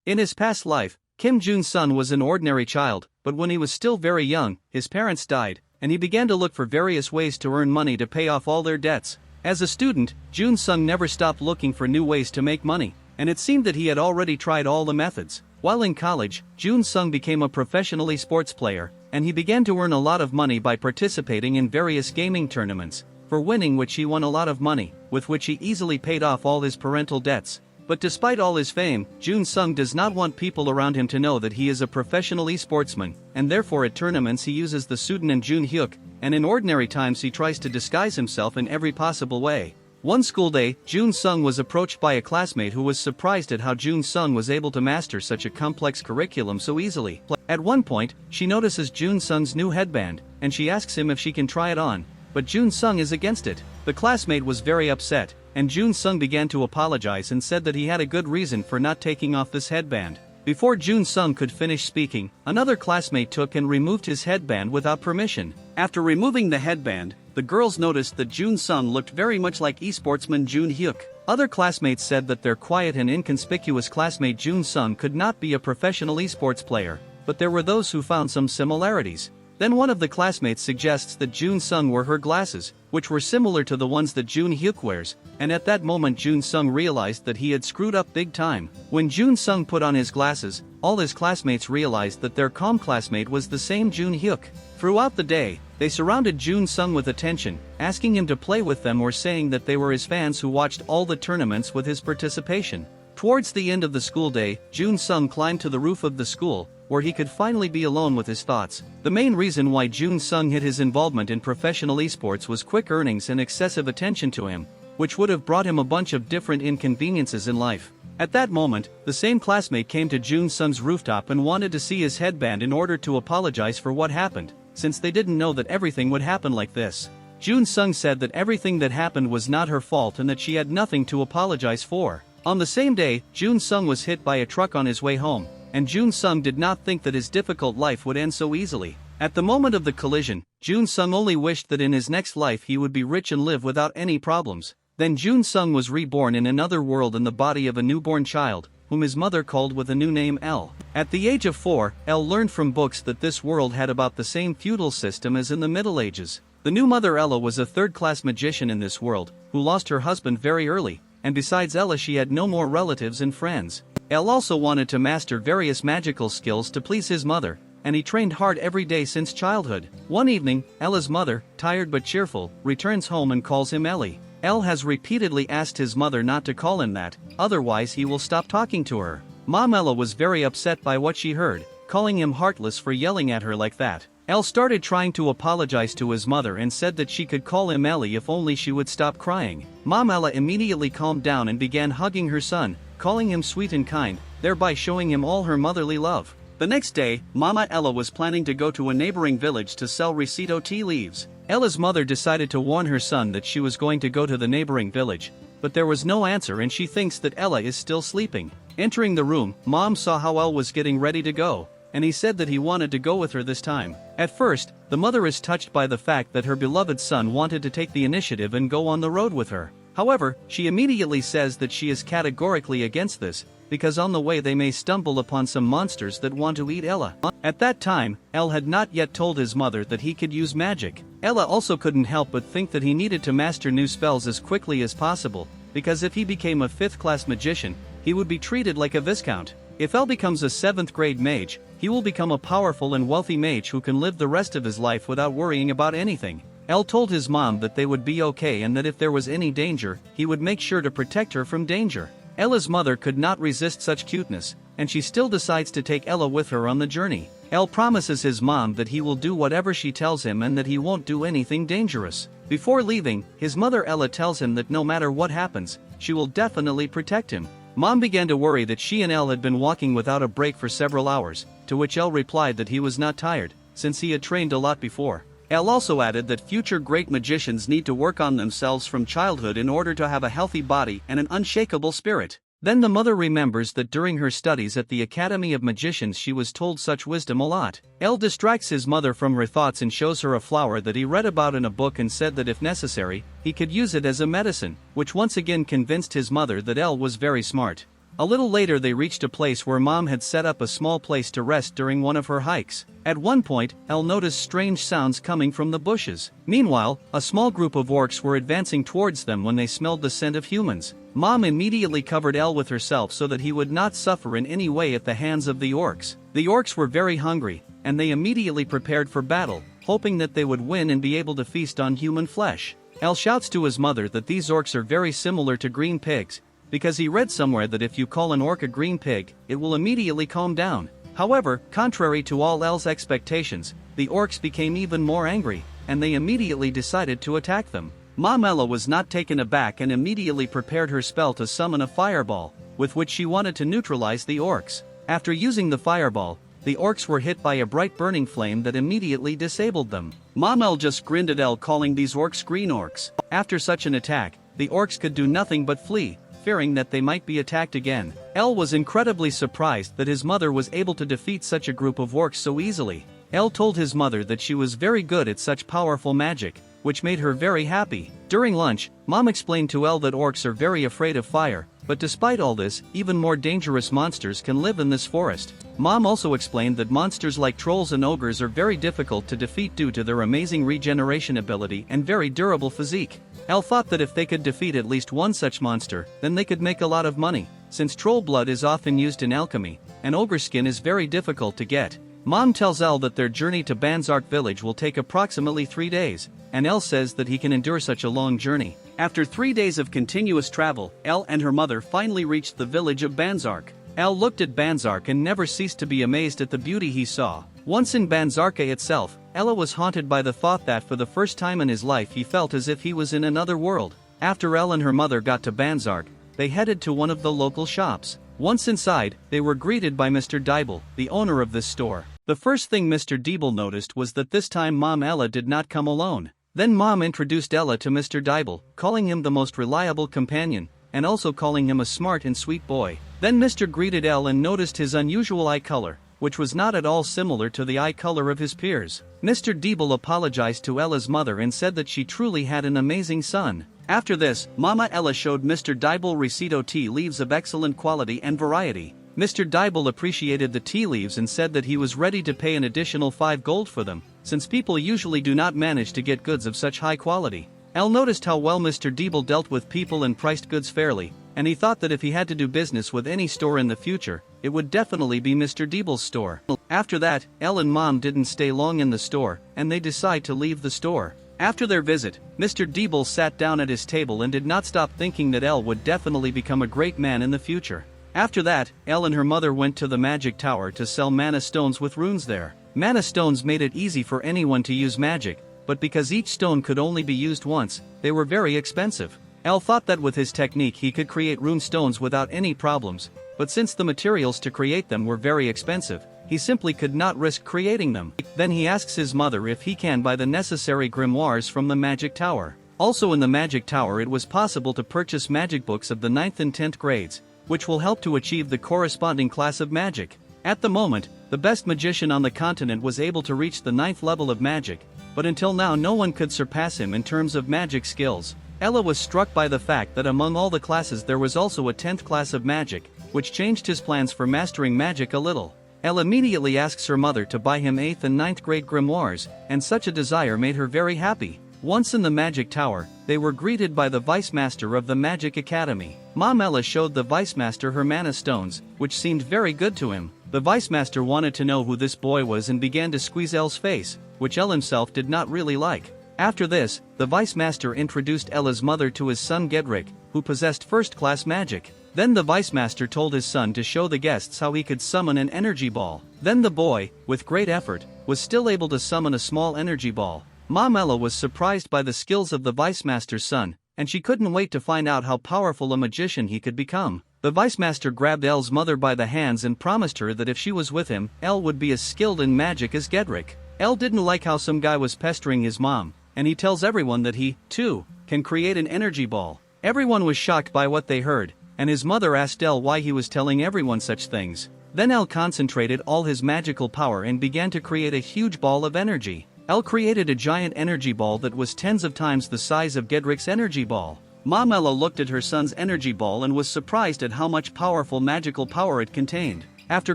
In his past life, Kim Jun-sun was an ordinary child, but when he was still very young, his parents died, and he began to look for various ways to earn money to pay off all their debts. As a student, Jun-sung never stopped looking for new ways to make money, and it seemed that he had already tried all the methods. While in college, Jun-sung became a professional sports player, and he began to earn a lot of money by participating in various gaming tournaments, for winning which he won a lot of money, with which he easily paid off all his parental debts. But despite all his fame, Jun-sung does not want people around him to know that he is a professional esportsman, and therefore at tournaments he uses the pseudonym Jun-hyuk, and in ordinary times he tries to disguise himself in every possible way. One school day, Jun-sung was approached by a classmate who was surprised at how Jun-sung was able to master such a complex curriculum so easily. At one point, she notices Jun-sung's new headband, and she asks him if she can try it on, but Jun-sung is against it. The classmate was very upset, and Jun-sung began to apologize and said that he had a good reason for not taking off this headband. Before Jun-sung could finish speaking, another classmate took and removed his headband without permission. After removing the headband, the girls noticed that Jun-sung looked very much like esportsman Jun-hyuk. Other classmates said that their quiet and inconspicuous classmate Jun-sung could not be a professional esports player, but there were those who found some similarities. Then one of the classmates suggests that Jun-sung wore her glasses, which were similar to the ones that Jun-hyuk wears, and at that moment Jun-sung realized that he had screwed up big time. When Jun-sung put on his glasses, all his classmates realized that their calm classmate was the same Jun-hyuk. Throughout the day, they surrounded Jun-sung with attention, asking him to play with them or saying that they were his fans who watched all the tournaments with his participation. Towards the end of the school day, Jun-sung climbed to the roof of the school, where he could finally be alone with his thoughts. The main reason why Jun-sung hid his involvement in professional esports was quick earnings and excessive attention to him, which would have brought him a bunch of different inconveniences in life. At that moment, the same classmate came to Jun-sung's rooftop and wanted to see his headband in order to apologize for what happened, since they didn't know that everything would happen like this. Jun-sung said that everything that happened was not her fault and that she had nothing to apologize for. On the same day, Jun-sung was hit by a truck on his way home, and Jun-sung did not think that his difficult life would end so easily. At the moment of the collision, Jun-sung only wished that in his next life he would be rich and live without any problems. Then Jun-sung was reborn in another world in the body of a newborn child, whom his mother called with a new name L. At the age of 4, L learned from books that this world had about the same feudal system as in the Middle Ages. The new mother Ella was a third-class magician in this world, who lost her husband very early, and besides Ella she had no more relatives and friends. El also wanted to master various magical skills to please his mother, and he trained hard every day since childhood. One evening, Ella's mother, tired but cheerful, returns home and calls him Ellie. El has repeatedly asked his mother not to call him that, otherwise he will stop talking to her. Mom Ella was very upset by what she heard, calling him heartless for yelling at her like that. El started trying to apologize to his mother and said that she could call him Ellie if only she would stop crying. Mom Ella immediately calmed down and began hugging her son, calling him sweet and kind, thereby showing him all her motherly love. The next day, Mama Ella was planning to go to a neighboring village to sell risito tea leaves. Ella's mother decided to warn her son that she was going to go to the neighboring village, but there was no answer and she thinks that Ella is still sleeping. Entering the room, Mom saw how El was getting ready to go, and he said that he wanted to go with her this time. At first, the mother is touched by the fact that her beloved son wanted to take the initiative and go on the road with her. However, she immediately says that she is categorically against this, because on the way they may stumble upon some monsters that want to eat Ella. At that time, El had not yet told his mother that he could use magic. Ella also couldn't help but think that he needed to master new spells as quickly as possible, because if he became a 5th-class magician, he would be treated like a viscount. If El becomes a 7th-grade mage, he will become a powerful and wealthy mage who can live the rest of his life without worrying about anything. El told his mom that they would be okay and that if there was any danger, he would make sure to protect her from danger. Ella's mother could not resist such cuteness, and she still decides to take Ella with her on the journey. El promises his mom that he will do whatever she tells him and that he won't do anything dangerous. Before leaving, his mother Ella tells him that no matter what happens, she will definitely protect him. Mom began to worry that she and El had been walking without a break for several hours, to which El replied that he was not tired, since he had trained a lot before. El also added that future great magicians need to work on themselves from childhood in order to have a healthy body and an unshakable spirit. Then the mother remembers that during her studies at the Academy of Magicians she was told such wisdom a lot. El distracts his mother from her thoughts and shows her a flower that he read about in a book and said that if necessary, he could use it as a medicine, which once again convinced his mother that El was very smart. A little later they reached a place where Mom had set up a small place to rest during one of her hikes. At one point, Elle noticed strange sounds coming from the bushes. Meanwhile, a small group of orcs were advancing towards them when they smelled the scent of humans. Mom immediately covered Elle with herself so that he would not suffer in any way at the hands of the orcs. The orcs were very hungry, and they immediately prepared for battle, hoping that they would win and be able to feast on human flesh. Elle shouts to his mother that these orcs are very similar to green pigs, because he read somewhere that if you call an orc a green pig, it will immediately calm down. However, contrary to all Elle's expectations, the orcs became even more angry, and they immediately decided to attack them. Mom Ella was not taken aback and immediately prepared her spell to summon a fireball, with which she wanted to neutralize the orcs. After using the fireball, the orcs were hit by a bright burning flame that immediately disabled them. Mom Elle just grinned at Elle, calling these orcs green orcs. After such an attack, the orcs could do nothing but flee, fearing that they might be attacked again. Elle was incredibly surprised that his mother was able to defeat such a group of orcs so easily. Elle told his mother that she was very good at such powerful magic, which made her very happy. During lunch, Mom explained to Elle that orcs are very afraid of fire, but despite all this, even more dangerous monsters can live in this forest. Mom also explained that monsters like trolls and ogres are very difficult to defeat due to their amazing regeneration ability and very durable physique. Elle thought that if they could defeat at least one such monster, then they could make a lot of money, since troll blood is often used in alchemy, and ogre skin is very difficult to get. Mom tells Elle that their journey to Banzark village will take approximately 3 days, and Elle says that he can endure such a long journey. After 3 days of continuous travel, Elle and her mother finally reached the village of Banzark. Elle looked at Banzark and never ceased to be amazed at the beauty he saw. Once in Banzarka itself, Ella was haunted by the thought that for the first time in his life he felt as if he was in another world. After Elle and her mother got to Banzark, they headed to one of the local shops. Once inside, they were greeted by Mr. Dibble, the owner of this store. The first thing Mr. Dibble noticed was that this time Mom Ella did not come alone. Then Mom introduced Ella to Mr. Dibble, calling him the most reliable companion, and also calling him a smart and sweet boy. Then Mr. greeted Elle and noticed his unusual eye color, which was not at all similar to the eye color of his peers. Mr. Dibble apologized to Ella's mother and said that she truly had an amazing son. After this, Mama Ella showed Mr. Dibble Recito tea leaves of excellent quality and variety. Mr. Dibble appreciated the tea leaves and said that he was ready to pay an additional 5 gold for them, since people usually do not manage to get goods of such high quality. Elle noticed how well Mr. Dibble dealt with people and priced goods fairly, and he thought that if he had to do business with any store in the future, it would definitely be Mr. Dibble's store. After that, Elle and Mom didn't stay long in the store, and they decide to leave the store. After their visit, Mr. Dibble sat down at his table and did not stop thinking that Elle would definitely become a great man in the future. After that, Elle and her mother went to the magic tower to sell mana stones with runes there. Mana stones made it easy for anyone to use magic, but because each stone could only be used once, they were very expensive. Elle thought that with his technique he could create rune stones without any problems, but since the materials to create them were very expensive, he simply could not risk creating them. Then he asks his mother if he can buy the necessary grimoires from the magic tower. Also in the magic tower it was possible to purchase magic books of the 9th and 10th grades, which will help to achieve the corresponding class of magic. At the moment, the best magician on the continent was able to reach the 9th level of magic, but until now no one could surpass him in terms of magic skills. Ella was struck by the fact that among all the classes there was also a 10th class of magic, which changed his plans for mastering magic a little. Elle immediately asks her mother to buy him 8th and 9th grade grimoires, and such a desire made her very happy. Once in the magic tower, they were greeted by the vice master of the magic academy. Mom Ella showed the vice master her mana stones, which seemed very good to him. The vice master wanted to know who this boy was and began to squeeze Elle's face, which Elle himself did not really like. After this, the vice master introduced Ella's mother to his son Gedrick, who possessed first-class magic. Then the vice master told his son to show the guests how he could summon an energy ball. Then the boy, with great effort, was still able to summon a small energy ball. Mom Ella was surprised by the skills of the vice master's son, and she couldn't wait to find out how powerful a magician he could become. The vice master grabbed Elle's mother by the hands and promised her that if she was with him, Elle would be as skilled in magic as Gedrick. Elle didn't like how some guy was pestering his mom, and he tells everyone that he, too, can create an energy ball. Everyone was shocked by what they heard, and his mother asked Elle why he was telling everyone such things. Then Elle concentrated all his magical power and began to create a huge ball of energy. Elle created a giant energy ball that was tens of times the size of Gedrick's energy ball. Mom Ella looked at her son's energy ball and was surprised at how much powerful magical power it contained. After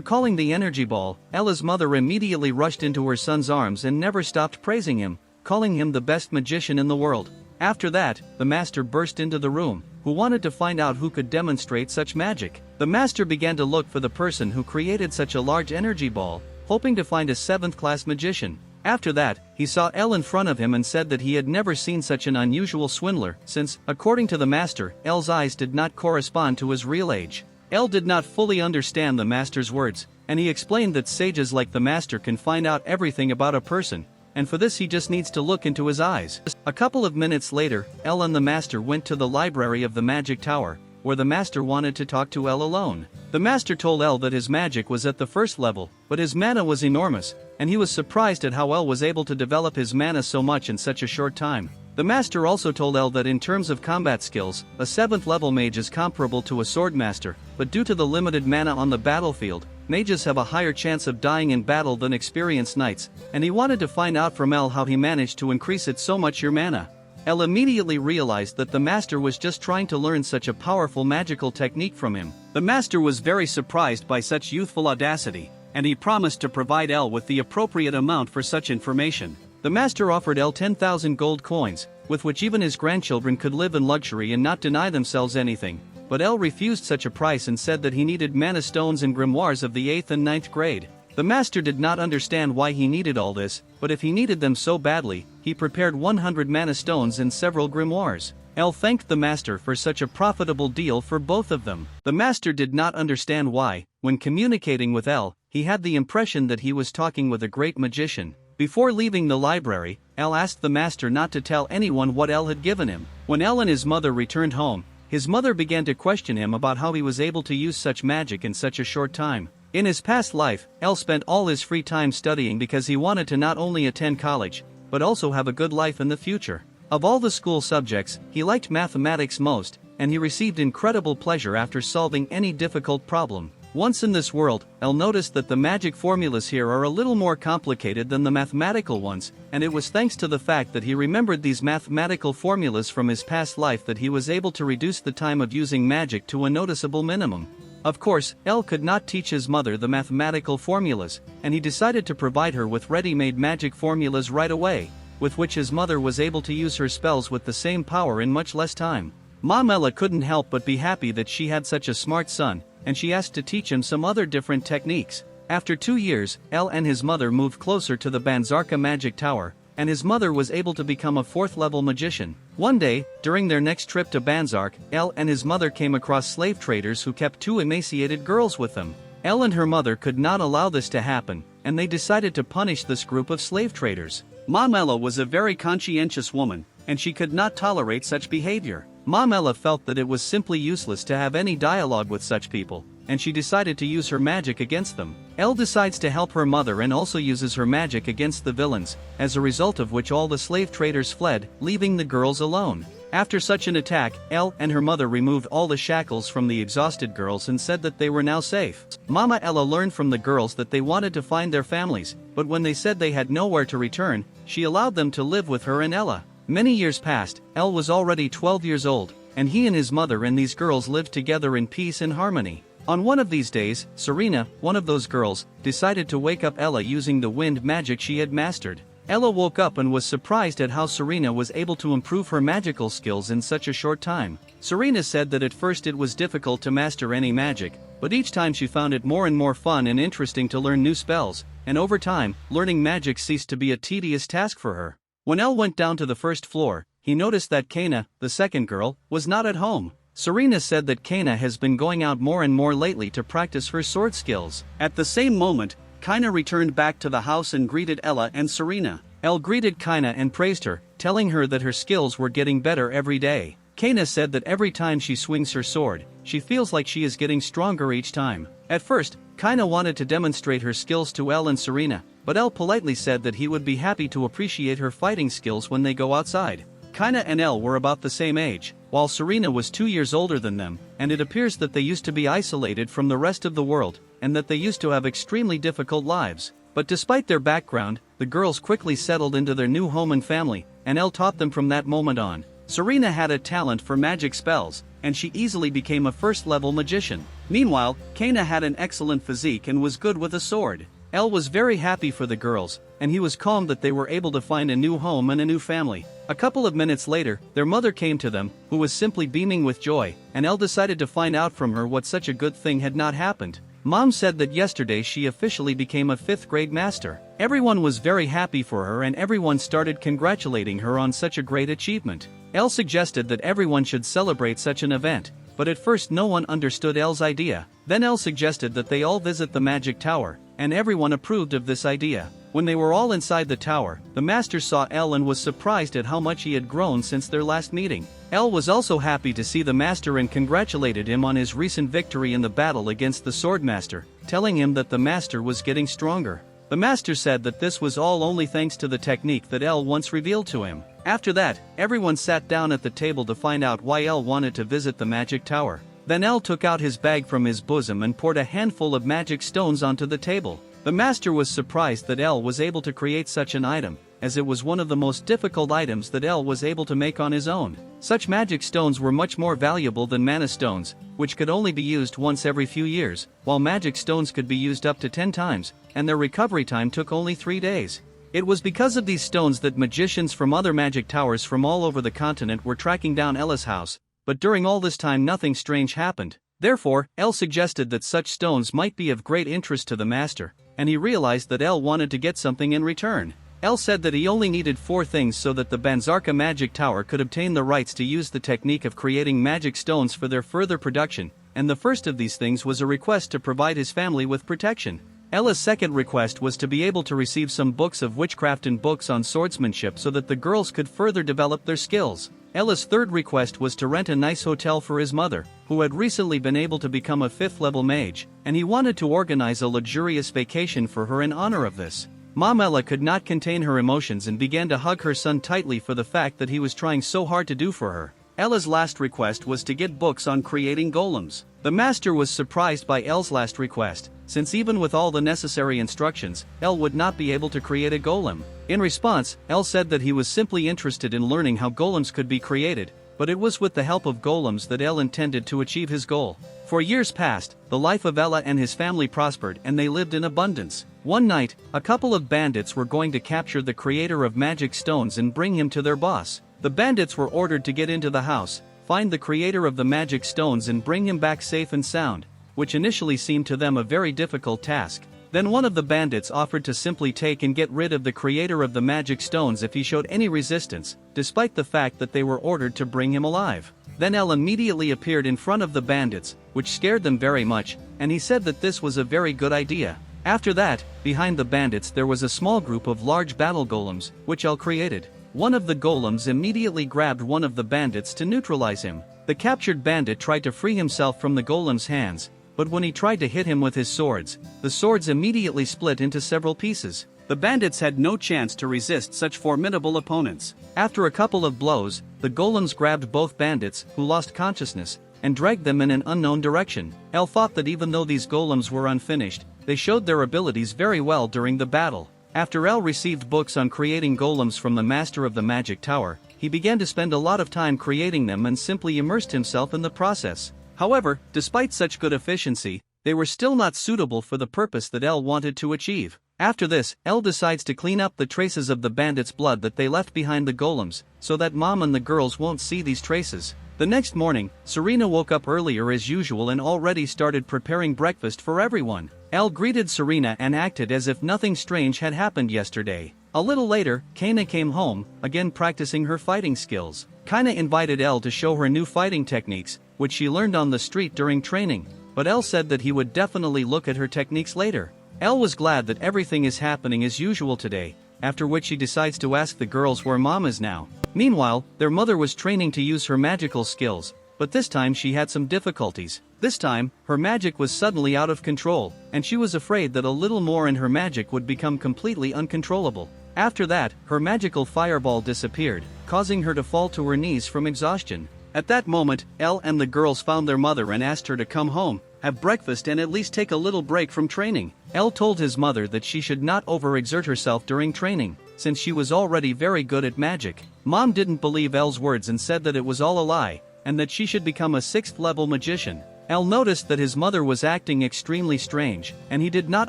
calling the energy ball, Ella's mother immediately rushed into her son's arms and never stopped praising him, calling him the best magician in the world. After that, the master burst into the room, who wanted to find out who could demonstrate such magic. The master began to look for the person who created such a large energy ball, hoping to find a 7th-class magician. After that, he saw Elle in front of him and said that he had never seen such an unusual swindler, since, according to the master, Elle's eyes did not correspond to his real age. Elle did not fully understand the master's words, and he explained that sages like the master can find out everything about a person, and for this he just needs to look into his eyes. A couple of minutes later, Elle and the master went to the library of the magic tower, where the master wanted to talk to Elle alone. The master told Elle that his magic was at the 1st level, but his mana was enormous, and he was surprised at how Elle was able to develop his mana so much in such a short time. The master also told Elle that in terms of combat skills, a 7th level mage is comparable to a sword master, but due to the limited mana on the battlefield, mages have a higher chance of dying in battle than experienced knights, and he wanted to find out from Elle how he managed to increase it so much your mana. Elle immediately realized that the master was just trying to learn such a powerful magical technique from him. The master was very surprised by such youthful audacity, and he promised to provide Elle with the appropriate amount for such information. The master offered Elle 10,000 gold coins, with which even his grandchildren could live in luxury and not deny themselves anything, but Elle refused such a price and said that he needed mana stones and grimoires of the 8th and 9th grade. The master did not understand why he needed all this, but if he needed them so badly, he prepared 100 mana stones and several grimoires. Elle thanked the master for such a profitable deal for both of them. The master did not understand why, when communicating with Elle, he had the impression that he was talking with a great magician. Before leaving the library, Elle asked the master not to tell anyone what Elle had given him. When Elle and his mother returned home, his mother began to question him about how he was able to use such magic in such a short time. In his past life, Elle spent all his free time studying because he wanted to not only attend college, but also have a good life in the future. Of all the school subjects, he liked mathematics most, and he received incredible pleasure after solving any difficult problem. Once in this world, Elle noticed that the magic formulas here are a little more complicated than the mathematical ones, and it was thanks to the fact that he remembered these mathematical formulas from his past life that he was able to reduce the time of using magic to a noticeable minimum. Of course, Elle could not teach his mother the mathematical formulas, and he decided to provide her with ready-made magic formulas right away, with which his mother was able to use her spells with the same power in much less time. Mom Ella couldn't help but be happy that she had such a smart son, and she asked to teach him some other different techniques. After 2 years, Elle and his mother moved closer to the Banzarka magic tower, and his mother was able to become a 4th-level magician. One day, during their next trip to Banzark, Elle and his mother came across slave traders who kept 2 emaciated girls with them. Elle and her mother could not allow this to happen, and they decided to punish this group of slave traders. Mom Ella was a very conscientious woman, and she could not tolerate such behavior. Mom Ella felt that it was simply useless to have any dialogue with such people, and she decided to use her magic against them. Elle decides to help her mother and also uses her magic against the villains, as a result of which all the slave traders fled, leaving the girls alone. After such an attack, Elle and her mother removed all the shackles from the exhausted girls and said that they were now safe. Mama Ella learned from the girls that they wanted to find their families, but when they said they had nowhere to return, she allowed them to live with her and Ella. Many years passed, Elle was already 12 years old, and he and his mother and these girls lived together in peace and harmony. On one of these days, Serena, one of those girls, decided to wake up Ella using the wind magic she had mastered. Ella woke up and was surprised at how Serena was able to improve her magical skills in such a short time. Serena said that at first it was difficult to master any magic, but each time she found it more and more fun and interesting to learn new spells, and over time, learning magic ceased to be a tedious task for her. When Elle went down to the 1st floor, he noticed that Kana, the second girl, was not at home. Serena said that Kana has been going out more and more lately to practice her sword skills. At the same moment, Kana returned back to the house and greeted Ella and Serena. Elle greeted Kana and praised her, telling her that her skills were getting better every day. Kana said that every time she swings her sword, she feels like she is getting stronger each time. At first, Kana wanted to demonstrate her skills to Elle and Serena, but Elle politely said that he would be happy to appreciate her fighting skills when they go outside. Kana and Elle were about the same age, while Serena was 2 years older than them, and it appears that they used to be isolated from the rest of the world, and that they used to have extremely difficult lives. But despite their background, the girls quickly settled into their new home and family, and Elle taught them from that moment on. Serena had a talent for magic spells, and she easily became a first-level magician. Meanwhile, Kana had an excellent physique and was good with a sword. Elle was very happy for the girls, and he was calm that they were able to find a new home and a new family. A couple of minutes later, their mother came to them, who was simply beaming with joy, and Elle decided to find out from her what such a good thing had not happened. Mom said that yesterday she officially became a 5th grade master. Everyone was very happy for her and everyone started congratulating her on such a great achievement. Elle suggested that everyone should celebrate such an event, but at first no one understood Elle's idea. Then Elle suggested that they all visit the magic tower, and everyone approved of this idea. When they were all inside the tower, the master saw Elle and was surprised at how much he had grown since their last meeting. Elle was also happy to see the master and congratulated him on his recent victory in the battle against the swordmaster, telling him that the master was getting stronger. The master said that this was all only thanks to the technique that Elle once revealed to him. After that, everyone sat down at the table to find out why Elle wanted to visit the magic tower. Then Elle took out his bag from his bosom and poured a handful of magic stones onto the table. The master was surprised that Elle was able to create such an item, as it was one of the most difficult items that Elle was able to make on his own. Such magic stones were much more valuable than mana stones, which could only be used once every few years, while magic stones could be used up to 10 times, and their recovery time took only 3 days. It was because of these stones that magicians from other magic towers from all over the continent were tracking down Ella's house, but during all this time nothing strange happened. Therefore, Elle suggested that such stones might be of great interest to the master, and he realized that Elle wanted to get something in return. Elle said that he only needed 4 things so that the Banzarka Magic Tower could obtain the rights to use the technique of creating magic stones for their further production, and the first of these things was a request to provide his family with protection. Ella's second request was to be able to receive some books of witchcraft and books on swordsmanship so that the girls could further develop their skills. Ella's third request was to rent a nice hotel for his mother, who had recently been able to become a 5th-level mage, and he wanted to organize a luxurious vacation for her in honor of this. Mom Ella could not contain her emotions and began to hug her son tightly for the fact that he was trying so hard to do for her. Ella's last request was to get books on creating golems. The master was surprised by Elle's last request, since even with all the necessary instructions, Elle would not be able to create a golem. In response, Elle said that he was simply interested in learning how golems could be created, but it was with the help of golems that Elle intended to achieve his goal. For years past, the life of Ella and his family prospered and they lived in abundance. One night, a couple of bandits were going to capture the creator of magic stones and bring him to their boss. The bandits were ordered to get into the house, find the creator of the magic stones and bring him back safe and sound, which initially seemed to them a very difficult task. Then one of the bandits offered to simply take and get rid of the creator of the magic stones if he showed any resistance, despite the fact that they were ordered to bring him alive. Then Elle immediately appeared in front of the bandits, which scared them very much, and he said that this was a very good idea. After that, behind the bandits there was a small group of large battle golems, which Elle created. One of the golems immediately grabbed one of the bandits to neutralize him. The captured bandit tried to free himself from the golem's hands, but when he tried to hit him with his swords, the swords immediately split into several pieces. The bandits had no chance to resist such formidable opponents. After a couple of blows, the golems grabbed both bandits, who lost consciousness, and dragged them in an unknown direction. Elle thought that even though these golems were unfinished, they showed their abilities very well during the battle. After Elle received books on creating golems from the master of the magic tower, he began to spend a lot of time creating them and simply immersed himself in the process. However, despite such good efficiency, they were still not suitable for the purpose that Elle wanted to achieve. After this, Elle decides to clean up the traces of the bandits' blood that they left behind the golems, so that Mom and the girls won't see these traces. The next morning, Serena woke up earlier as usual and already started preparing breakfast for everyone. Elle greeted Serena and acted as if nothing strange had happened yesterday. A little later, Kana came home, again practicing her fighting skills. Kana invited Elle to show her new fighting techniques, which she learned on the street during training, but Elle said that he would definitely look at her techniques later. Elle was glad that everything is happening as usual today, after which she decides to ask the girls where Mom is now. Meanwhile, their mother was training to use her magical skills, but this time she had some difficulties. This time, her magic was suddenly out of control, and she was afraid that a little more and her magic would become completely uncontrollable. After that, her magical fireball disappeared, causing her to fall to her knees from exhaustion. At that moment, Elle and the girls found their mother and asked her to come home, have breakfast and at least take a little break from training. Elle told his mother that she should not overexert herself during training, since she was already very good at magic. Mom didn't believe Elle's words and said that it was all a lie, and that she should become a 6th level magician. Elle noticed that his mother was acting extremely strange, and he did not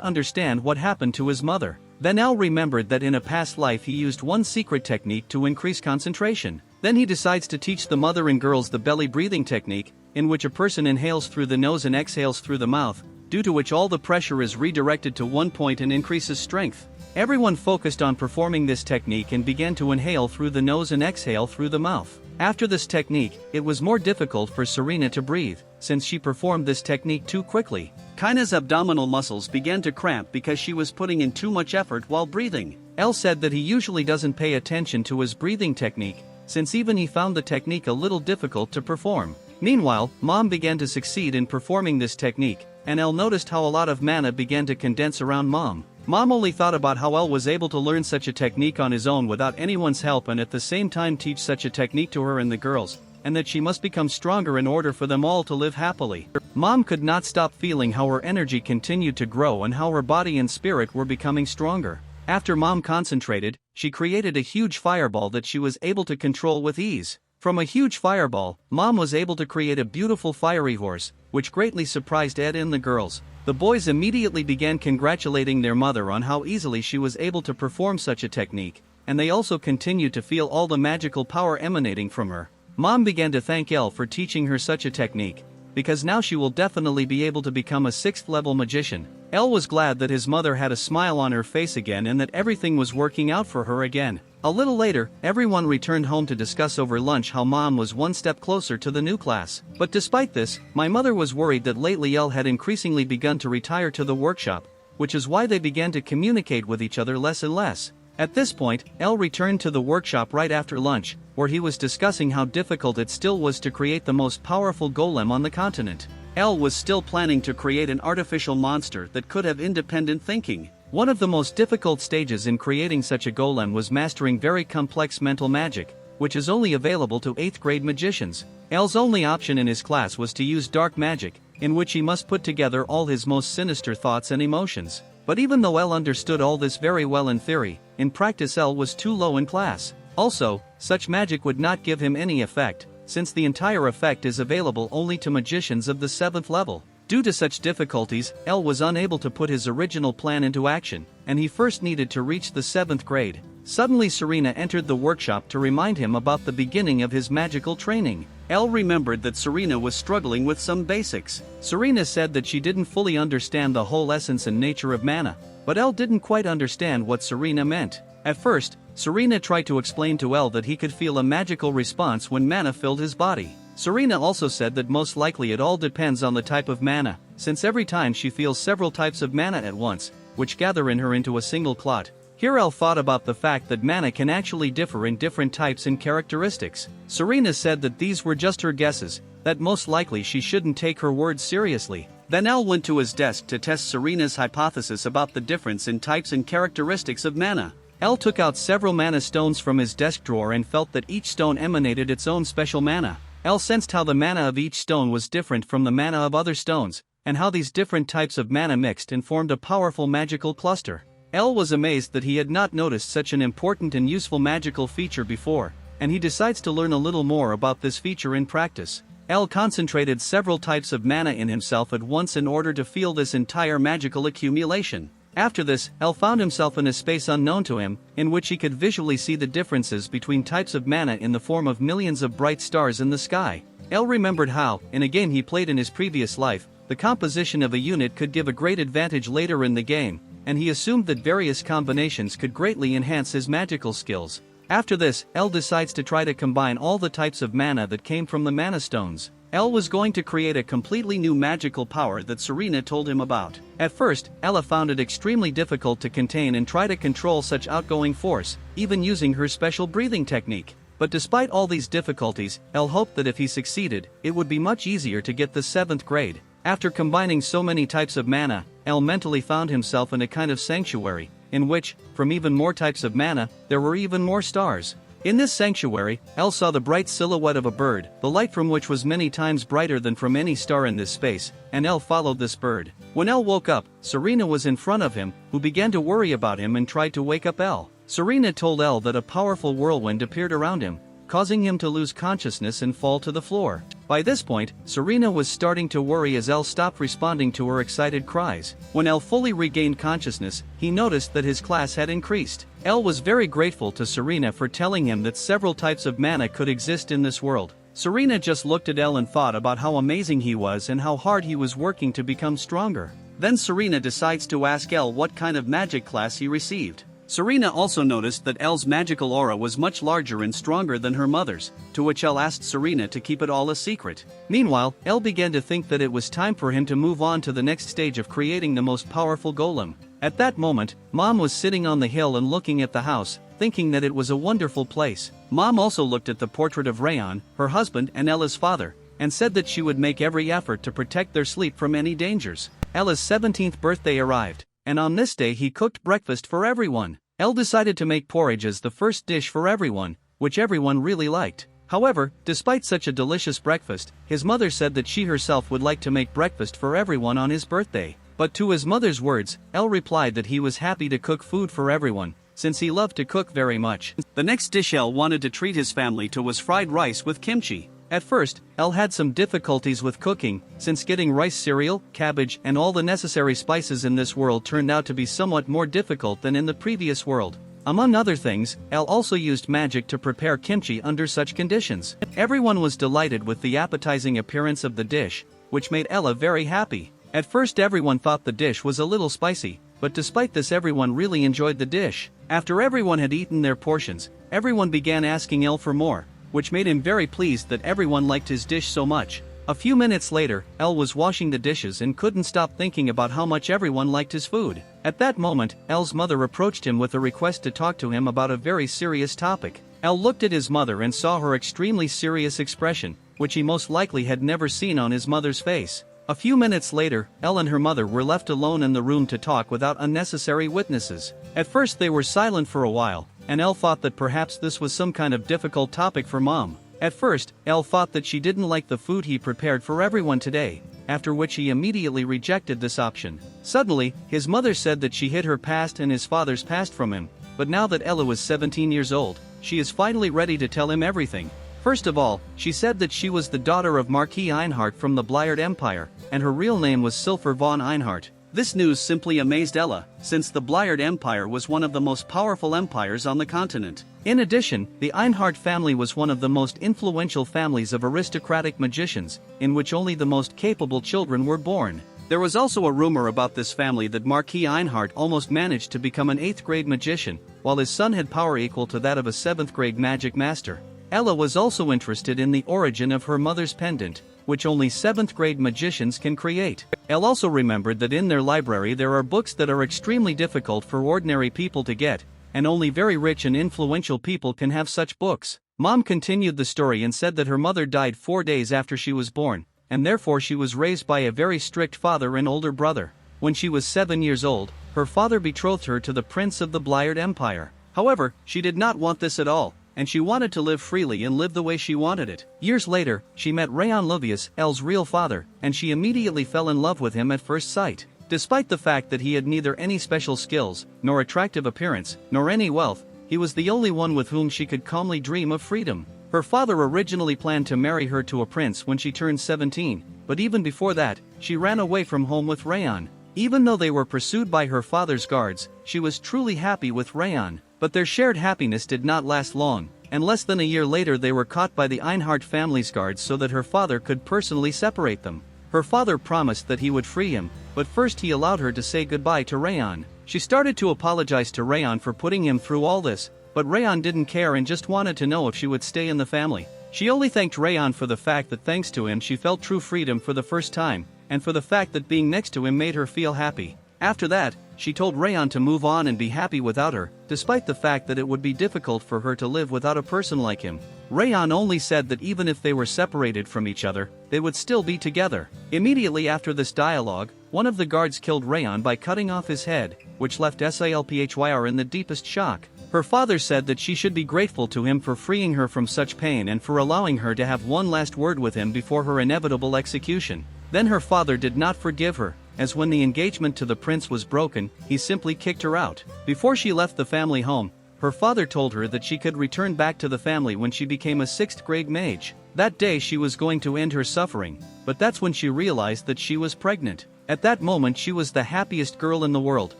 understand what happened to his mother. Then Elle remembered that in a past life he used one secret technique to increase concentration. Then he decides to teach the mother and girls the belly breathing technique, in which a person inhales through the nose and exhales through the mouth, due to which all the pressure is redirected to one point and increases strength. Everyone focused on performing this technique and began to inhale through the nose and exhale through the mouth. After this technique, it was more difficult for Serena to breathe, since she performed this technique too quickly. Kina's abdominal muscles began to cramp because she was putting in too much effort while breathing. Elle said that he usually doesn't pay attention to his breathing technique, since even he found the technique a little difficult to perform. Meanwhile, Mom began to succeed in performing this technique, and Elle noticed how a lot of mana began to condense around Mom. Mom only thought about how Elle was able to learn such a technique on his own without anyone's help and at the same time teach such a technique to her and the girls, and that she must become stronger in order for them all to live happily. Mom could not stop feeling how her energy continued to grow and how her body and spirit were becoming stronger. After Mom concentrated, she created a huge fireball that she was able to control with ease. From a huge fireball, Mom was able to create a beautiful fiery horse, which greatly surprised Ed and the girls. The boys immediately began congratulating their mother on how easily she was able to perform such a technique, and they also continued to feel all the magical power emanating from her. Mom began to thank Elle for teaching her such a technique, because now she will definitely be able to become a 6th level magician. Elle was glad that his mother had a smile on her face again and that everything was working out for her again. A little later, everyone returned home to discuss over lunch how Mom was one step closer to the new class. But despite this, my mother was worried that lately Elle had increasingly begun to retire to the workshop, which is why they began to communicate with each other less and less. At this point, Elle returned to the workshop right after lunch, where he was discussing how difficult it still was to create the most powerful golem on the continent. Elle was still planning to create an artificial monster that could have independent thinking. One of the most difficult stages in creating such a golem was mastering very complex mental magic, which is only available to 8th grade magicians. Elle's only option in his class was to use dark magic, in which he must put together all his most sinister thoughts and emotions. But even though Elle understood all this very well in theory, in practice Elle was too low in class. Also, such magic would not give him any effect, since the entire effect is available only to magicians of the 7th level. Due to such difficulties, Elle was unable to put his original plan into action, and he first needed to reach the 7th grade. Suddenly Serena entered the workshop to remind him about the beginning of his magical training. Elle remembered that Serena was struggling with some basics. Serena said that she didn't fully understand the whole essence and nature of mana, but Elle didn't quite understand what Serena meant. At first, Serena tried to explain to Elle that he could feel a magical response when mana filled his body. Serena also said that most likely it all depends on the type of mana, since every time she feels several types of mana at once, which gather in her into a single clot. Here Elle thought about the fact that mana can actually differ in different types and characteristics. Serena said that these were just her guesses, that most likely she shouldn't take her words seriously. Then Elle went to his desk to test Serena's hypothesis about the difference in types and characteristics of mana. Elle took out several mana stones from his desk drawer and felt that each stone emanated its own special mana. Elle sensed how the mana of each stone was different from the mana of other stones, and how these different types of mana mixed and formed a powerful magical cluster. Elle was amazed that he had not noticed such an important and useful magical feature before, and he decides to learn a little more about this feature in practice. Elle concentrated several types of mana in himself at once in order to feel this entire magical accumulation. After this, Elle found himself in a space unknown to him, in which he could visually see the differences between types of mana in the form of millions of bright stars in the sky. Elle remembered how, in a game he played in his previous life, the composition of a unit could give a great advantage later in the game, and he assumed that various combinations could greatly enhance his magical skills. After this, Elle decides to try to combine all the types of mana that came from the mana stones. Elle was going to create a completely new magical power that Serena told him about. At first, Ella found it extremely difficult to contain and try to control such outgoing force, even using her special breathing technique. But despite all these difficulties, Elle hoped that if he succeeded, it would be much easier to get the 7th grade. After combining so many types of mana, Elle mentally found himself in a kind of sanctuary, in which, from even more types of mana, there were even more stars. In this sanctuary, Elle saw the bright silhouette of a bird, the light from which was many times brighter than from any star in this space, and Elle followed this bird. When Elle woke up, Serena was in front of him, who began to worry about him and tried to wake up Elle. Serena told Elle that a powerful whirlwind appeared around him, causing him to lose consciousness and fall to the floor. By this point, Serena was starting to worry as Elle stopped responding to her excited cries. When Elle fully regained consciousness, he noticed that his class had increased. Elle was very grateful to Serena for telling him that several types of mana could exist in this world. Serena just looked at Elle and thought about how amazing he was and how hard he was working to become stronger. Then Serena decides to ask Elle what kind of magic class he received. Serena also noticed that Elle's magical aura was much larger and stronger than her mother's, to which Elle asked Serena to keep it all a secret. Meanwhile, Elle began to think that it was time for him to move on to the next stage of creating the most powerful golem. At that moment, Mom was sitting on the hill and looking at the house, thinking that it was a wonderful place. Mom also looked at the portrait of Rayon, her husband and Ella's father, and said that she would make every effort to protect their sleep from any dangers. Ella's 17th birthday arrived, and on this day he cooked breakfast for everyone. Elle decided to make porridge as the first dish for everyone, which everyone really liked. However, despite such a delicious breakfast, his mother said that she herself would like to make breakfast for everyone on his birthday. But to his mother's words, Elle replied that he was happy to cook food for everyone, since he loved to cook very much. The next dish Elle wanted to treat his family to was fried rice with kimchi. At first, Elle had some difficulties with cooking, since getting rice cereal, cabbage and all the necessary spices in this world turned out to be somewhat more difficult than in the previous world. Among other things, Elle also used magic to prepare kimchi under such conditions. Everyone was delighted with the appetizing appearance of the dish, which made Ella very happy. At first everyone thought the dish was a little spicy, but despite this everyone really enjoyed the dish. After everyone had eaten their portions, everyone began asking Elle for more, which made him very pleased that everyone liked his dish so much. A few minutes later, Elle was washing the dishes and couldn't stop thinking about how much everyone liked his food. At that moment, Elle's mother approached him with a request to talk to him about a very serious topic. Elle looked at his mother and saw her extremely serious expression, which he most likely had never seen on his mother's face. A few minutes later, Elle and her mother were left alone in the room to talk without unnecessary witnesses. At first they were silent for a while, and Elle thought that perhaps this was some kind of difficult topic for Mom. At first, Elle thought that she didn't like the food he prepared for everyone today, after which he immediately rejected this option. Suddenly, his mother said that she hid her past and his father's past from him, but now that Ella was 17 years old, she is finally ready to tell him everything. First of all, she said that she was the daughter of Marquis Einhart from the Bliard Empire, and her real name was Silfer von Einhart. This news simply amazed Ella, since the Bliard Empire was one of the most powerful empires on the continent. In addition, the Einhart family was one of the most influential families of aristocratic magicians, in which only the most capable children were born. There was also a rumor about this family that Marquis Einhart almost managed to become an 8th grade magician, while his son had power equal to that of a 7th grade magic master. Ella was also interested in the origin of her mother's pendant, which only 7th grade magicians can create. Elle also remembered that in their library there are books that are extremely difficult for ordinary people to get, and only very rich and influential people can have such books. Mom continued the story and said that her mother died 4 days after she was born, and therefore she was raised by a very strict father and older brother. When she was 7 years old, her father betrothed her to the prince of the Bliard Empire. However, she did not want this at all, and she wanted to live freely and live the way she wanted it. Years later, she met Rayon Luvius, Elle's real father, and she immediately fell in love with him at first sight. Despite the fact that he had neither any special skills, nor attractive appearance, nor any wealth, he was the only one with whom she could calmly dream of freedom. Her father originally planned to marry her to a prince when she turned 17, but even before that, she ran away from home with Rayon. Even though they were pursued by her father's guards, she was truly happy with Rayon. But their shared happiness did not last long, and less than a year later they were caught by the Einhart family's guards so that her father could personally separate them. Her father promised that he would free him, but first he allowed her to say goodbye to Rayon. She started to apologize to Rayon for putting him through all this, but Rayon didn't care and just wanted to know if she would stay in the family. She only thanked Rayon for the fact that thanks to him she felt true freedom for the first time, and for the fact that being next to him made her feel happy. After that, she told Rayon to move on and be happy without her, despite the fact that it would be difficult for her to live without a person like him. Rayon only said that even if they were separated from each other, they would still be together. Immediately after this dialogue, one of the guards killed Rayon by cutting off his head, which left Salphyr in the deepest shock. Her father said that she should be grateful to him for freeing her from such pain and for allowing her to have one last word with him before her inevitable execution. Then her father did not forgive her, as when the engagement to the prince was broken, he simply kicked her out. Before she left the family home, her father told her that she could return back to the family when she became a 6th grade mage. That day she was going to end her suffering, but that's when she realized that she was pregnant. At that moment she was the happiest girl in the world,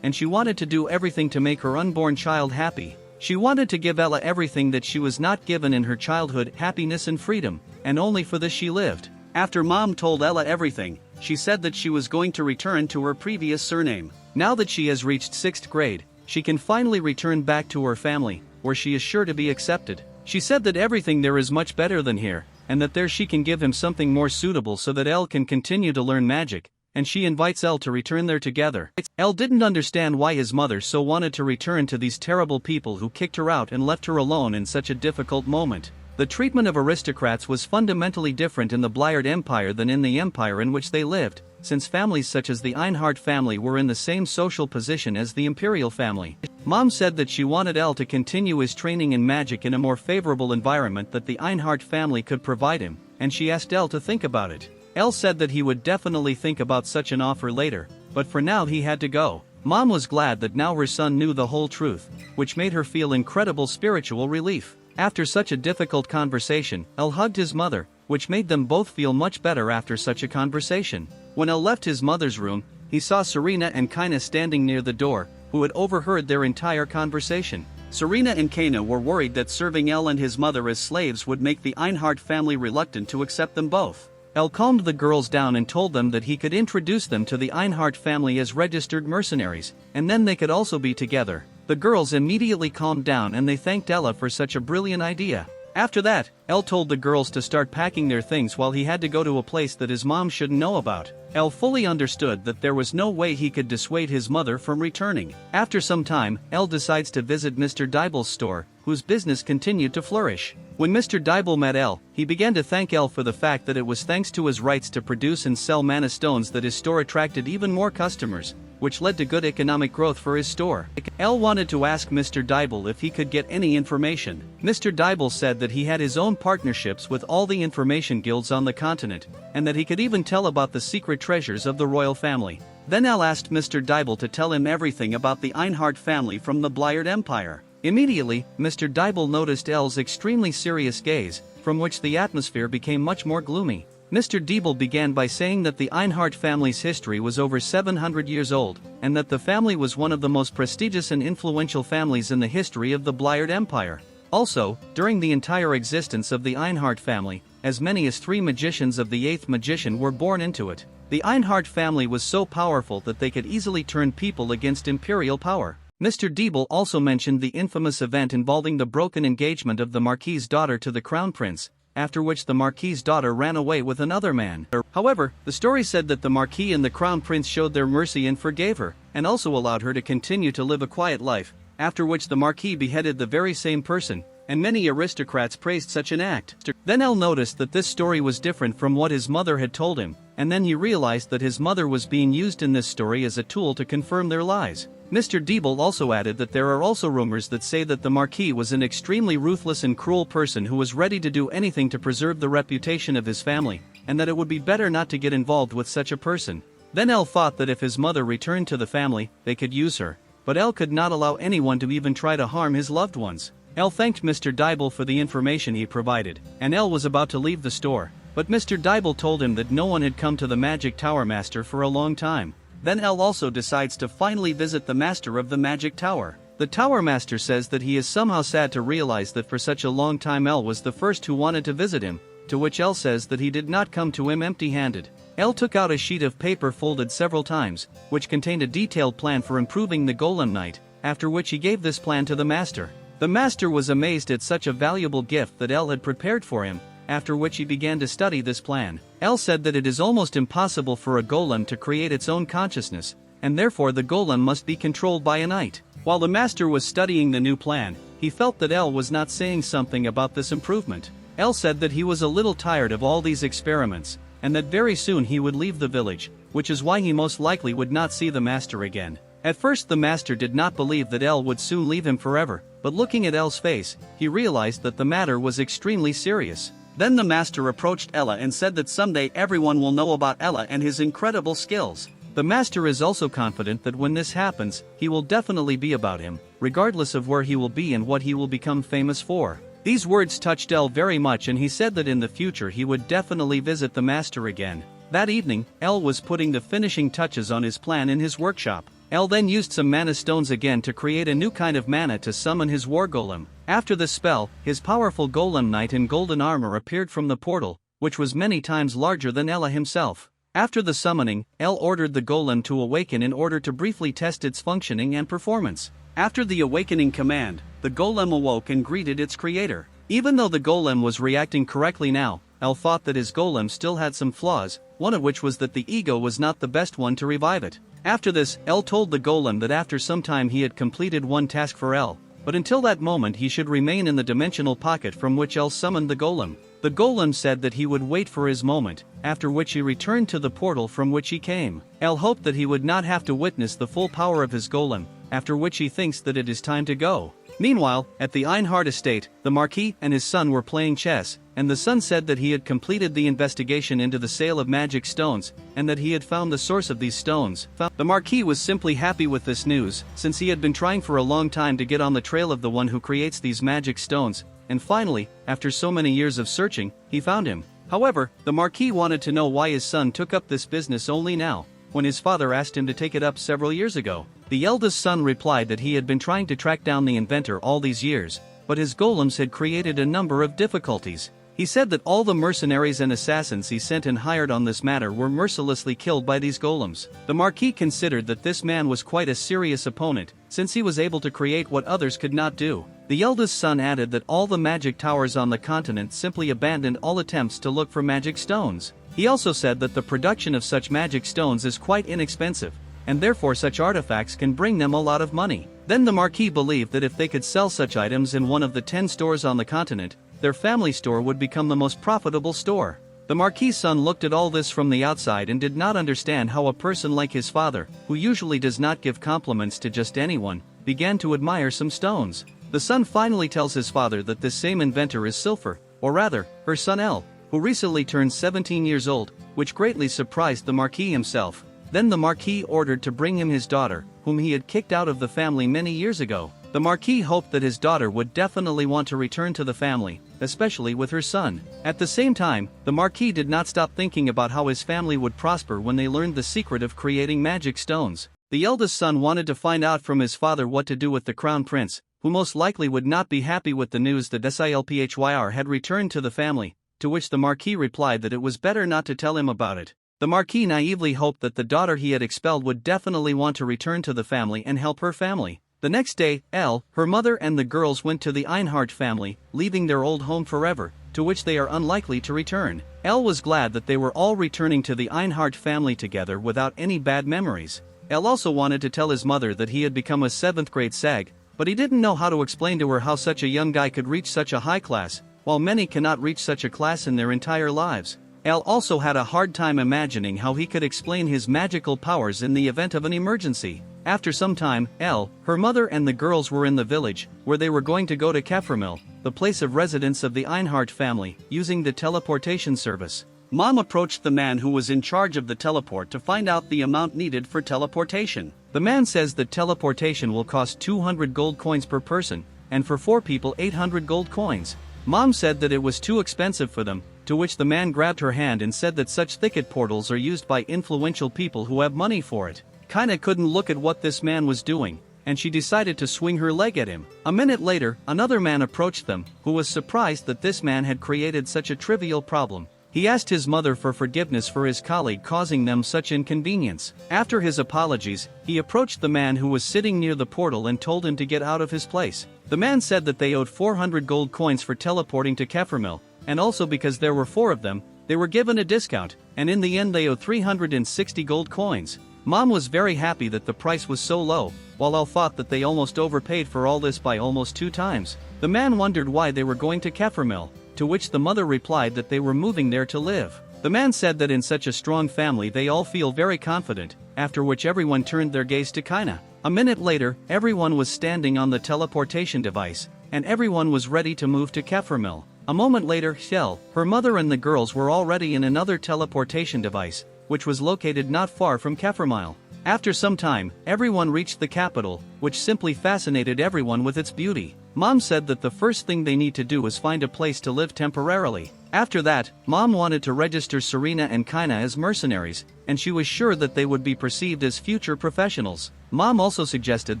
and she wanted to do everything to make her unborn child happy. She wanted to give Ella everything that she was not given in her childhood, happiness and freedom, and only for this she lived. After Mom told Ella everything, she said that she was going to return to her previous surname. Now that she has reached 6th grade, she can finally return back to her family, where she is sure to be accepted. She said that everything there is much better than here, and that there she can give him something more suitable so that Elle can continue to learn magic, and she invites Elle to return there together. Elle didn't understand why his mother so wanted to return to these terrible people who kicked her out and left her alone in such a difficult moment. The treatment of aristocrats was fundamentally different in the Bliard Empire than in the empire in which they lived, since families such as the Einhard family were in the same social position as the imperial family. Mom said that she wanted Elle to continue his training in magic in a more favorable environment that the Einhard family could provide him, and she asked Elle to think about it. Elle said that he would definitely think about such an offer later, but for now he had to go. Mom was glad that now her son knew the whole truth, which made her feel incredible spiritual relief. After such a difficult conversation, Elle hugged his mother, which made them both feel much better after such a conversation. When Elle left his mother's room, he saw Serena and Kaina standing near the door, who had overheard their entire conversation. Serena and Kaina were worried that serving Elle and his mother as slaves would make the Einhard family reluctant to accept them both. Elle calmed the girls down and told them that he could introduce them to the Einhard family as registered mercenaries, and then they could also be together. The girls immediately calmed down and they thanked Ella for such a brilliant idea. After that, Elle told the girls to start packing their things while he had to go to a place that his mom shouldn't know about. Elle fully understood that there was no way he could dissuade his mother from returning. After some time, Elle decides to visit Mr. Dibel's store, whose business continued to flourish. When Mr. Dibel met Elle, he began to thank Elle for the fact that it was thanks to his rights to produce and sell mana stones that his store attracted even more customers, which led to good economic growth for his store. Elle wanted to ask Mr. Dibel if he could get any information. Mr. Dibel said that he had his own partnerships with all the information guilds on the continent, and that he could even tell about the secret treasures of the royal family. Then Elle asked Mr. Dibel to tell him everything about the Einhard family from the Bliard Empire. Immediately, Mr. Dibel noticed Elle's extremely serious gaze, from which the atmosphere became much more gloomy. Mr. Dibel began by saying that the Einhard family's history was over 700 years old, and that the family was one of the most prestigious and influential families in the history of the Bliard Empire. Also, during the entire existence of the Einhard family, as many as 3 magicians of the 8th magician were born into it. The Einhard family was so powerful that they could easily turn people against imperial power. Mr. Dibel also mentioned the infamous event involving the broken engagement of the Marquis's daughter to the Crown Prince, after which the Marquis's daughter ran away with another man. However, the story said that the Marquis and the Crown Prince showed their mercy and forgave her, and also allowed her to continue to live a quiet life, after which the Marquis beheaded the very same person, and many aristocrats praised such an act. Then Elle noticed that this story was different from what his mother had told him, and then he realized that his mother was being used in this story as a tool to confirm their lies. Mr. Dibel also added that there are also rumors that say that the Marquis was an extremely ruthless and cruel person who was ready to do anything to preserve the reputation of his family, and that it would be better not to get involved with such a person. Then Elle thought that if his mother returned to the family, they could use her, but Elle could not allow anyone to even try to harm his loved ones. Elle thanked Mr. Dibel for the information he provided, and Elle was about to leave the store, but Mr. Dibel told him that no one had come to the Magic Tower Master for a long time. Then Elle also decides to finally visit the master of the Magic Tower. The Tower Master says that he is somehow sad to realize that for such a long time Elle was the first who wanted to visit him, to which Elle says that he did not come to him empty-handed. Elle took out a sheet of paper folded several times, which contained a detailed plan for improving the Golem Knight, after which he gave this plan to the master. The master was amazed at such a valuable gift that Elle had prepared for him, after which he began to study this plan. Elle said that it is almost impossible for a golem to create its own consciousness, and therefore the golem must be controlled by a knight. While the master was studying the new plan, he felt that Elle was not saying something about this improvement. Elle said that he was a little tired of all these experiments, and that very soon he would leave the village, which is why he most likely would not see the master again. At first the master did not believe that Elle would soon leave him forever, but looking at Elle's face, he realized that the matter was extremely serious. Then the master approached Ella and said that someday everyone will know about Ella and his incredible skills. The master is also confident that when this happens, he will definitely be about him, regardless of where he will be and what he will become famous for. These words touched L very much, and he said that in the future he would definitely visit the master again. That evening, L was putting the finishing touches on his plan in his workshop. L then used some mana stones again to create a new kind of mana to summon his war golem. After the spell, his powerful golem knight in golden armor appeared from the portal, which was many times larger than Ella himself. After the summoning, L ordered the golem to awaken in order to briefly test its functioning and performance. After the awakening command, the golem awoke and greeted its creator. Even though the golem was reacting correctly now, L thought that his golem still had some flaws, one of which was that the ego was not the best one to revive it. After this, L told the golem that after some time he had completed one task for L, but until that moment he should remain in the dimensional pocket from which L summoned the golem. The golem said that he would wait for his moment, after which he returned to the portal from which he came. L hoped that he would not have to witness the full power of his golem, after which he thinks that it is time to go. Meanwhile, at the Einhard estate, the Marquis and his son were playing chess, and the son said that he had completed the investigation into the sale of magic stones, and that he had found the source of these stones. The Marquis was simply happy with this news, since he had been trying for a long time to get on the trail of the one who creates these magic stones, and finally, after so many years of searching, he found him. However, the Marquis wanted to know why his son took up this business only now, when his father asked him to take it up several years ago. The eldest son replied that he had been trying to track down the inventor all these years, but his golems had created a number of difficulties. He said that all the mercenaries and assassins he sent and hired on this matter were mercilessly killed by these golems. The Marquis considered that this man was quite a serious opponent, since he was able to create what others could not do. The eldest son added that all the magic towers on the continent simply abandoned all attempts to look for magic stones. He also said that the production of such magic stones is quite inexpensive, and therefore such artifacts can bring them a lot of money. Then the Marquis believed that if they could sell such items in one of the 10 stores on the continent, their family store would become the most profitable store. The Marquis' son looked at all this from the outside and did not understand how a person like his father, who usually does not give compliments to just anyone, began to admire some stones. The son finally tells his father that this same inventor is Silver, or rather, her son L, who recently turned 17 years old, which greatly surprised the Marquis himself. Then the Marquis ordered to bring him his daughter, whom he had kicked out of the family many years ago. The Marquis hoped that his daughter would definitely want to return to the family, especially with her son. At the same time, the Marquis did not stop thinking about how his family would prosper when they learned the secret of creating magic stones. The eldest son wanted to find out from his father what to do with the crown prince, who most likely would not be happy with the news that Silphyr had returned to the family, to which the Marquis replied that it was better not to tell him about it. The Marquis naively hoped that the daughter he had expelled would definitely want to return to the family and help her family. The next day, Elle, her mother and the girls went to the Einhard family, leaving their old home forever, to which they are unlikely to return. Elle was glad that they were all returning to the Einhard family together without any bad memories. Elle also wanted to tell his mother that he had become a 7th grade SAG, but he didn't know how to explain to her how such a young guy could reach such a high class, while many cannot reach such a class in their entire lives. Elle also had a hard time imagining how he could explain his magical powers in the event of an emergency. After some time, Elle, her mother and the girls were in the village, where they were going to go to Kefremil, the place of residence of the Einhard family, using the teleportation service. Mom approached the man who was in charge of the teleport to find out the amount needed for teleportation. The man says that teleportation will cost 200 gold coins per person, and for 4 people 800 gold coins. Mom said that it was too expensive for them, to which the man grabbed her hand and said that such thicket portals are used by influential people who have money for it. Kinda couldn't look at what this man was doing, and she decided to swing her leg at him. A minute later, another man approached them, who was surprised that this man had created such a trivial problem. He asked his mother for forgiveness for his colleague causing them such inconvenience. After his apologies, he approached the man who was sitting near the portal and told him to get out of his place. The man said that they owed 400 gold coins for teleporting to Kefremil, and also because there were 4 of them, they were given a discount, and in the end they owed 360 gold coins. Mom was very happy that the price was so low, while Elle thought that they almost overpaid for all this by almost 2 times. The man wondered why they were going to Kefremil, to which the mother replied that they were moving there to live. The man said that in such a strong family they all feel very confident, after which everyone turned their gaze to Kaina. A minute later, everyone was standing on the teleportation device, and everyone was ready to move to Kefremil. A moment later, Shell, her mother and the girls were already in another teleportation device, which was located not far from Kefirmile. After some time, everyone reached the capital, which simply fascinated everyone with its beauty. Mom said that the first thing they need to do is find a place to live temporarily. After that, Mom wanted to register Serena and Kaina as mercenaries, and she was sure that they would be perceived as future professionals. Mom also suggested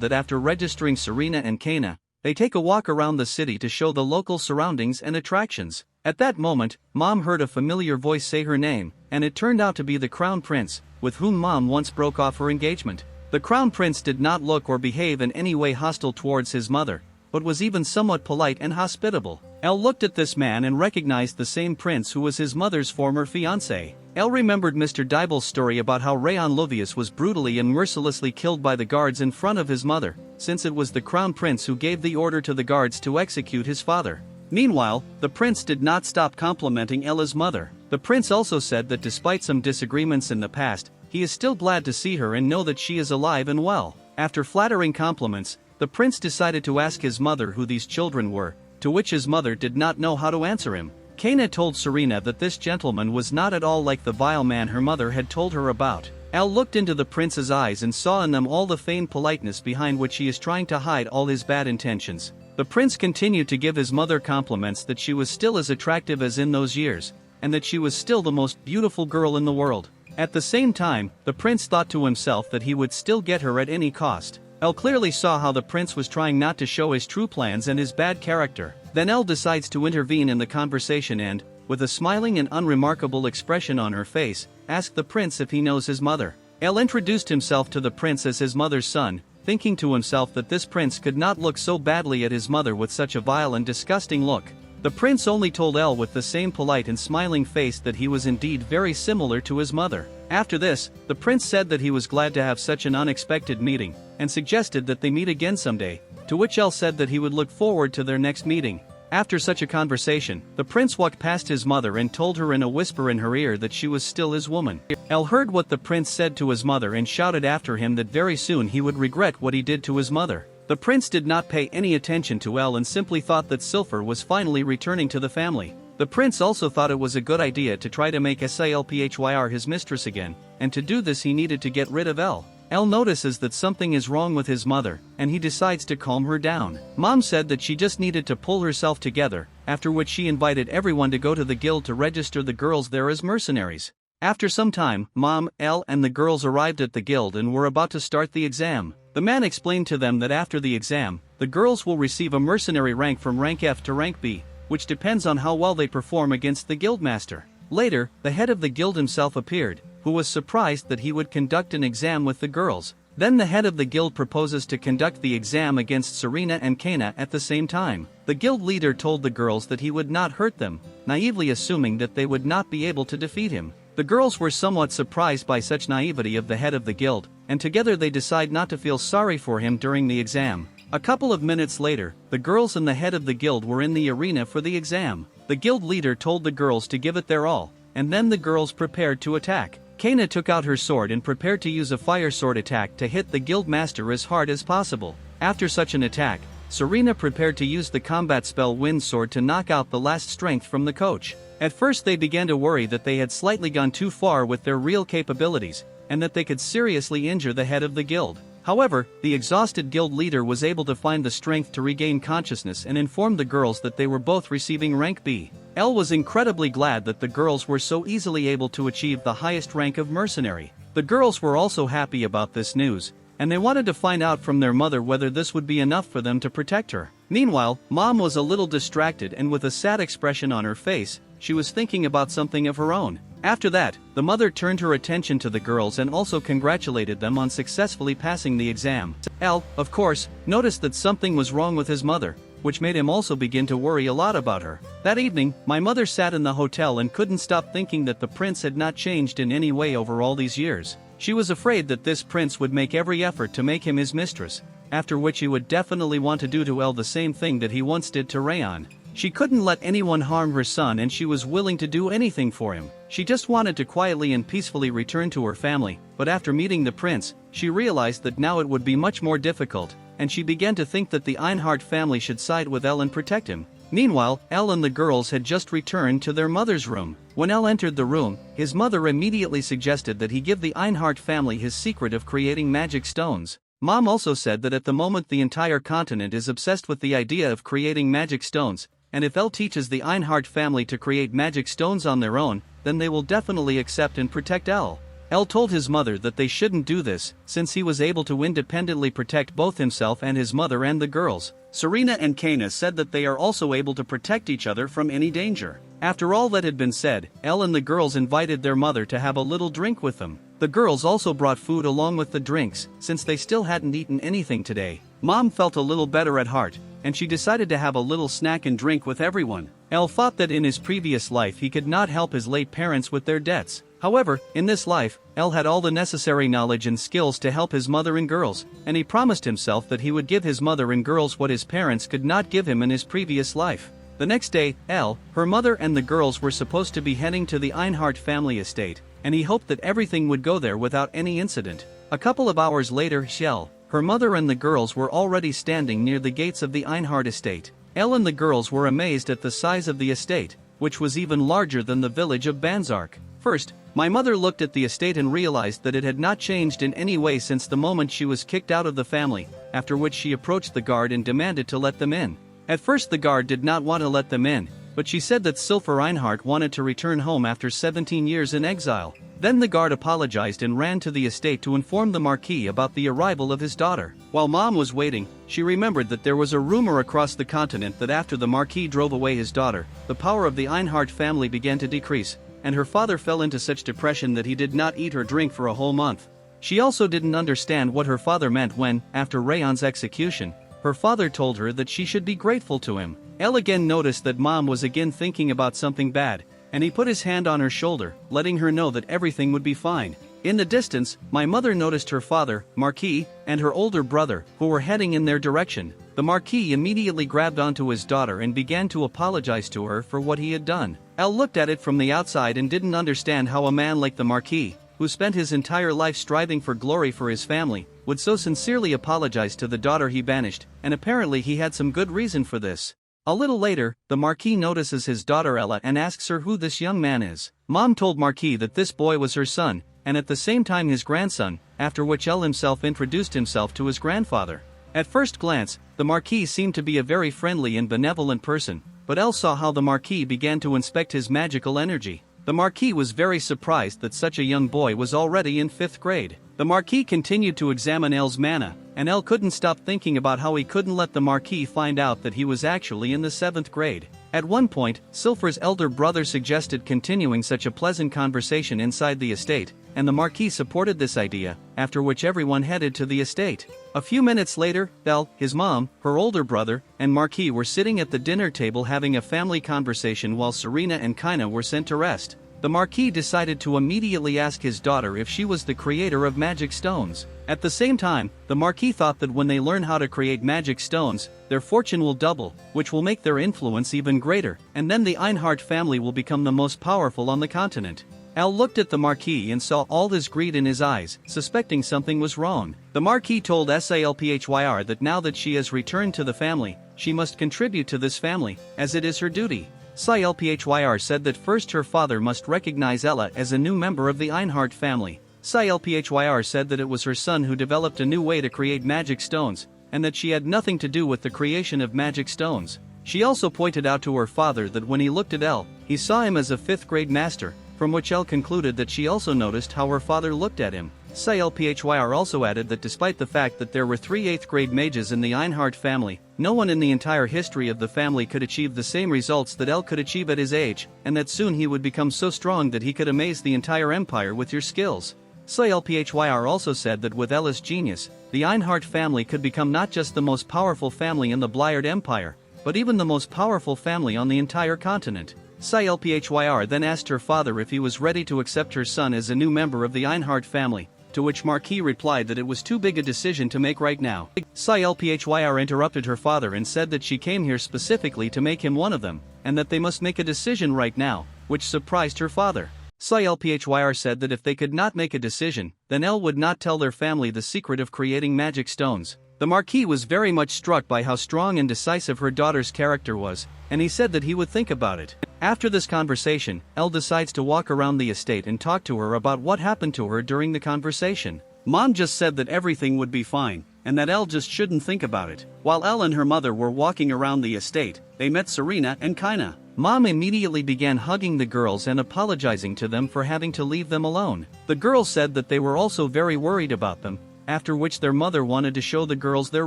that after registering Serena and Kaina, they take a walk around the city to show the local surroundings and attractions. At that moment, Mom heard a familiar voice say her name, and it turned out to be the Crown Prince, with whom Mom once broke off her engagement. The Crown Prince did not look or behave in any way hostile towards his mother, but was even somewhat polite and hospitable. Elle looked at this man and recognized the same prince who was his mother's former fiancé. Elle remembered Mr. Dibel's story about how Rayon Lovius was brutally and mercilessly killed by the guards in front of his mother, since it was the Crown Prince who gave the order to the guards to execute his father. Meanwhile, the prince did not stop complimenting Ella's mother. The prince also said that despite some disagreements in the past, he is still glad to see her and know that she is alive and well. After flattering compliments, the prince decided to ask his mother who these children were, to which his mother did not know how to answer him. Kaina told Serena that this gentleman was not at all like the vile man her mother had told her about. Elle looked into the prince's eyes and saw in them all the feigned politeness behind which he is trying to hide all his bad intentions. The prince continued to give his mother compliments that she was still as attractive as in those years, and that she was still the most beautiful girl in the world. At the same time, the prince thought to himself that he would still get her at any cost. Elle clearly saw how the prince was trying not to show his true plans and his bad character. Then Elle decides to intervene in the conversation and, with a smiling and unremarkable expression on her face, asked the prince if he knows his mother. Elle introduced himself to the prince as his mother's son, thinking to himself that this prince could not look so badly at his mother with such a vile and disgusting look. The prince only told Elle with the same polite and smiling face that he was indeed very similar to his mother. After this, the prince said that he was glad to have such an unexpected meeting, and suggested that they meet again someday, to which Elle said that he would look forward to their next meeting. After such a conversation, the prince walked past his mother and told her in a whisper in her ear that she was still his woman. Elle heard what the prince said to his mother and shouted after him that very soon he would regret what he did to his mother. The prince did not pay any attention to Elle and simply thought that Silfer was finally returning to the family. The prince also thought it was a good idea to try to make Silphyr his mistress again, and to do this he needed to get rid of Elle. Elle notices that something is wrong with his mother, and he decides to calm her down. Mom said that she just needed to pull herself together, after which she invited everyone to go to the guild to register the girls there as mercenaries. After some time, Mom, Elle and the girls arrived at the guild and were about to start the exam. The man explained to them that after the exam, the girls will receive a mercenary rank from rank F to rank B, which depends on how well they perform against the guildmaster. Later, the head of the guild himself appeared, who was surprised that he would conduct an exam with the girls. Then the head of the guild proposes to conduct the exam against Serena and Kaina at the same time. The guild leader told the girls that he would not hurt them, naively assuming that they would not be able to defeat him. The girls were somewhat surprised by such naivety of the head of the guild, and together they decide not to feel sorry for him during the exam. A couple of minutes later, the girls and the head of the guild were in the arena for the exam. The guild leader told the girls to give it their all, and then the girls prepared to attack. Kaina took out her sword and prepared to use a fire sword attack to hit the guild master as hard as possible. After such an attack, Serena prepared to use the combat spell Wind Sword to knock out the last strength from the coach. At first they began to worry that they had slightly gone too far with their real capabilities, and that they could seriously injure the head of the guild. However, the exhausted guild leader was able to find the strength to regain consciousness and informed the girls that they were both receiving rank B. Elle was incredibly glad that the girls were so easily able to achieve the highest rank of mercenary. The girls were also happy about this news, and they wanted to find out from their mother whether this would be enough for them to protect her. Meanwhile, Mom was a little distracted and with a sad expression on her face, she was thinking about something of her own. After that, the mother turned her attention to the girls and also congratulated them on successfully passing the exam. Elle, of course, noticed that something was wrong with his mother, which made him also begin to worry a lot about her. That evening, my mother sat in the hotel and couldn't stop thinking that the prince had not changed in any way over all these years. She was afraid that this prince would make every effort to make him his mistress, after which he would definitely want to do to Elle the same thing that he once did to Rayon. She couldn't let anyone harm her son and she was willing to do anything for him. She just wanted to quietly and peacefully return to her family, but after meeting the prince, she realized that now it would be much more difficult, and she began to think that the Einhart family should side with Elle and protect him. Meanwhile, Elle and the girls had just returned to their mother's room. When Elle entered the room, his mother immediately suggested that he give the Einhart family his secret of creating magic stones. Mom also said that at the moment the entire continent is obsessed with the idea of creating magic stones, and if Elle teaches the Einhart family to create magic stones on their own, then they will definitely accept and protect Elle. Elle told his mother that they shouldn't do this, since he was able to independently protect both himself and his mother and the girls. Serena and Kana said that they are also able to protect each other from any danger. After all that had been said, Elle and the girls invited their mother to have a little drink with them. The girls also brought food along with the drinks, since they still hadn't eaten anything today. Mom felt a little better at heart, and she decided to have a little snack and drink with everyone. Elle thought that in his previous life he could not help his late parents with their debts. However, in this life, Elle had all the necessary knowledge and skills to help his mother and girls, and he promised himself that he would give his mother and girls what his parents could not give him in his previous life. The next day, Elle, her mother and the girls were supposed to be heading to the Einhart family estate, and he hoped that everything would go there without any incident. A couple of hours later, Elle, her mother and the girls were already standing near the gates of the Einhart estate. Elle and the girls were amazed at the size of the estate, which was even larger than the village of Banzark. First, my mother looked at the estate and realized that it had not changed in any way since the moment she was kicked out of the family, after which she approached the guard and demanded to let them in. At first the guard did not want to let them in, but she said that Silver Einhart wanted to return home after 17 years in exile. Then the guard apologized and ran to the estate to inform the Marquis about the arrival of his daughter. While Mom was waiting, she remembered that there was a rumor across the continent that after the Marquis drove away his daughter, the power of the Einhart family began to decrease, and her father fell into such depression that he did not eat or drink for a whole month. She also didn't understand what her father meant when, after Rayon's execution, her father told her that she should be grateful to him. Elle again noticed that Mom was again thinking about something bad, and he put his hand on her shoulder, letting her know that everything would be fine. In the distance, my mother noticed her father, Marquis, and her older brother, who were heading in their direction. The Marquis immediately grabbed onto his daughter and began to apologize to her for what he had done. Elle looked at it from the outside and didn't understand how a man like the Marquis, who spent his entire life striving for glory for his family, would so sincerely apologize to the daughter he banished, and apparently he had some good reason for this. A little later, the Marquis notices his daughter Ella and asks her who this young man is. Mom told Marquis that this boy was her son, and at the same time his grandson, after which Elle himself introduced himself to his grandfather. At first glance, the Marquis seemed to be a very friendly and benevolent person, but Elle saw how the Marquis began to inspect his magical energy. The Marquis was very surprised that such a young boy was already in 5th grade. The Marquis continued to examine Elle's mana, and Elle couldn't stop thinking about how he couldn't let the Marquis find out that he was actually in the 7th grade. At one point, Silver's elder brother suggested continuing such a pleasant conversation inside the estate, and the Marquis supported this idea, after which everyone headed to the estate. A few minutes later, Elle, his mom, her older brother, and Marquis were sitting at the dinner table having a family conversation while Serena and Kaina were sent to rest. The Marquis decided to immediately ask his daughter if she was the creator of magic stones. At the same time, the Marquis thought that when they learn how to create magic stones, their fortune will double, which will make their influence even greater, and then the Einhart family will become the most powerful on the continent. Elle looked at the Marquis and saw all this greed in his eyes, suspecting something was wrong. The Marquis told Salphyr that now that she has returned to the family, she must contribute to this family, as it is her duty. Salphyr said that first her father must recognize Ella as a new member of the Einhart family. Salphyr said that it was her son who developed a new way to create magic stones, and that she had nothing to do with the creation of magic stones. She also pointed out to her father that when he looked at Elle, he saw him as a 5th grade master, from which Elle concluded that she also noticed how her father looked at him. Salphyr also added that despite the fact that there were 3 8th grade mages in the Einhart family, no one in the entire history of the family could achieve the same results that Elle could achieve at his age, and that soon he would become so strong that he could amaze the entire empire with your skills. Salphyr also said that with Ella's genius, the Einhart family could become not just the most powerful family in the Bliard Empire, but even the most powerful family on the entire continent. Salphyr then asked her father if he was ready to accept her son as a new member of the Einhart family, to which Marquis replied that it was too big a decision to make right now. Salphyr interrupted her father and said that she came here specifically to make him one of them, and that they must make a decision right now, which surprised her father. Salphyr said that if they could not make a decision, then Elle would not tell their family the secret of creating magic stones. The Marquis was very much struck by how strong and decisive her daughter's character was, and he said that he would think about it. After this conversation, Elle decides to walk around the estate and talk to her about what happened to her during the conversation. Mom just said that everything would be fine, and that Elle just shouldn't think about it. While Elle and her mother were walking around the estate, they met Serena and Kaina. Mom immediately began hugging the girls and apologizing to them for having to leave them alone. The girls said that they were also very worried about them, after which their mother wanted to show the girls their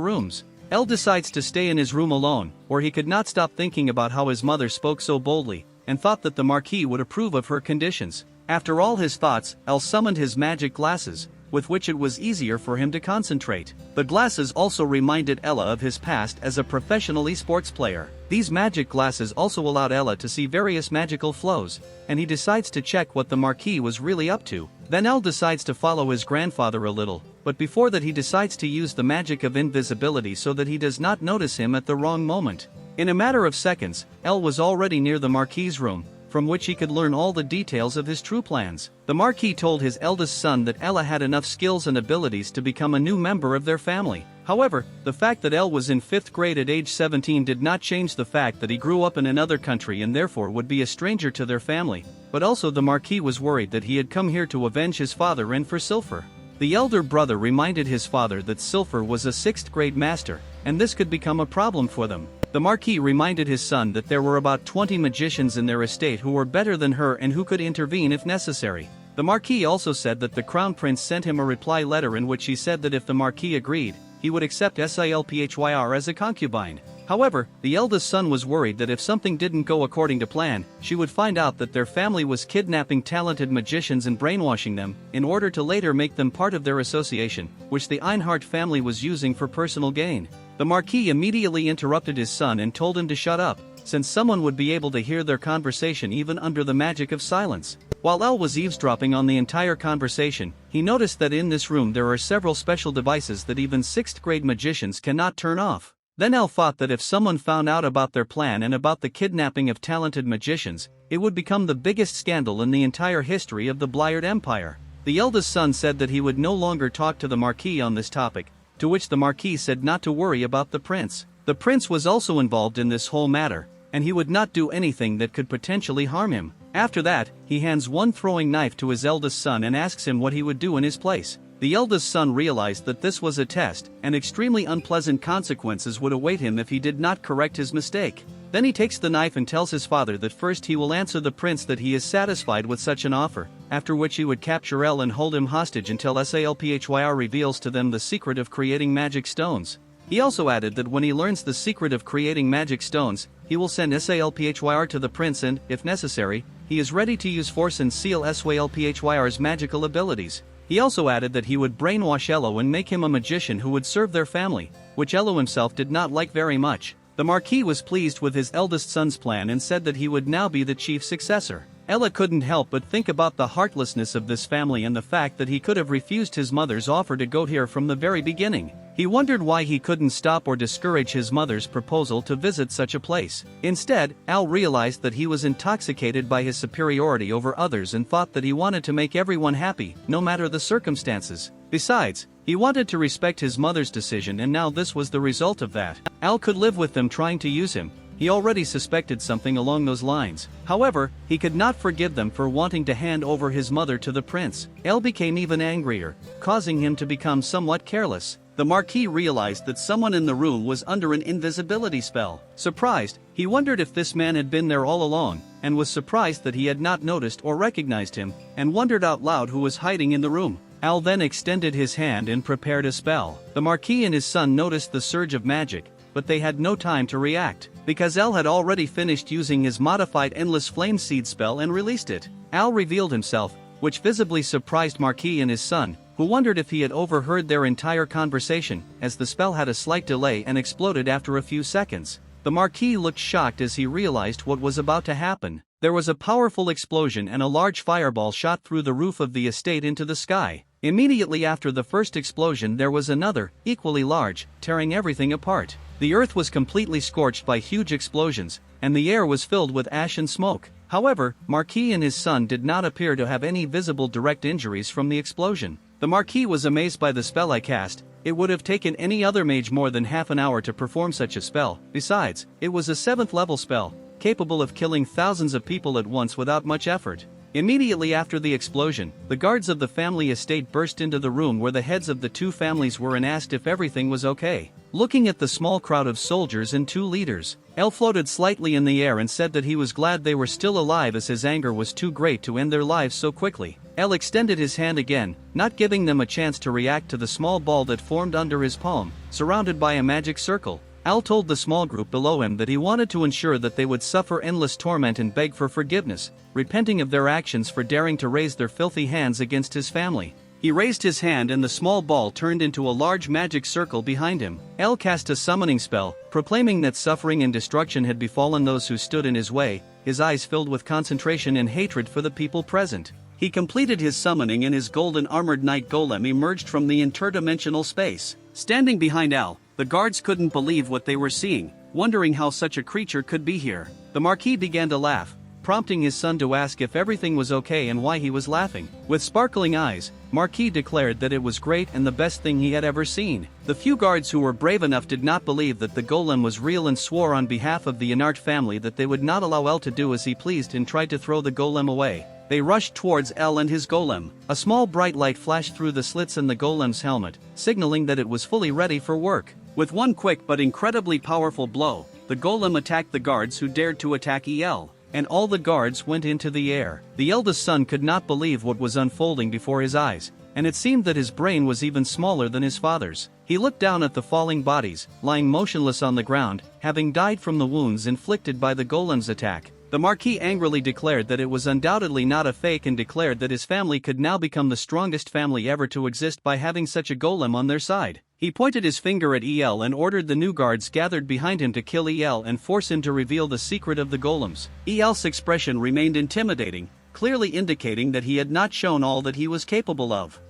rooms. Elle decides to stay in his room alone, where he could not stop thinking about how his mother spoke so boldly, and thought that the Marquis would approve of her conditions. After all his thoughts, Elle summoned his magic glasses, with which it was easier for him to concentrate. The glasses also reminded Ella of his past as a professional esports player. These magic glasses also allowed Ella to see various magical flows, and he decides to check what the Marquis was really up to. Then Elle decides to follow his grandfather a little, but before that he decides to use the magic of invisibility so that he does not notice him at the wrong moment. In a matter of seconds, Elle was already near the Marquis' room, from which he could learn all the details of his true plans. The Marquis told his eldest son that Ella had enough skills and abilities to become a new member of their family. However, the fact that Elle was in 5th grade at age 17 did not change the fact that he grew up in another country and therefore would be a stranger to their family, but also the Marquis was worried that he had come here to avenge his father and for Silver. The elder brother reminded his father that Silver was a 6th grade master, and this could become a problem for them. The Marquis reminded his son that there were about 20 magicians in their estate who were better than her and who could intervene if necessary. The Marquis also said that the Crown Prince sent him a reply letter in which he said that if the Marquis agreed, he would accept Silphyr as a concubine. However, the eldest son was worried that if something didn't go according to plan, she would find out that their family was kidnapping talented magicians and brainwashing them, in order to later make them part of their association, which the Einhart family was using for personal gain. The Marquis immediately interrupted his son and told him to shut up, since someone would be able to hear their conversation even under the magic of silence. While Elle was eavesdropping on the entire conversation, he noticed that in this room there are several special devices that even 6th grade magicians cannot turn off. Then Elle thought that if someone found out about their plan and about the kidnapping of talented magicians, it would become the biggest scandal in the entire history of the Blyard Empire. The eldest son said that he would no longer talk to the Marquis on this topic, to which the Marquis said not to worry about the prince. The prince was also involved in this whole matter, and he would not do anything that could potentially harm him. After that, he hands one throwing knife to his eldest son and asks him what he would do in his place. The eldest son realized that this was a test, and extremely unpleasant consequences would await him if he did not correct his mistake. Then he takes the knife and tells his father that first he will answer the prince that he is satisfied with such an offer, after which he would capture Elle and hold him hostage until Silphyr reveals to them the secret of creating magic stones. He also added that when he learns the secret of creating magic stones, he will send Silphyr to the prince and, if necessary, he is ready to use force and seal Silphyr's magical abilities. He also added that he would brainwash Elo and make him a magician who would serve their family, which Elo himself did not like very much. The Marquis was pleased with his eldest son's plan and said that he would now be the chief successor. Ella couldn't help but think about the heartlessness of this family and the fact that he could have refused his mother's offer to go here from the very beginning. He wondered why he couldn't stop or discourage his mother's proposal to visit such a place. Instead, Al realized that he was intoxicated by his superiority over others and thought that he wanted to make everyone happy, no matter the circumstances. Besides, he wanted to respect his mother's decision, and now this was the result of that. Al could live with them trying to use him. He already suspected something along those lines. However, he could not forgive them for wanting to hand over his mother to the prince. El became even angrier, causing him to become somewhat careless. The Marquis realized that someone in the room was under an invisibility spell. Surprised, he wondered if this man had been there all along, and was surprised that he had not noticed or recognized him, and wondered out loud who was hiding in the room. Al then extended his hand and prepared a spell. The Marquis and his son noticed the surge of magic, but they had no time to react, because Al had already finished using his modified Endless Flame Seed spell and released it. Al revealed himself, which visibly surprised Marquis and his son, who wondered if he had overheard their entire conversation, as the spell had a slight delay and exploded after a few seconds. The Marquis looked shocked as he realized what was about to happen. There was a powerful explosion and a large fireball shot through the roof of the estate into the sky. Immediately after the first explosion there was another, equally large, tearing everything apart. The earth was completely scorched by huge explosions, and the air was filled with ash and smoke. However, Marquis and his son did not appear to have any visible direct injuries from the explosion. The Marquis was amazed by the spell I cast. It would have taken any other mage more than half an hour to perform such a spell. Besides, it was a 7th level spell, capable of killing thousands of people at once without much effort. Immediately after the explosion, the guards of the family estate burst into the room where the heads of the two families were and asked if everything was okay. Looking at the small crowd of soldiers and two leaders, El floated slightly in the air and said that he was glad they were still alive as his anger was too great to end their lives so quickly. El extended his hand again, not giving them a chance to react to the small ball that formed under his palm, surrounded by a magic circle. Al told the small group below him that he wanted to ensure that they would suffer endless torment and beg for forgiveness, repenting of their actions for daring to raise their filthy hands against his family. He raised his hand and the small ball turned into a large magic circle behind him. El cast a summoning spell, proclaiming that suffering and destruction had befallen those who stood in his way, his eyes filled with concentration and hatred for the people present. He completed his summoning and his golden armored knight golem emerged from the interdimensional space. Standing behind Al, the guards couldn't believe what they were seeing, wondering how such a creature could be here. The Marquis began to laugh, prompting his son to ask if everything was okay and why he was laughing. With sparkling eyes, Marquis declared that it was great and the best thing he had ever seen. The few guards who were brave enough did not believe that the golem was real and swore on behalf of the Enart family that they would not allow El to do as he pleased and tried to throw the golem away. They rushed towards El and his golem. A small bright light flashed through the slits in the golem's helmet, signaling that it was fully ready for work. With one quick but incredibly powerful blow, the golem attacked the guards who dared to attack El, and all the guards went into the air. The eldest son could not believe what was unfolding before his eyes, and it seemed that his brain was even smaller than his father's. He looked down at the falling bodies, lying motionless on the ground, having died from the wounds inflicted by the golem's attack. The Marquis angrily declared that it was undoubtedly not a fake and declared that his family could now become the strongest family ever to exist by having such a golem on their side. He pointed his finger at El and ordered the new guards gathered behind him to kill El and force him to reveal the secret of the golems. El's expression remained intimidating, clearly indicating that he had not shown all that he was capable of.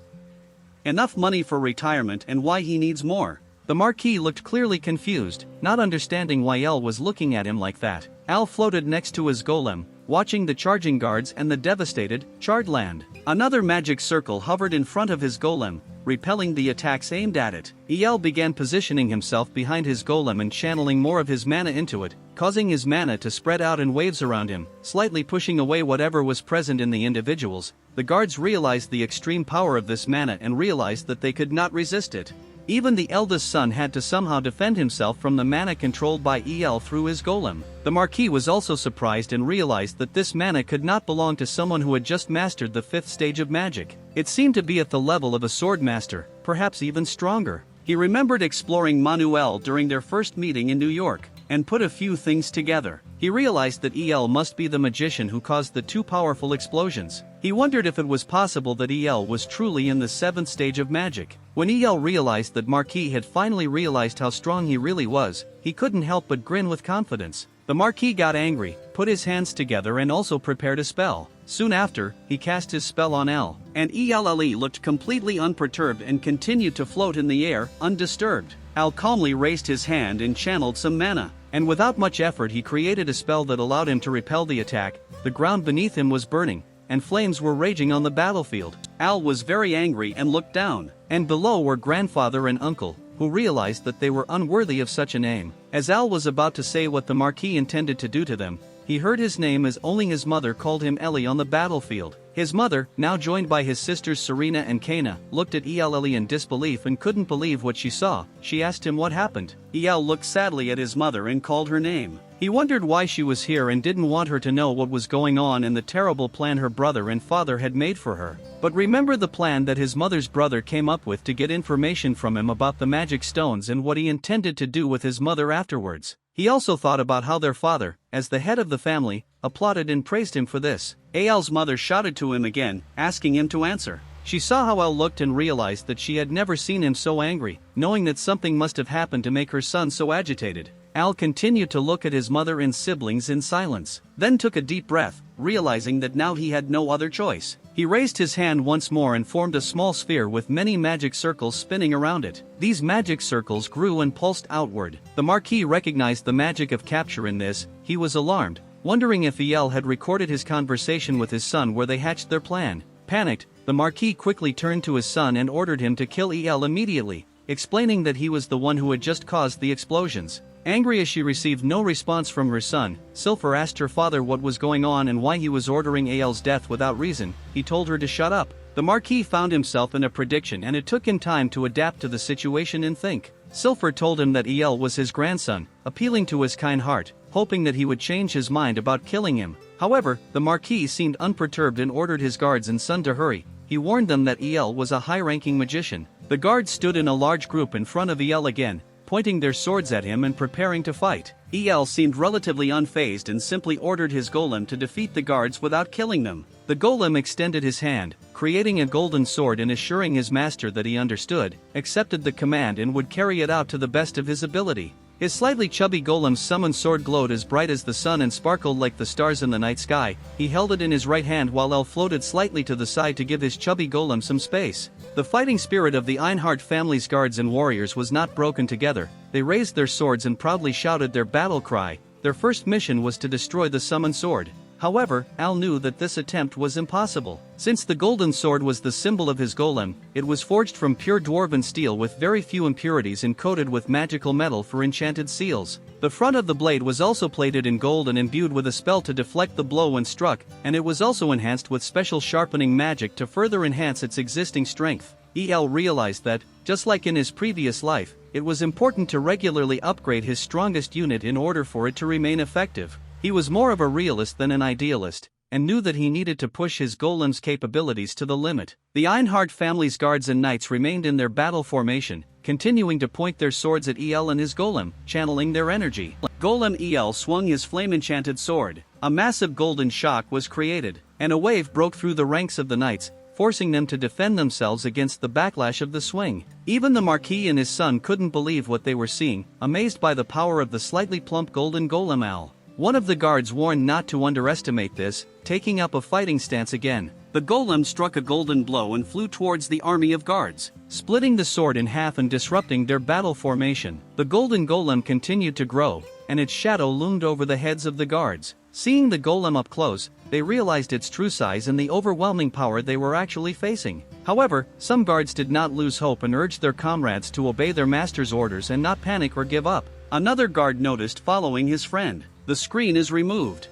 Enough money for retirement and why he needs more. The Marquis looked clearly confused, not understanding why El was looking at him like that. Al floated next to his golem, watching the charging guards and the devastated, charred land. Another magic circle hovered in front of his golem, repelling the attacks aimed at it. El began positioning himself behind his golem and channeling more of his mana into it, causing his mana to spread out in waves around him, slightly pushing away whatever was present in the individuals. The guards realized the extreme power of this mana and realized that they could not resist it. Even the eldest son had to somehow defend himself from the mana controlled by El through his golem. The Marquis was also surprised and realized that this mana could not belong to someone who had just mastered the 5th stage of magic. It seemed to be at the level of a sword master, perhaps even stronger. He remembered exploring Manuel during their first meeting in New York, and put a few things together. He realized that El must be the magician who caused the two powerful explosions. He wondered if it was possible that El was truly in the 7th stage of magic. When El realized that Marquis had finally realized how strong he really was, he couldn't help but grin with confidence. The Marquis got angry, put his hands together and also prepared a spell. Soon after, he cast his spell on El, and El looked completely unperturbed and continued to float in the air, undisturbed. Al calmly raised his hand and channeled some mana, and without much effort he created a spell that allowed him to repel the attack. The ground beneath him was burning, and flames were raging on the battlefield. Al was very angry and looked down, and below were grandfather and uncle, who realized that they were unworthy of such a name. As Al was about to say what the Marquis intended to do to them, he heard his name as only his mother called him Ellie on the battlefield. His mother, now joined by his sisters Serena and Kana, looked at Ellie in disbelief and couldn't believe what she saw. She asked him what happened. El looked sadly at his mother and called her name. He wondered why she was here and didn't want her to know what was going on and the terrible plan her brother and father had made for her. But remember the plan that his mother's brother came up with to get information from him about the magic stones and what he intended to do with his mother afterwards. He also thought about how their father, as the head of the family, applauded and praised him for this. Al's mother shouted to him again, asking him to answer. She saw how Al looked and realized that she had never seen him so angry, knowing that something must have happened to make her son so agitated. Al continued to look at his mother and siblings in silence, then took a deep breath, realizing that now he had no other choice. He raised his hand once more and formed a small sphere with many magic circles spinning around it. These magic circles grew and pulsed outward. The Marquis recognized the magic of capture in this. He was alarmed, wondering if El had recorded his conversation with his son where they hatched their plan. Panicked, the Marquis quickly turned to his son and ordered him to kill El immediately. explaining that he was the one who had just caused the explosions. Angry as she received no response from her son, Silver asked her father what was going on and why he was ordering Al's death without reason. He told her to shut up. The Marquis found himself in a prediction and it took him time to adapt to the situation and think. Silver told him that El was his grandson, appealing to his kind heart, hoping that he would change his mind about killing him. However, the Marquis seemed unperturbed and ordered his guards and son to hurry. He warned them that El was a high-ranking magician. The guards stood in a large group in front of El again, pointing their swords at him and preparing to fight. El seemed relatively unfazed and simply ordered his golem to defeat the guards without killing them. The golem extended his hand, creating a golden sword and assuring his master that he understood, accepted the command and would carry it out to the best of his ability. His slightly chubby golem's summoned sword glowed as bright as the sun and sparkled like the stars in the night sky. He held it in his right hand while El floated slightly to the side to give his chubby golem some space. The fighting spirit of the Einhart family's guards and warriors was not broken together. They raised their swords and proudly shouted their battle cry. Their first mission was to destroy the summoned sword. However, Al knew that this attempt was impossible. Since the golden sword was the symbol of his golem, it was forged from pure dwarven steel with very few impurities and coated with magical metal for enchanted seals. The front of the blade was also plated in gold and imbued with a spell to deflect the blow when struck, and it was also enhanced with special sharpening magic to further enhance its existing strength. El realized that, just like in his previous life, it was important to regularly upgrade his strongest unit in order for it to remain effective. He was more of a realist than an idealist, and knew that he needed to push his golem's capabilities to the limit. The Einhart family's guards and knights remained in their battle formation, continuing to point their swords at El and his golem, channeling their energy. Golem El swung his flame-enchanted sword. A massive golden shock was created, and a wave broke through the ranks of the knights, forcing them to defend themselves against the backlash of the swing. Even the Marquis and his son couldn't believe what they were seeing, amazed by the power of the slightly plump golden golem Al. One of the guards warned not to underestimate this, taking up a fighting stance again. The golem struck a golden blow and flew towards the army of guards, splitting the sword in half and disrupting their battle formation. The golden golem continued to grow, and its shadow loomed over the heads of the guards. Seeing the golem up close, they realized its true size and the overwhelming power they were actually facing. However, some guards did not lose hope and urged their comrades to obey their master's orders and not panic or give up. Another guard noticed following his friend. The screen is removed.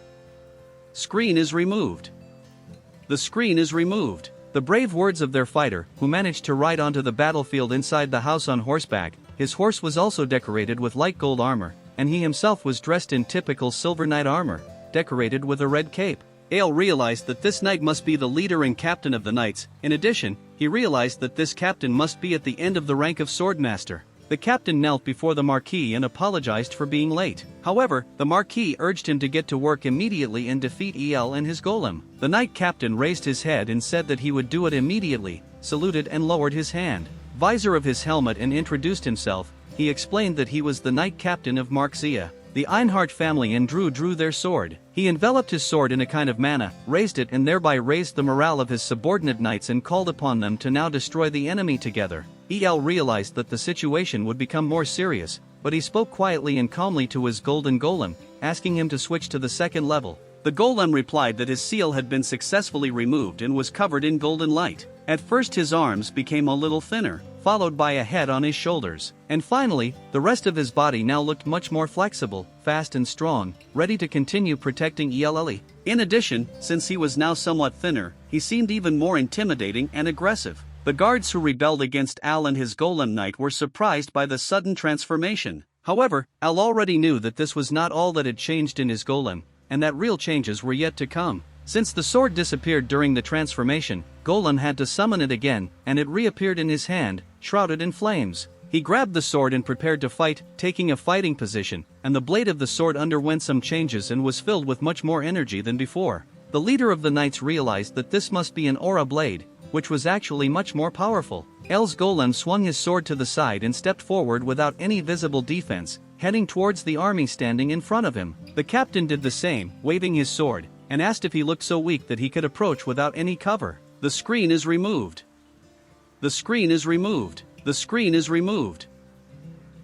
Screen is removed. The screen is removed. The brave words of their fighter, who managed to ride onto the battlefield inside the house on horseback. His horse was also decorated with light gold armor, and he himself was dressed in typical silver knight armor, decorated with a red cape. Ale realized that this knight must be the leader and captain of the knights. In addition, he realized that this captain must be at the end of the rank of swordmaster. The captain knelt before the Marquis and apologized for being late. However, the Marquis urged him to get to work immediately and defeat El and his golem. The knight captain raised his head and said that he would do it immediately, saluted and lowered his hand, visor of his helmet and introduced himself. He explained that he was the knight captain of Marxia. The Einhart family and drew their sword. He enveloped his sword in a kind of mana, raised it and thereby raised the morale of his subordinate knights and called upon them to now destroy the enemy together. El realized that the situation would become more serious, but he spoke quietly and calmly to his golden golem, asking him to switch to the second level. The golem replied that his seal had been successfully removed and was covered in golden light. At first his arms became a little thinner, followed by a head on his shoulders, and finally, the rest of his body now looked much more flexible, fast and strong, ready to continue protecting El. In addition, since he was now somewhat thinner, he seemed even more intimidating and aggressive. The guards who rebelled against Al and his golem knight were surprised by the sudden transformation. However, Al already knew that this was not all that had changed in his golem, and that real changes were yet to come. Since the sword disappeared during the transformation, Golem had to summon it again, and it reappeared in his hand, shrouded in flames. He grabbed the sword and prepared to fight, taking a fighting position, and the blade of the sword underwent some changes and was filled with much more energy than before. The leader of the knights realized that this must be an aura blade, which was actually much more powerful. El's golem swung his sword to the side and stepped forward without any visible defense, heading towards the army standing in front of him. The captain did the same, waving his sword, and asked if he looked so weak that he could approach without any cover. The screen is removed. The screen is removed. The screen is removed.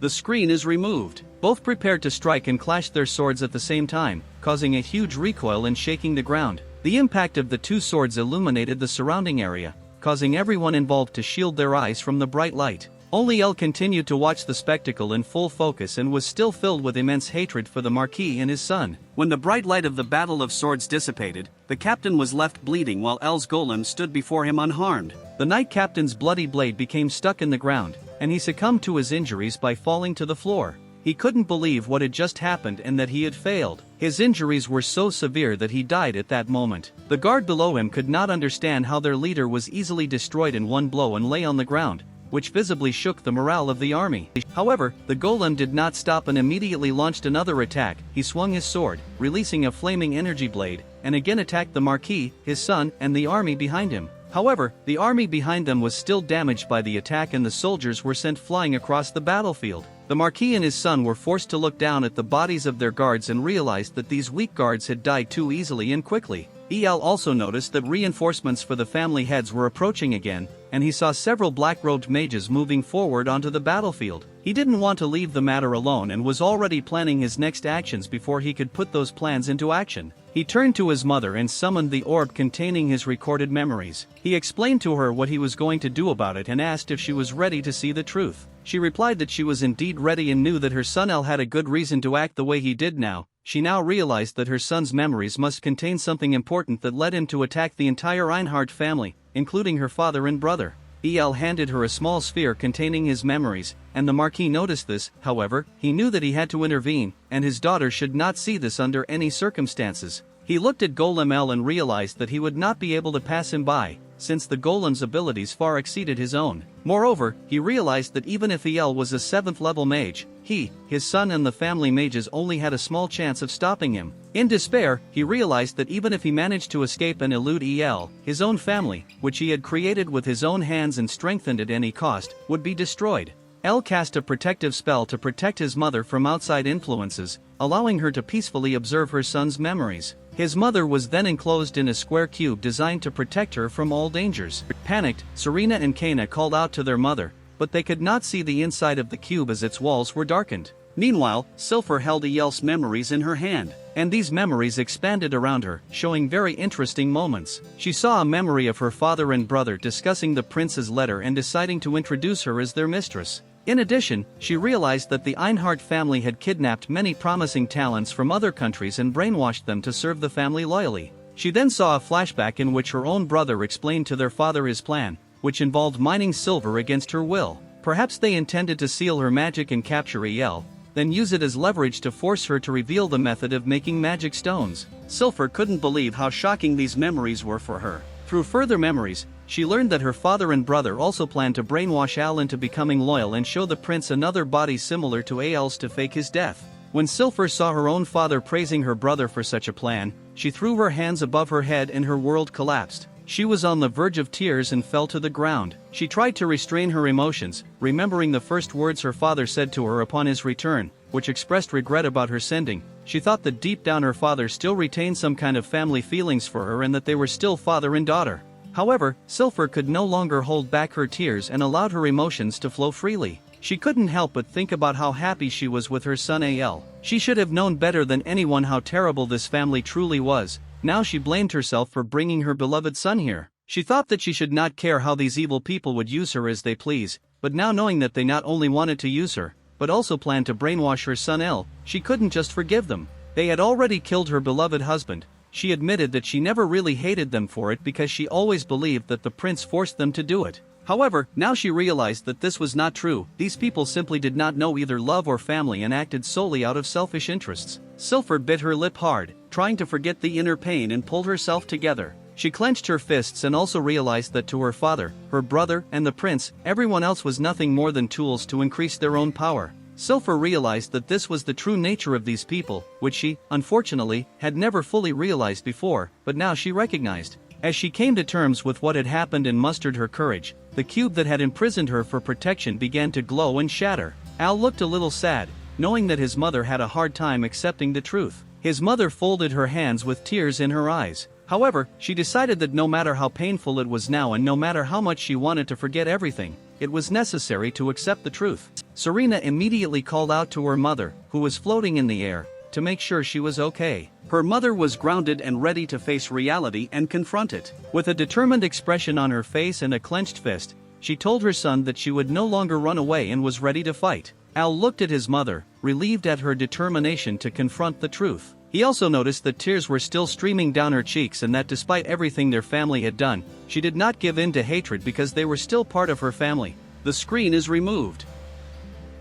The screen is removed. Both prepared to strike and clashed their swords at the same time, causing a huge recoil and shaking the ground. The impact of the two swords illuminated the surrounding area, causing everyone involved to shield their eyes from the bright light. Only Elle continued to watch the spectacle in full focus and was still filled with immense hatred for the Marquis and his son. When the bright light of the Battle of Swords dissipated, the captain was left bleeding while Elle's golem stood before him unharmed. The knight captain's bloody blade became stuck in the ground, and he succumbed to his injuries by falling to the floor. He couldn't believe what had just happened and that he had failed. His injuries were so severe that he died at that moment. The guard below him could not understand how their leader was easily destroyed in one blow and lay on the ground, which visibly shook the morale of the army. However, the golem did not stop and immediately launched another attack. He swung his sword, releasing a flaming energy blade, and again attacked the Marquis, his son, and the army behind him. However, the army behind them was still damaged by the attack and the soldiers were sent flying across the battlefield. The Marquis and his son were forced to look down at the bodies of their guards and realized that these weak guards had died too easily and quickly. El also noticed that reinforcements for the family heads were approaching again, and he saw several black-robed mages moving forward onto the battlefield. He didn't want to leave the matter alone and was already planning his next actions before he could put those plans into action. He turned to his mother and summoned the orb containing his recorded memories. He explained to her what he was going to do about it and asked if she was ready to see the truth. She replied that she was indeed ready and knew that her son El had a good reason to act the way he did now. She now realized that her son's memories must contain something important that led him to attack the entire Einhard family, including her father and brother. El handed her a small sphere containing his memories, and the Marquis noticed this. However, he knew that he had to intervene, and his daughter should not see this under any circumstances. He looked at Golem El and realized that he would not be able to pass him by, since the golem's abilities far exceeded his own. Moreover, he realized that even if El was a 7th level mage, he, his son and the family mages only had a small chance of stopping him. In despair, he realized that even if he managed to escape and elude El, his own family, which he had created with his own hands and strengthened at any cost, would be destroyed. El cast a protective spell to protect his mother from outside influences, allowing her to peacefully observe her son's memories. His mother was then enclosed in a square cube designed to protect her from all dangers. Panicked, Serena and Kana called out to their mother, but they could not see the inside of the cube as its walls were darkened. Meanwhile, Silver held Eyel's memories in her hand, and these memories expanded around her, showing very interesting moments. She saw a memory of her father and brother discussing the prince's letter and deciding to introduce her as their mistress. In addition, she realized that the Einhard family had kidnapped many promising talents from other countries and brainwashed them to serve the family loyally. She then saw a flashback in which her own brother explained to their father his plan, which involved mining silver against her will. Perhaps they intended to seal her magic and capture El, then use it as leverage to force her to reveal the method of making magic stones. Silver couldn't believe how shocking these memories were for her. Through further memories, she learned that her father and brother also planned to brainwash Al into becoming loyal and show the prince another body similar to Al's to fake his death. When Silver saw her own father praising her brother for such a plan, she threw her hands above her head and her world collapsed. She was on the verge of tears and fell to the ground. She tried to restrain her emotions, remembering the first words her father said to her upon his return, which expressed regret about her sending. She thought that deep down her father still retained some kind of family feelings for her and that they were still father and daughter. However, Silver could no longer hold back her tears and allowed her emotions to flow freely. She couldn't help but think about how happy she was with her son Al. She should have known better than anyone how terrible this family truly was. Now she blamed herself for bringing her beloved son here. She thought that she should not care how these evil people would use her as they please, but now knowing that they not only wanted to use her, but also planned to brainwash her son El, she couldn't just forgive them. They had already killed her beloved husband. She admitted that she never really hated them for it because she always believed that the prince forced them to do it. However, now she realized that this was not true. These people simply did not know either love or family and acted solely out of selfish interests. Silver bit her lip hard, trying to forget the inner pain, and pulled herself together. She clenched her fists and also realized that to her father, her brother, and the prince, everyone else was nothing more than tools to increase their own power. Silver realized that this was the true nature of these people, which she, unfortunately, had never fully realized before, but now she recognized. As she came to terms with what had happened and mustered her courage, the cube that had imprisoned her for protection began to glow and shatter. Al looked a little sad, knowing that his mother had a hard time accepting the truth. His mother folded her hands with tears in her eyes. However, she decided that no matter how painful it was now and no matter how much she wanted to forget everything, it was necessary to accept the truth. Serena immediately called out to her mother, who was floating in the air, to make sure she was okay. Her mother was grounded and ready to face reality and confront it. With a determined expression on her face and a clenched fist, she told her son that she would no longer run away and was ready to fight. Al looked at his mother, relieved at her determination to confront the truth. He also noticed that tears were still streaming down her cheeks and that despite everything their family had done, she did not give in to hatred because they were still part of her family. The screen is removed.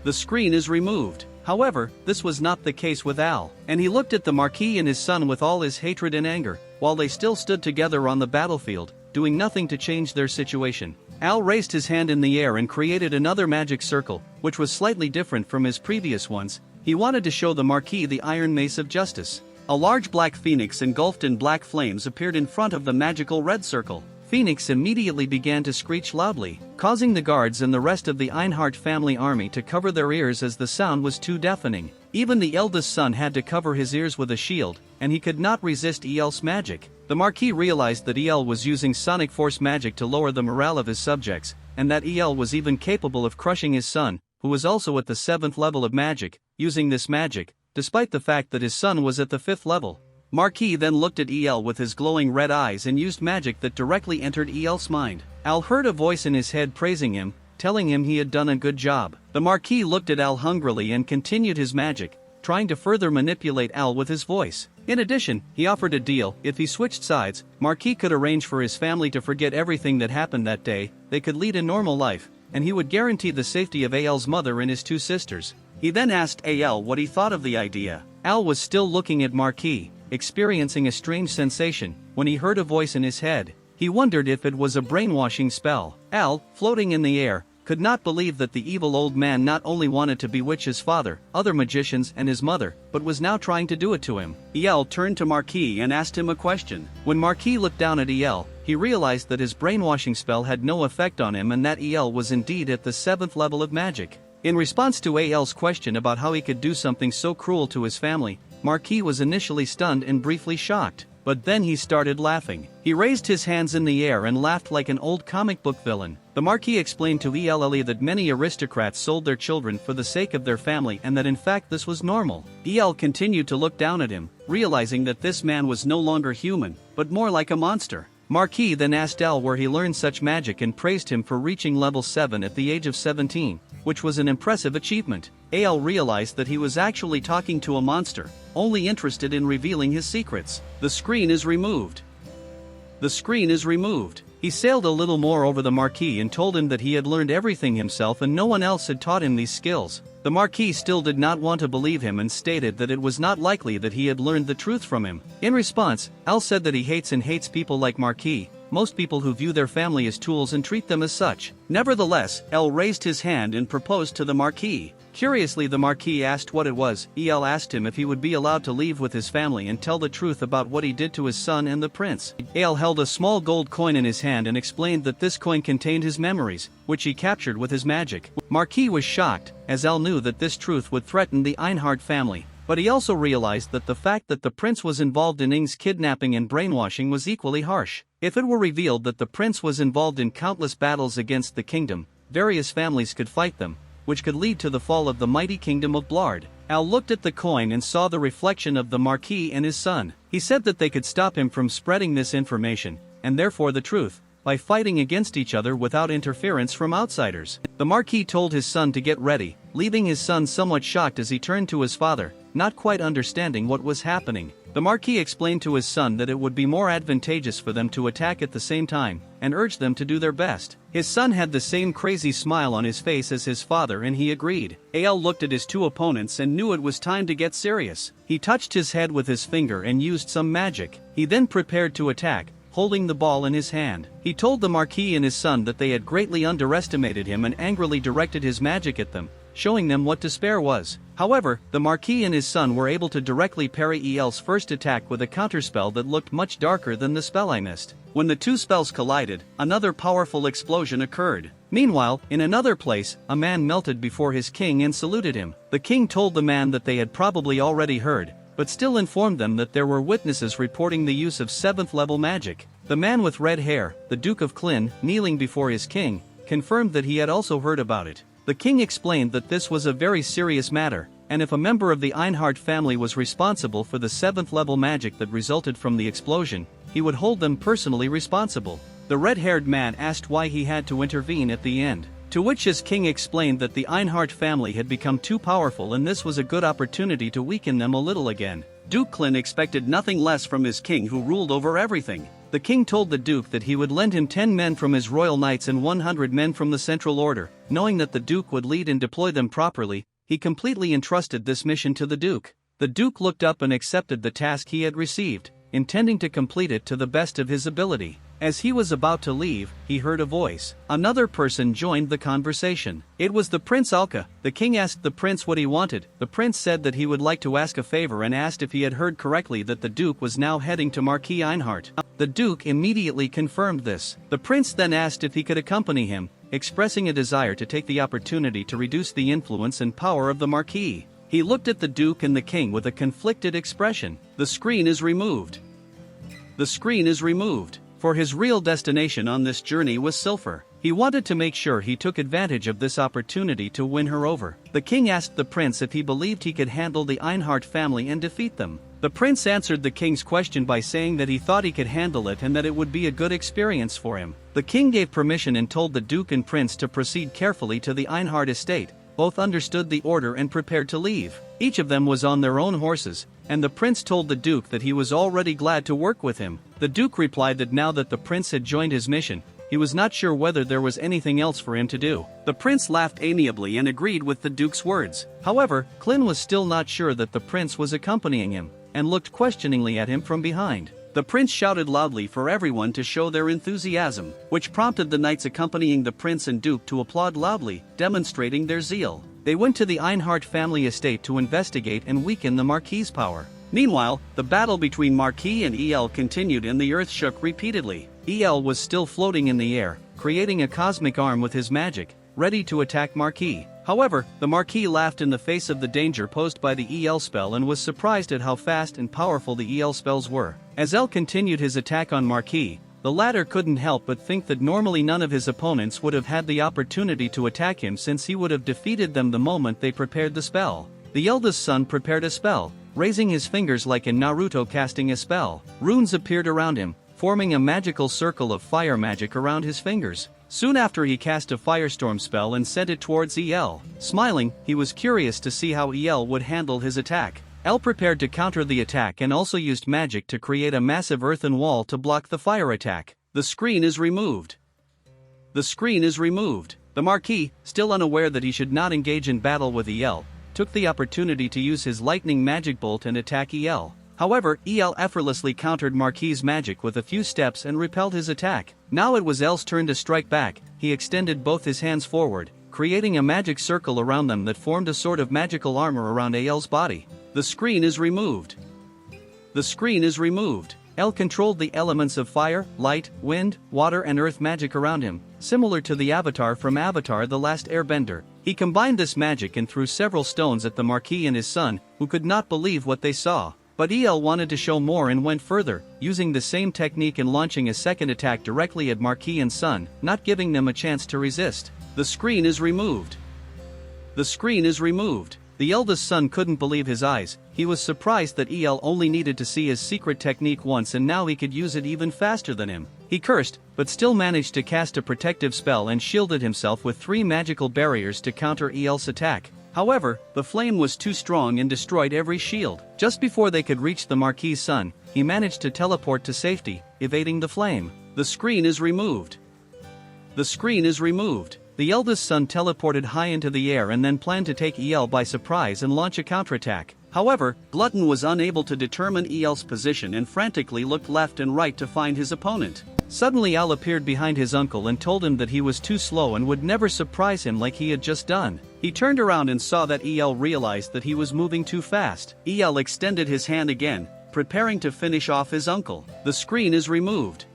The screen is removed. However, this was not the case with Al, and he looked at the Marquis and his son with all his hatred and anger, while they still stood together on the battlefield, doing nothing to change their situation. Al raised his hand in the air and created another magic circle, which was slightly different from his previous ones. He wanted to show the Marquis the Iron Mace of Justice. A large black phoenix engulfed in black flames appeared in front of the magical red circle. Phoenix immediately began to screech loudly, causing the guards and the rest of the Einhart family army to cover their ears as the sound was too deafening. Even the eldest son had to cover his ears with a shield, and he could not resist EL's magic. The Marquis realized that EL was using sonic force magic to lower the morale of his subjects, and that EL was even capable of crushing his son, who was also at the 7th level of magic, using this magic, despite the fact that his son was at the 5th level. Marquis then looked at EL with his glowing red eyes and used magic that directly entered EL's mind. Al heard a voice in his head praising him, telling him he had done a good job. The Marquis looked at Al hungrily and continued his magic, trying to further manipulate Al with his voice. In addition, he offered a deal. If he switched sides, Marquis could arrange for his family to forget everything that happened that day, they could lead a normal life, and he would guarantee the safety of Al's mother and his 2 sisters. He then asked Al what he thought of the idea. Al was still looking at Marquis, experiencing a strange sensation, when he heard a voice in his head. He wondered if it was a brainwashing spell. Al, floating in the air, could not believe that the evil old man not only wanted to bewitch his father, other magicians and his mother, but was now trying to do it to him. El turned to Marquis and asked him a question. When Marquis looked down at El, he realized that his brainwashing spell had no effect on him and that El was indeed at the 7th level of magic. In response to Al's question about how he could do something so cruel to his family, Marquis was initially stunned and briefly shocked, but then he started laughing. He raised his hands in the air and laughed like an old comic book villain. The Marquis explained to ELLE that many aristocrats sold their children for the sake of their family and that in fact this was normal. El continued to look down at him, realizing that this man was no longer human, but more like a monster. Marquis then asked El where he learned such magic and praised him for reaching level 7 at the age of 17, which was an impressive achievement. El realized that he was actually talking to a monster, only interested in revealing his secrets. The screen is removed. The screen is removed. He sailed a little more over the Marquis and told him that he had learned everything himself and no one else had taught him these skills. The Marquis still did not want to believe him and stated that it was not likely that he had learned the truth from him. In response, Al said that he hates people like Marquis, most people who view their family as tools and treat them as such. Nevertheless, El raised his hand and proposed to the Marquis. Curiously, the Marquis asked what it was. El asked him if he would be allowed to leave with his family and tell the truth about what he did to his son and the prince. El held a small gold coin in his hand and explained that this coin contained his memories, which he captured with his magic. Marquis was shocked, as El knew that this truth would threaten the Einhart family. But he also realized that the fact that the prince was involved in Ing's kidnapping and brainwashing was equally harsh. If it were revealed that the prince was involved in countless battles against the kingdom, various families could fight them, which could lead to the fall of the mighty kingdom of Blard. Al looked at the coin and saw the reflection of the Marquis and his son. He said that they could stop him from spreading this information, and therefore the truth, by fighting against each other without interference from outsiders. The Marquis told his son to get ready, leaving his son somewhat shocked as he turned to his father, not quite understanding what was happening. The Marquis explained to his son that it would be more advantageous for them to attack at the same time, and urged them to do their best. His son had the same crazy smile on his face as his father and he agreed. Al looked at his 2 opponents and knew it was time to get serious. He touched his head with his finger and used some magic. He then prepared to attack, holding the ball in his hand. He told the Marquis and his son that they had greatly underestimated him and angrily directed his magic at them, showing them what despair was. However, the Marquis and his son were able to directly parry El's first attack with a counterspell that looked much darker than the spell I missed. When the 2 spells collided, another powerful explosion occurred. Meanwhile, in another place, a man melted before his king and saluted him. The king told the man that they had probably already heard, but still informed them that there were witnesses reporting the use of 7th level magic. The man with red hair, the Duke of Klin, kneeling before his king, confirmed that he had also heard about it. The king explained that this was a very serious matter, and if a member of the Einhart family was responsible for the 7th level magic that resulted from the explosion, he would hold them personally responsible. The red-haired man asked why he had to intervene at the end, to which his king explained that the Einhart family had become too powerful and this was a good opportunity to weaken them a little again. Duke Klin expected nothing less from his king who ruled over everything. The king told the duke that he would lend him 10 men from his royal knights and 100 men from the central order. Knowing that the duke would lead and deploy them properly, he completely entrusted this mission to the duke. The duke looked up and accepted the task he had received, intending to complete it to the best of his ability. As he was about to leave, he heard a voice. Another person joined the conversation. It was the Prince Alka. The king asked the prince what he wanted. The prince said that he would like to ask a favor and asked if he had heard correctly that the duke was now heading to Marquis Einhart. The duke immediately confirmed this. The prince then asked if he could accompany him, expressing a desire to take the opportunity to reduce the influence and power of the marquis. He looked at the duke and the king with a conflicted expression. The screen is removed. The screen is removed. For his real destination on this journey was Silver. He wanted to make sure he took advantage of this opportunity to win her over. The king asked the prince if he believed he could handle the Einhart family and defeat them. The prince answered the king's question by saying that he thought he could handle it and that it would be a good experience for him. The king gave permission and told the duke and prince to proceed carefully to the Einhart estate. Both understood the order and prepared to leave. Each of them was on their own horses, and the prince told the duke that he was already glad to work with him. The duke replied that now that the prince had joined his mission, he was not sure whether there was anything else for him to do. The prince laughed amiably and agreed with the duke's words. However, Klin was still not sure that the prince was accompanying him, and looked questioningly at him from behind. The prince shouted loudly for everyone to show their enthusiasm, which prompted the knights accompanying the prince and duke to applaud loudly, demonstrating their zeal. They went to the Einhart family estate to investigate and weaken the Marquis's power. Meanwhile, the battle between Marquis and El continued and the earth shook repeatedly. El was still floating in the air, creating a cosmic arm with his magic, ready to attack Marquis. However, the Marquis laughed in the face of the danger posed by the El spell and was surprised at how fast and powerful the El spells were. As El continued his attack on Marquis, the latter couldn't help but think that normally none of his opponents would have had the opportunity to attack him since he would have defeated them the moment they prepared the spell. The eldest son prepared a spell, raising his fingers like in Naruto casting a spell. Runes appeared around him, forming a magical circle of fire magic around his fingers. Soon after he cast a firestorm spell and sent it towards El. Smiling, he was curious to see how El would handle his attack. El prepared to counter the attack and also used magic to create a massive earthen wall to block the fire attack. The screen is removed. The screen is removed. The Marquis, still unaware that he should not engage in battle with El, took the opportunity to use his lightning magic bolt and attack El. However, El effortlessly countered Marquis's magic with a few steps and repelled his attack. Now it was El's turn to strike back. He extended both his hands forward, creating a magic circle around them that formed a sort of magical armor around El's body. The screen is removed. The screen is removed. El controlled the elements of fire, light, wind, water and earth magic around him, similar to the Avatar from Avatar: The Last Airbender. He combined this magic and threw several stones at the Marquis and his son, who could not believe what they saw. But El wanted to show more and went further, using the same technique and launching a second attack directly at Marquis and son, not giving them a chance to resist. The screen is removed. The screen is removed. The eldest son couldn't believe his eyes. He was surprised that El only needed to see his secret technique once and now he could use it even faster than him. He cursed, but still managed to cast a protective spell and shielded himself with 3 magical barriers to counter El's attack. However, the flame was too strong and destroyed every shield. Just before they could reach the Marquis' son, he managed to teleport to safety, evading the flame. The screen is removed. The screen is removed. The eldest son teleported high into the air and then planned to take El by surprise and launch a counterattack. However, Glutton was unable to determine El's position and frantically looked left and right to find his opponent. Suddenly El appeared behind his uncle and told him that he was too slow and would never surprise him like he had just done. He turned around and saw that El realized that he was moving too fast. El extended his hand again, preparing to finish off his uncle. The screen is removed.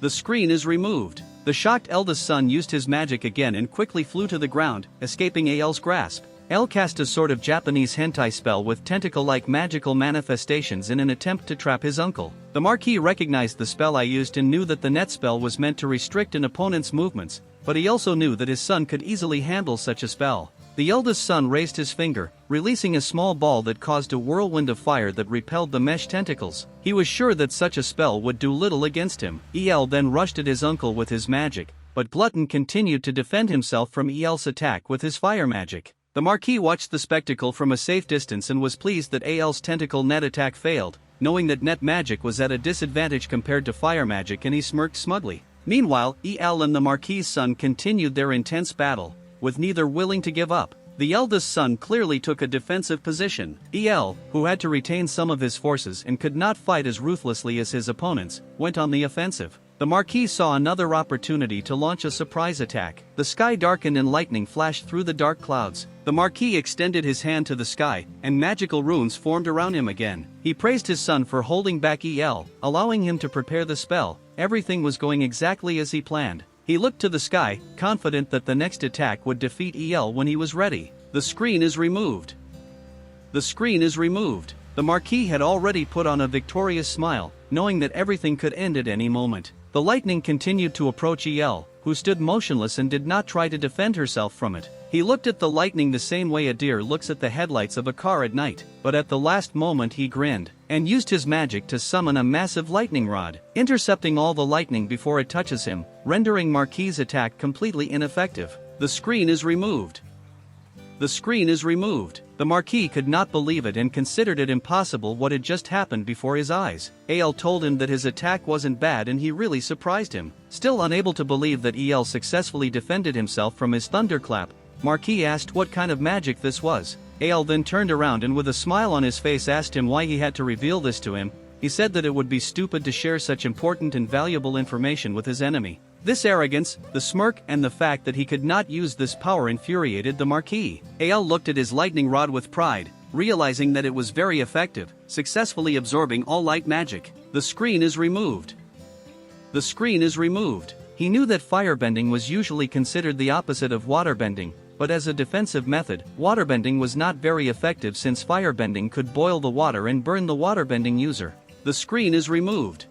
The screen is removed. The shocked eldest son used his magic again and quickly flew to the ground, escaping El's grasp. El cast a sort of Japanese hentai spell with tentacle-like magical manifestations in an attempt to trap his uncle. The Marquis recognized the spell I used and knew that the net spell was meant to restrict an opponent's movements, but he also knew that his son could easily handle such a spell. The eldest son raised his finger, releasing a small ball that caused a whirlwind of fire that repelled the mesh tentacles. He was sure that such a spell would do little against him. El then rushed at his uncle with his magic, but Glutton continued to defend himself from El's attack with his fire magic. The Marquis watched the spectacle from a safe distance and was pleased that El's tentacle net attack failed, knowing that net magic was at a disadvantage compared to fire magic, and he smirked smugly. Meanwhile, El and the Marquis' son continued their intense battle, with neither willing to give up. The eldest son clearly took a defensive position. El, who had to retain some of his forces and could not fight as ruthlessly as his opponents, went on the offensive. The Marquis saw another opportunity to launch a surprise attack. The sky darkened and lightning flashed through the dark clouds. The Marquis extended his hand to the sky, and magical runes formed around him again. He praised his son for holding back El, allowing him to prepare the spell. Everything was going exactly as he planned. He looked to the sky, confident that the next attack would defeat El when he was ready. The screen is removed. The screen is removed. The Marquis had already put on a victorious smile, knowing that everything could end at any moment. The lightning continued to approach El, who stood motionless and did not try to defend herself from it. He looked at the lightning the same way a deer looks at the headlights of a car at night, but at the last moment he grinned, and used his magic to summon a massive lightning rod, intercepting all the lightning before it touches him, rendering Marquis' attack completely ineffective. The screen is removed. The screen is removed. The Marquis could not believe it and considered it impossible what had just happened before his eyes. El told him that his attack wasn't bad and he really surprised him. Still unable to believe that El successfully defended himself from his thunderclap, Marquis asked what kind of magic this was. El then turned around and with a smile on his face asked him why he had to reveal this to him. He said that it would be stupid to share such important and valuable information with his enemy. This arrogance, the smirk, and the fact that he could not use this power infuriated the Marquis. El looked at his lightning rod with pride, realizing that it was very effective, successfully absorbing all light magic. The screen is removed. The screen is removed. He knew that firebending was usually considered the opposite of waterbending, but as a defensive method, waterbending was not very effective since firebending could boil the water and burn the waterbending user. The screen is removed.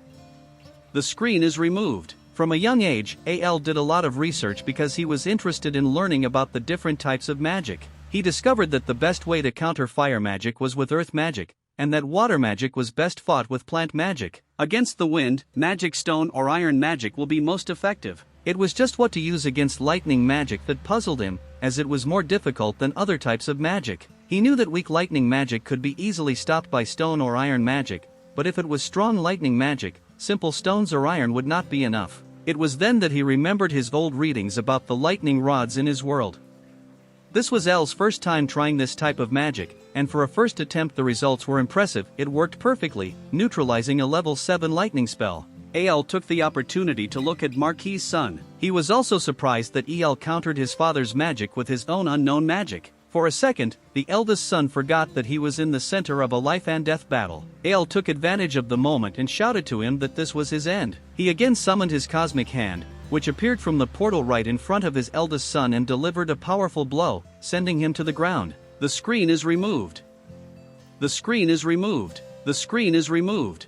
The screen is removed. From a young age, El did a lot of research because he was interested in learning about the different types of magic. He discovered that the best way to counter fire magic was with earth magic, and that water magic was best fought with plant magic. Against the wind, magic stone or iron magic will be most effective. It was just what to use against lightning magic that puzzled him, as it was more difficult than other types of magic. He knew that weak lightning magic could be easily stopped by stone or iron magic, but if it was strong lightning magic, simple stones or iron would not be enough. It was then that he remembered his old readings about the lightning rods in his world. This was El's first time trying this type of magic, and for a first attempt the results were impressive. It worked perfectly, neutralizing a level 7 lightning spell. El took the opportunity to look at Marquis' son. He was also surprised that El countered his father's magic with his own unknown magic. For a second, the eldest son forgot that he was in the center of a life and death battle. El took advantage of the moment and shouted to him that this was his end. He again summoned his cosmic hand, which appeared from the portal right in front of his eldest son and delivered a powerful blow, sending him to the ground. The screen is removed. The screen is removed. The screen is removed.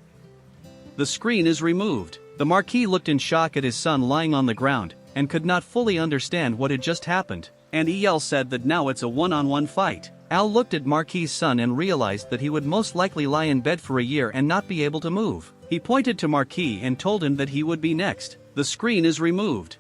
The screen is removed. The Marquis looked in shock at his son lying on the ground, and could not fully understand what had just happened. And El said that now it's a one-on-one fight. Al looked at Marquis' son and realized that he would most likely lie in bed for a year and not be able to move. He pointed to Marquis and told him that he would be next. The screen is removed.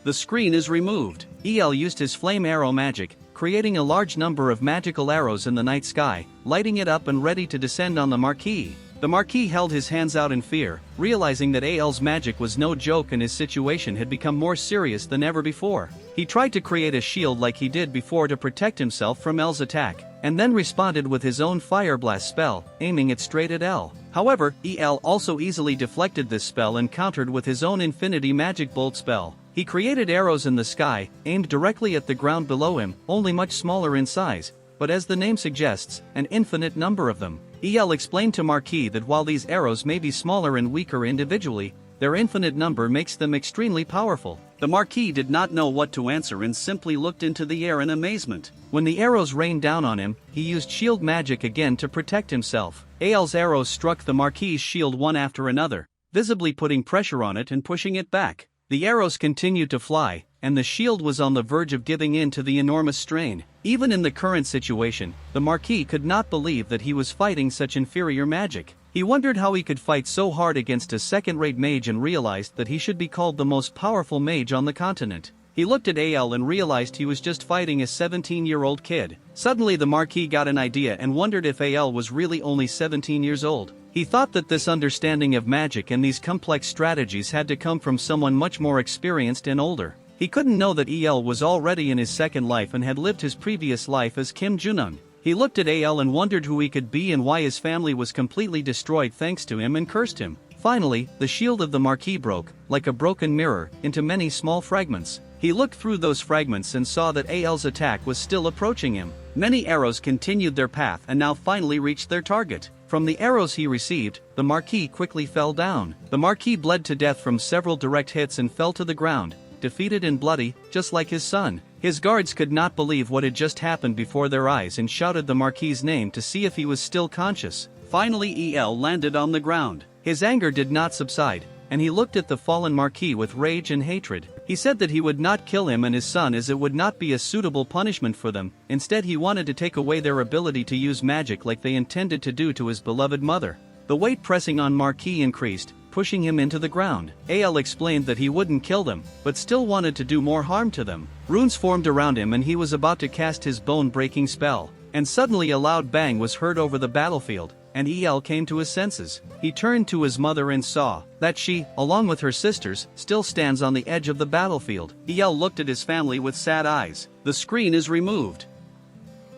The screen is removed. El used his flame arrow magic, creating a large number of magical arrows in the night sky, lighting it up and ready to descend on the Marquis. The Marquis held his hands out in fear, realizing that El's magic was no joke and his situation had become more serious than ever before. He tried to create a shield like he did before to protect himself from El's attack, and then responded with his own fire blast spell, aiming it straight at El. However, El also easily deflected this spell and countered with his own infinity magic bolt spell. He created arrows in the sky, aimed directly at the ground below him, only much smaller in size, but as the name suggests, an infinite number of them. El explained to Marquis that while these arrows may be smaller and weaker individually, their infinite number makes them extremely powerful. The Marquis did not know what to answer and simply looked into the air in amazement. When the arrows rained down on him, he used shield magic again to protect himself. El's arrows struck the Marquis' shield one after another, visibly putting pressure on it and pushing it back. The arrows continued to fly, and the shield was on the verge of giving in to the enormous strain. Even in the current situation, the Marquis could not believe that he was fighting such inferior magic. He wondered how he could fight so hard against a second-rate mage and realized that he should be called the most powerful mage on the continent. He looked at Al and realized he was just fighting a 17-year-old kid. Suddenly the Marquis got an idea and wondered if Al was really only 17 years old. He thought that this understanding of magic and these complex strategies had to come from someone much more experienced and older. He couldn't know that El was already in his second life and had lived his previous life as Kim Junung. He looked at Al and wondered who he could be and why his family was completely destroyed thanks to him, and cursed him. Finally, the shield of the Marquis broke, like a broken mirror, into many small fragments. He looked through those fragments and saw that Al's attack was still approaching him. Many arrows continued their path and now finally reached their target. From the arrows he received, the Marquis quickly fell down. The Marquis bled to death from several direct hits and fell to the ground, defeated and bloody, just like his son. His guards could not believe what had just happened before their eyes and shouted the Marquis's name to see if he was still conscious. Finally El landed on the ground. His anger did not subside, and he looked at the fallen Marquis with rage and hatred. He said that he would not kill him and his son as it would not be a suitable punishment for them. Instead, he wanted to take away their ability to use magic like they intended to do to his beloved mother. The weight pressing on Marquis increased, pushing him into the ground. Al explained that he wouldn't kill them, but still wanted to do more harm to them. Runes formed around him and he was about to cast his bone-breaking spell. And suddenly a loud bang was heard over the battlefield, and El came to his senses. He turned to his mother and saw that she, along with her sisters, still stands on the edge of the battlefield. El looked at his family with sad eyes. The screen is removed.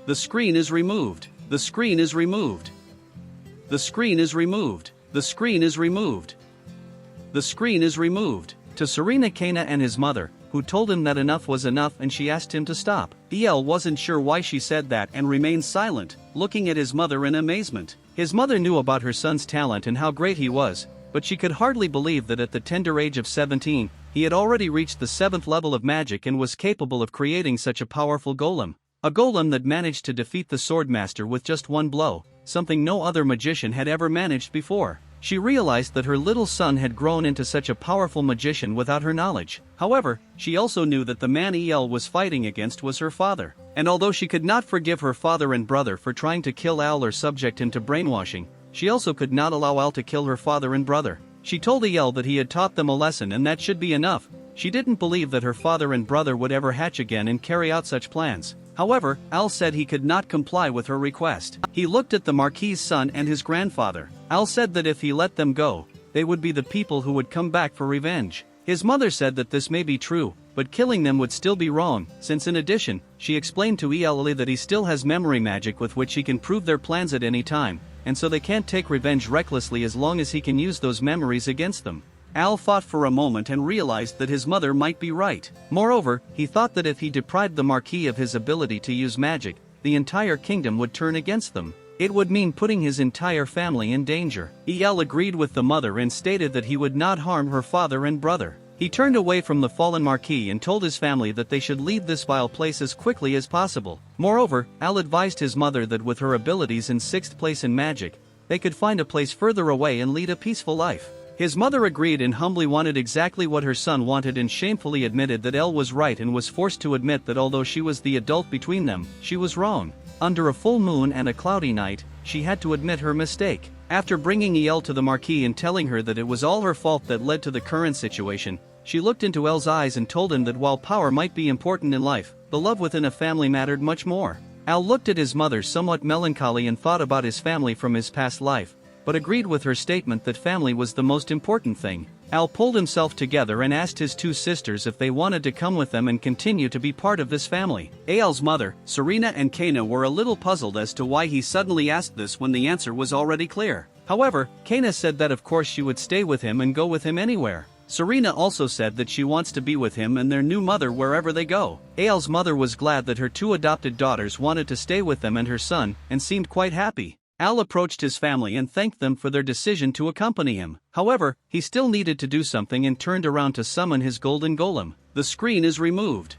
The screen is removed. The screen is removed. The screen is removed. The screen is removed. The screen is removed. To Serena Kana and his mother, who told him that enough was enough and she asked him to stop. El wasn't sure why she said that and remained silent, looking at his mother in amazement. His mother knew about her son's talent and how great he was, but she could hardly believe that at the tender age of 17, he had already reached the 7th level of magic and was capable of creating such a powerful golem. A golem that managed to defeat the Swordmaster with just one blow, something no other magician had ever managed before. She realized that her little son had grown into such a powerful magician without her knowledge. However, she also knew that the man El was fighting against was her father. And although she could not forgive her father and brother for trying to kill Al or subject him to brainwashing, she also could not allow Al to kill her father and brother. She told El that he had taught them a lesson and that should be enough. She didn't believe that her father and brother would ever hatch again and carry out such plans. However, Al said he could not comply with her request. He looked at the Marquis's son and his grandfather. Al said that if he let them go, they would be the people who would come back for revenge. His mother said that this may be true, but killing them would still be wrong, since in addition, she explained to El that he still has memory magic with which he can prove their plans at any time, and so they can't take revenge recklessly as long as he can use those memories against them. Al thought for a moment and realized that his mother might be right. Moreover, he thought that if he deprived the Marquis of his ability to use magic, the entire kingdom would turn against them. It would mean putting his entire family in danger. El agreed with the mother and stated that he would not harm her father and brother. He turned away from the fallen Marquis and told his family that they should leave this vile place as quickly as possible. Moreover, Al advised his mother that with her abilities in 6th place in magic, they could find a place further away and lead a peaceful life. His mother agreed and humbly wanted exactly what her son wanted and shamefully admitted that El was right and was forced to admit that although she was the adult between them, she was wrong. Under a full moon and a cloudy night, she had to admit her mistake. After bringing El to the Marquis and telling her that it was all her fault that led to the current situation, she looked into El's eyes and told him that while power might be important in life, the love within a family mattered much more. Al looked at his mother somewhat melancholy and thought about his family from his past life, but agreed with her statement that family was the most important thing. Al pulled himself together and asked his two sisters if they wanted to come with them and continue to be part of this family. Al's mother, Serena and Kana were a little puzzled as to why he suddenly asked this when the answer was already clear. However, Kana said that of course she would stay with him and go with him anywhere. Serena also said that she wants to be with him and their new mother wherever they go. Al's mother was glad that her two adopted daughters wanted to stay with them and her son, and seemed quite happy. Al approached his family and thanked them for their decision to accompany him. However, he still needed to do something and turned around to summon his golden golem. The screen is removed.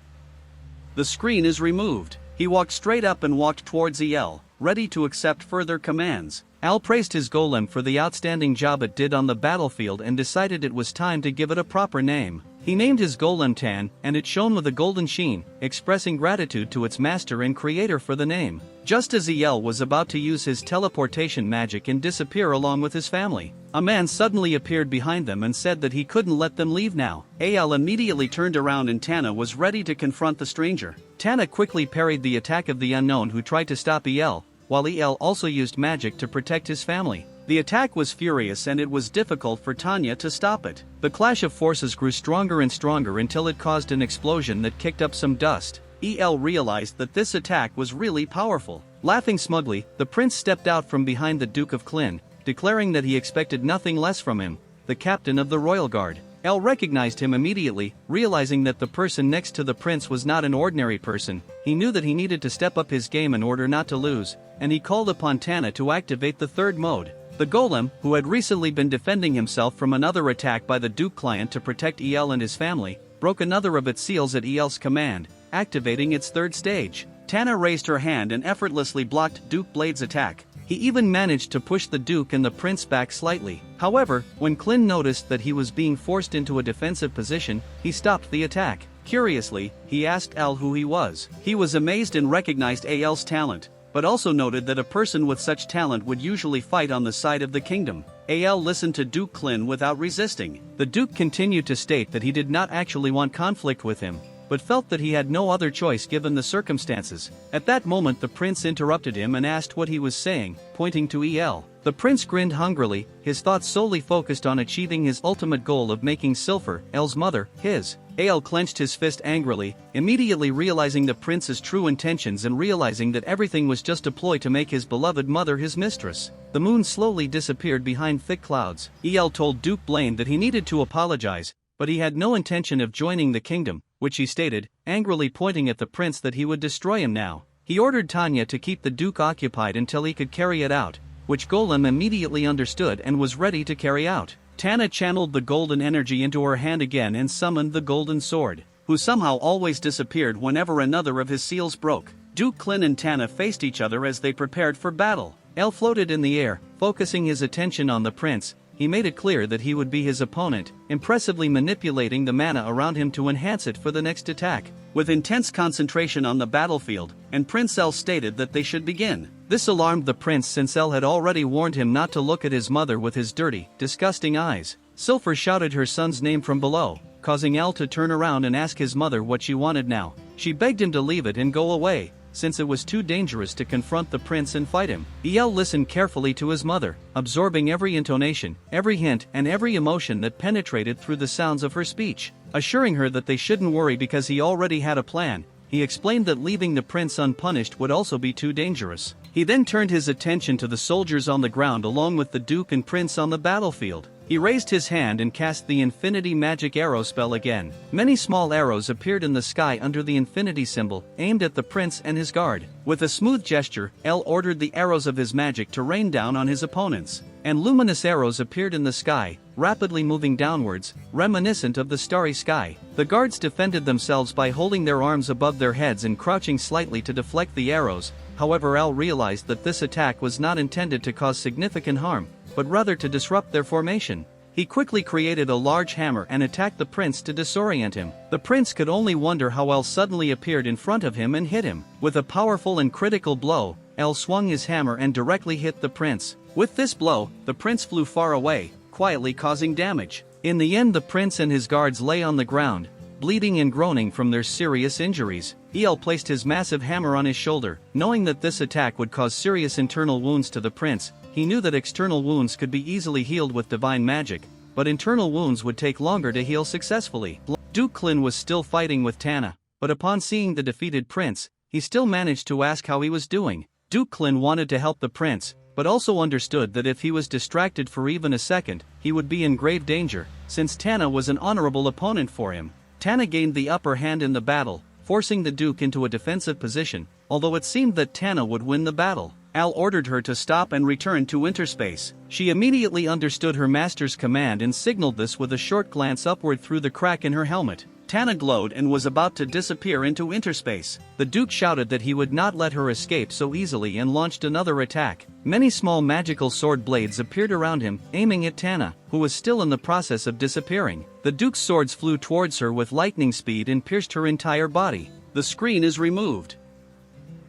The screen is removed. He walked straight up and walked towards El, ready to accept further commands. Al praised his golem for the outstanding job it did on the battlefield and decided it was time to give it a proper name. He named his golem Tan, and it shone with a golden sheen, expressing gratitude to its master and creator for the name. Just as El was about to use his teleportation magic and disappear along with his family, a man suddenly appeared behind them and said that he couldn't let them leave now. El immediately turned around and Tana was ready to confront the stranger. Tana quickly parried the attack of the unknown who tried to stop El, while El also used magic to protect his family. The attack was furious and it was difficult for Tanya to stop it. The clash of forces grew stronger and stronger until it caused an explosion that kicked up some dust. El realized that this attack was really powerful. Laughing smugly, the prince stepped out from behind the Duke of Klin, declaring that he expected nothing less from him, the captain of the royal guard. El recognized him immediately, realizing that the person next to the prince was not an ordinary person. He knew that he needed to step up his game in order not to lose, and he called upon Tana to activate the third mode. The golem, who had recently been defending himself from another attack by the Duke client to protect El and his family, broke another of its seals at El's command, activating its third stage. Tana raised her hand and effortlessly blocked Duke Blade's attack. He even managed to push the Duke and the prince back slightly. However, when Klin noticed that he was being forced into a defensive position, he stopped the attack. Curiously, he asked El who he was. He was amazed and recognized El's talent, but also noted that a person with such talent would usually fight on the side of the kingdom. El listened to Duke Klin without resisting. The Duke continued to state that he did not actually want conflict with him, but felt that he had no other choice given the circumstances. At that moment the prince interrupted him and asked what he was saying, pointing to El. The prince grinned hungrily, his thoughts solely focused on achieving his ultimate goal of making Sylphur, El's mother, his. El clenched his fist angrily, immediately realizing the prince's true intentions and realizing that everything was just a ploy to make his beloved mother his mistress. The moon slowly disappeared behind thick clouds. El told Duke Blaine that he needed to apologize, but he had no intention of joining the kingdom, which he stated, angrily pointing at the prince that he would destroy him now. He ordered Tanya to keep the Duke occupied until he could carry it out, which Golem immediately understood and was ready to carry out. Tana channeled the golden energy into her hand again and summoned the golden sword, who somehow always disappeared whenever another of his seals broke. Duke Klin and Tana faced each other as they prepared for battle. El floated in the air, focusing his attention on the prince. He made it clear that he would be his opponent, impressively manipulating the mana around him to enhance it for the next attack. With intense concentration on the battlefield, and Prince El stated that they should begin. This alarmed the prince since El had already warned him not to look at his mother with his dirty, disgusting eyes. Sylphur shouted her son's name from below, causing El to turn around and ask his mother what she wanted now. She begged him to leave it and go away, since it was too dangerous to confront the prince and fight him. El listened carefully to his mother, absorbing every intonation, every hint, and every emotion that penetrated through the sounds of her speech. Assuring her that they shouldn't worry because he already had a plan, he explained that leaving the prince unpunished would also be too dangerous. He then turned his attention to the soldiers on the ground along with the Duke and Prince on the battlefield. He raised his hand and cast the Infinity Magic Arrow spell again. Many small arrows appeared in the sky under the infinity symbol, aimed at the prince and his guard. With a smooth gesture, El ordered the arrows of his magic to rain down on his opponents, and luminous arrows appeared in the sky, rapidly moving downwards, reminiscent of the starry sky. The guards defended themselves by holding their arms above their heads and crouching slightly to deflect the arrows. However, El realized that this attack was not intended to cause significant harm, but rather to disrupt their formation. He quickly created a large hammer and attacked the prince to disorient him. The prince could only wonder how El suddenly appeared in front of him and hit him. With a powerful and critical blow, El swung his hammer and directly hit the prince. With this blow, the prince flew far away, quietly causing damage. In the end, the prince and his guards lay on the ground, bleeding and groaning from their serious injuries. El placed his massive hammer on his shoulder, knowing that this attack would cause serious internal wounds to the prince. He knew that external wounds could be easily healed with divine magic, but internal wounds would take longer to heal successfully. Duke Klin was still fighting with Tana, but upon seeing the defeated prince, he still managed to ask how he was doing. Duke Klin wanted to help the prince, but also understood that if he was distracted for even a second, he would be in grave danger, since Tana was an honorable opponent for him. Tana gained the upper hand in the battle, forcing the Duke into a defensive position, although it seemed that Tana would win the battle. Al ordered her to stop and return to interspace. She immediately understood her master's command and signaled this with a short glance upward through the crack in her helmet. Tana glowed and was about to disappear into interspace. The Duke shouted that he would not let her escape so easily and launched another attack. Many small magical sword blades appeared around him, aiming at Tana, who was still in the process of disappearing. The Duke's swords flew towards her with lightning speed and pierced her entire body. The screen is removed.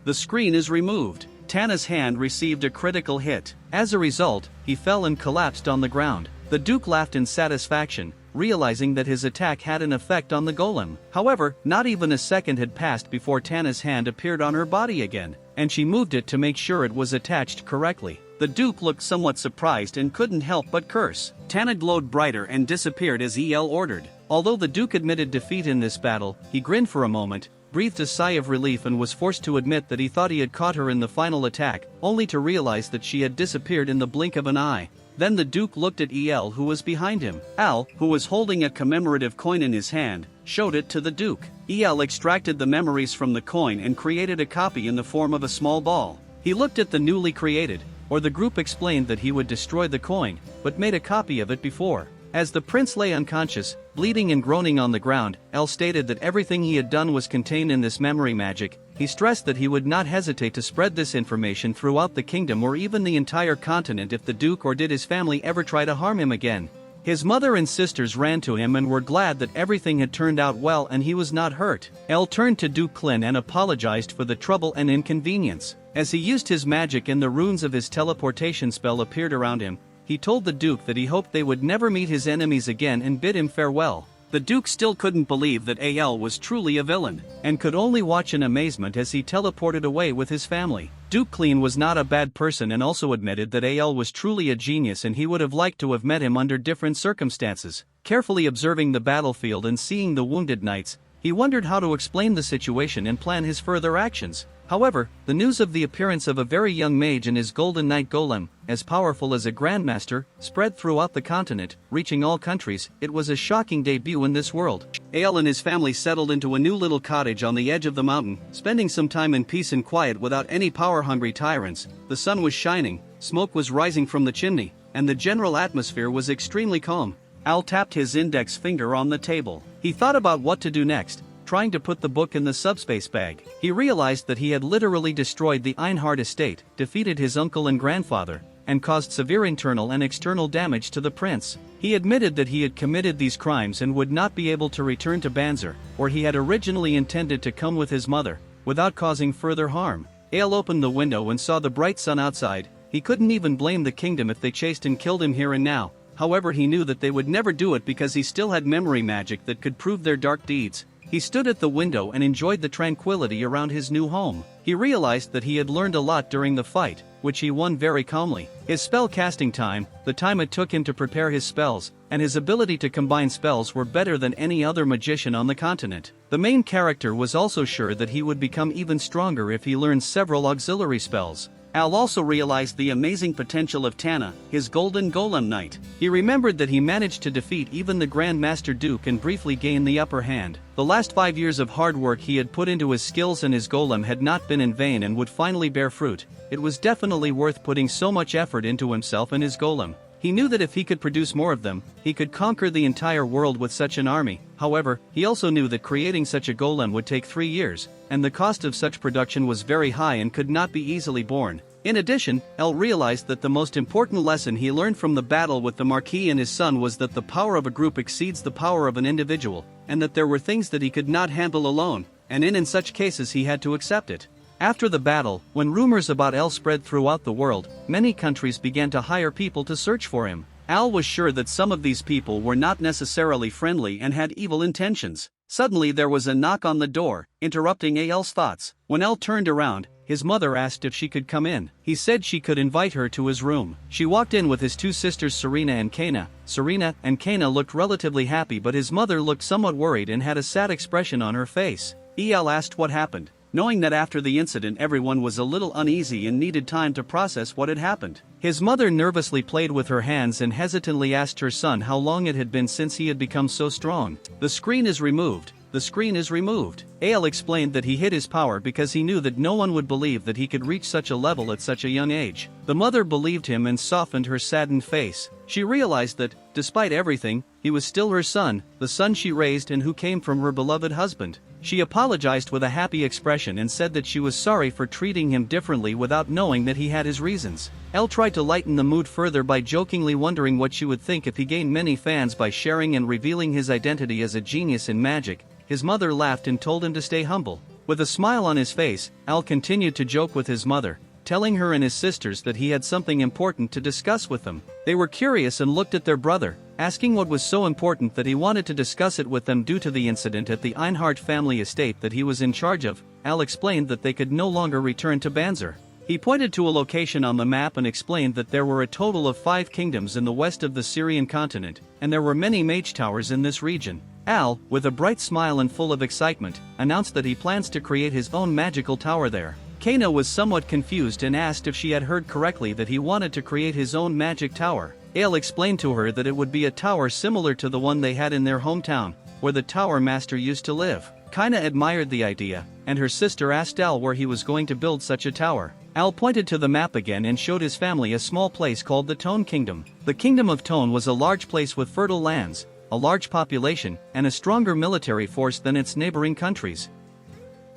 The screen is removed. Tana's hand received a critical hit. As a result, he fell and collapsed on the ground. The Duke laughed in satisfaction, realizing that his attack had an effect on the golem. However, not even a second had passed before Tana's hand appeared on her body again, and she moved it to make sure it was attached correctly. The Duke looked somewhat surprised and couldn't help but curse. Tana glowed brighter and disappeared as El ordered. Although the Duke admitted defeat in this battle, he grinned for a moment, breathed a sigh of relief and was forced to admit that he thought he had caught her in the final attack, only to realize that she had disappeared in the blink of an eye. Then the Duke looked at El, who was behind him. Al, who was holding a commemorative coin in his hand, showed it to the Duke. El extracted the memories from the coin and created a copy in the form of a small ball. He looked at the newly created, or the group explained that he would destroy the coin, but made a copy of it before. As the prince lay unconscious, bleeding and groaning on the ground, El stated that everything he had done was contained in this memory magic. He stressed that he would not hesitate to spread this information throughout the kingdom or even the entire continent if the Duke or did his family ever try to harm him again. His mother and sisters ran to him and were glad that everything had turned out well and he was not hurt. El turned to Duke Klin and apologized for the trouble and inconvenience. As he used his magic and the runes of his teleportation spell appeared around him, he told the Duke that he hoped they would never meet his enemies again and bid him farewell. The Duke still couldn't believe that El was truly a villain, and could only watch in amazement as he teleported away with his family. Duke Klin was not a bad person and also admitted that El was truly a genius and he would have liked to have met him under different circumstances. Carefully observing the battlefield and seeing the wounded knights, he wondered how to explain the situation and plan his further actions. However, the news of the appearance of a very young mage and his golden knight golem, as powerful as a grandmaster, spread throughout the continent, reaching all countries. It was a shocking debut in this world. El and his family settled into a new little cottage on the edge of the mountain, spending some time in peace and quiet without any power-hungry tyrants. The sun was shining, smoke was rising from the chimney, and the general atmosphere was extremely calm. Al tapped his index finger on the table. He thought about what to do next, trying to put the book in the subspace bag. He realized that he had literally destroyed the Einhard estate, defeated his uncle and grandfather, and caused severe internal and external damage to the prince. He admitted that he had committed these crimes and would not be able to return to Banzer, where he had originally intended to come with his mother, without causing further harm. Ale opened the window and saw the bright sun outside. He couldn't even blame the kingdom if they chased and killed him here and now. However, he knew that they would never do it because he still had memory magic that could prove their dark deeds. He stood at the window and enjoyed the tranquility around his new home. He realized that he had learned a lot during the fight, which he won very calmly. His spell casting time, the time it took him to prepare his spells, and his ability to combine spells were better than any other magician on the continent. The main character was also sure that he would become even stronger if he learned several auxiliary spells. Al also realized the amazing potential of Tana, his golden golem knight. He remembered that he managed to defeat even the Grand Master Duke and briefly gain the upper hand. The last 5 years of hard work he had put into his skills and his golem had not been in vain and would finally bear fruit. It was definitely worth putting so much effort into himself and his golem. He knew that if he could produce more of them, he could conquer the entire world with such an army. However, he also knew that creating such a golem would take 3 years, and the cost of such production was very high and could not be easily borne. In addition, El realized that the most important lesson he learned from the battle with the Marquis and his son was that the power of a group exceeds the power of an individual, and that there were things that he could not handle alone, and in such cases he had to accept it. After the battle, when rumors about El spread throughout the world, many countries began to hire people to search for him. Al was sure that some of these people were not necessarily friendly and had evil intentions. Suddenly there was a knock on the door, interrupting El's thoughts. When El turned around, his mother asked if she could come in. He said she could invite her to his room. She walked in with his 2 sisters Serena and Kana. Serena and Kana looked relatively happy, but his mother looked somewhat worried and had a sad expression on her face. El asked what happened, knowing that after the incident everyone was a little uneasy and needed time to process what had happened. His mother nervously played with her hands and hesitantly asked her son how long it had been since he had become so strong. The screen is removed. the screen is removed. Al explained that he hid his power because he knew that no one would believe that he could reach such a level at such a young age. The mother believed him and softened her saddened face. She realized that, despite everything, he was still her son, the son she raised and who came from her beloved husband. She apologized with a happy expression and said that she was sorry for treating him differently without knowing that he had his reasons. Elle tried to lighten the mood further by jokingly wondering what she would think if he gained many fans by sharing and revealing his identity as a genius in magic. His mother laughed and told him to stay humble. With a smile on his face, Al continued to joke with his mother, telling her and his sisters that he had something important to discuss with them. They were curious and looked at their brother, asking what was so important that he wanted to discuss it with them due to the incident at the Einhart family estate that he was in charge of. Al explained that they could no longer return to Banzer. He pointed to a location on the map and explained that there were a total of 5 kingdoms in the west of the Syrian continent, and there were many mage towers in this region. Al, with a bright smile and full of excitement, announced that he plans to create his own magical tower there. Kana was somewhat confused and asked if she had heard correctly that he wanted to create his own magic tower. Ale explained to her that it would be a tower similar to the one they had in their hometown, where the tower master used to live. Kana admired the idea, and her sister asked Al where he was going to build such a tower. Al pointed to the map again and showed his family a small place called the Tone Kingdom. The Kingdom of Tone was a large place with fertile lands, a large population, and a stronger military force than its neighboring countries.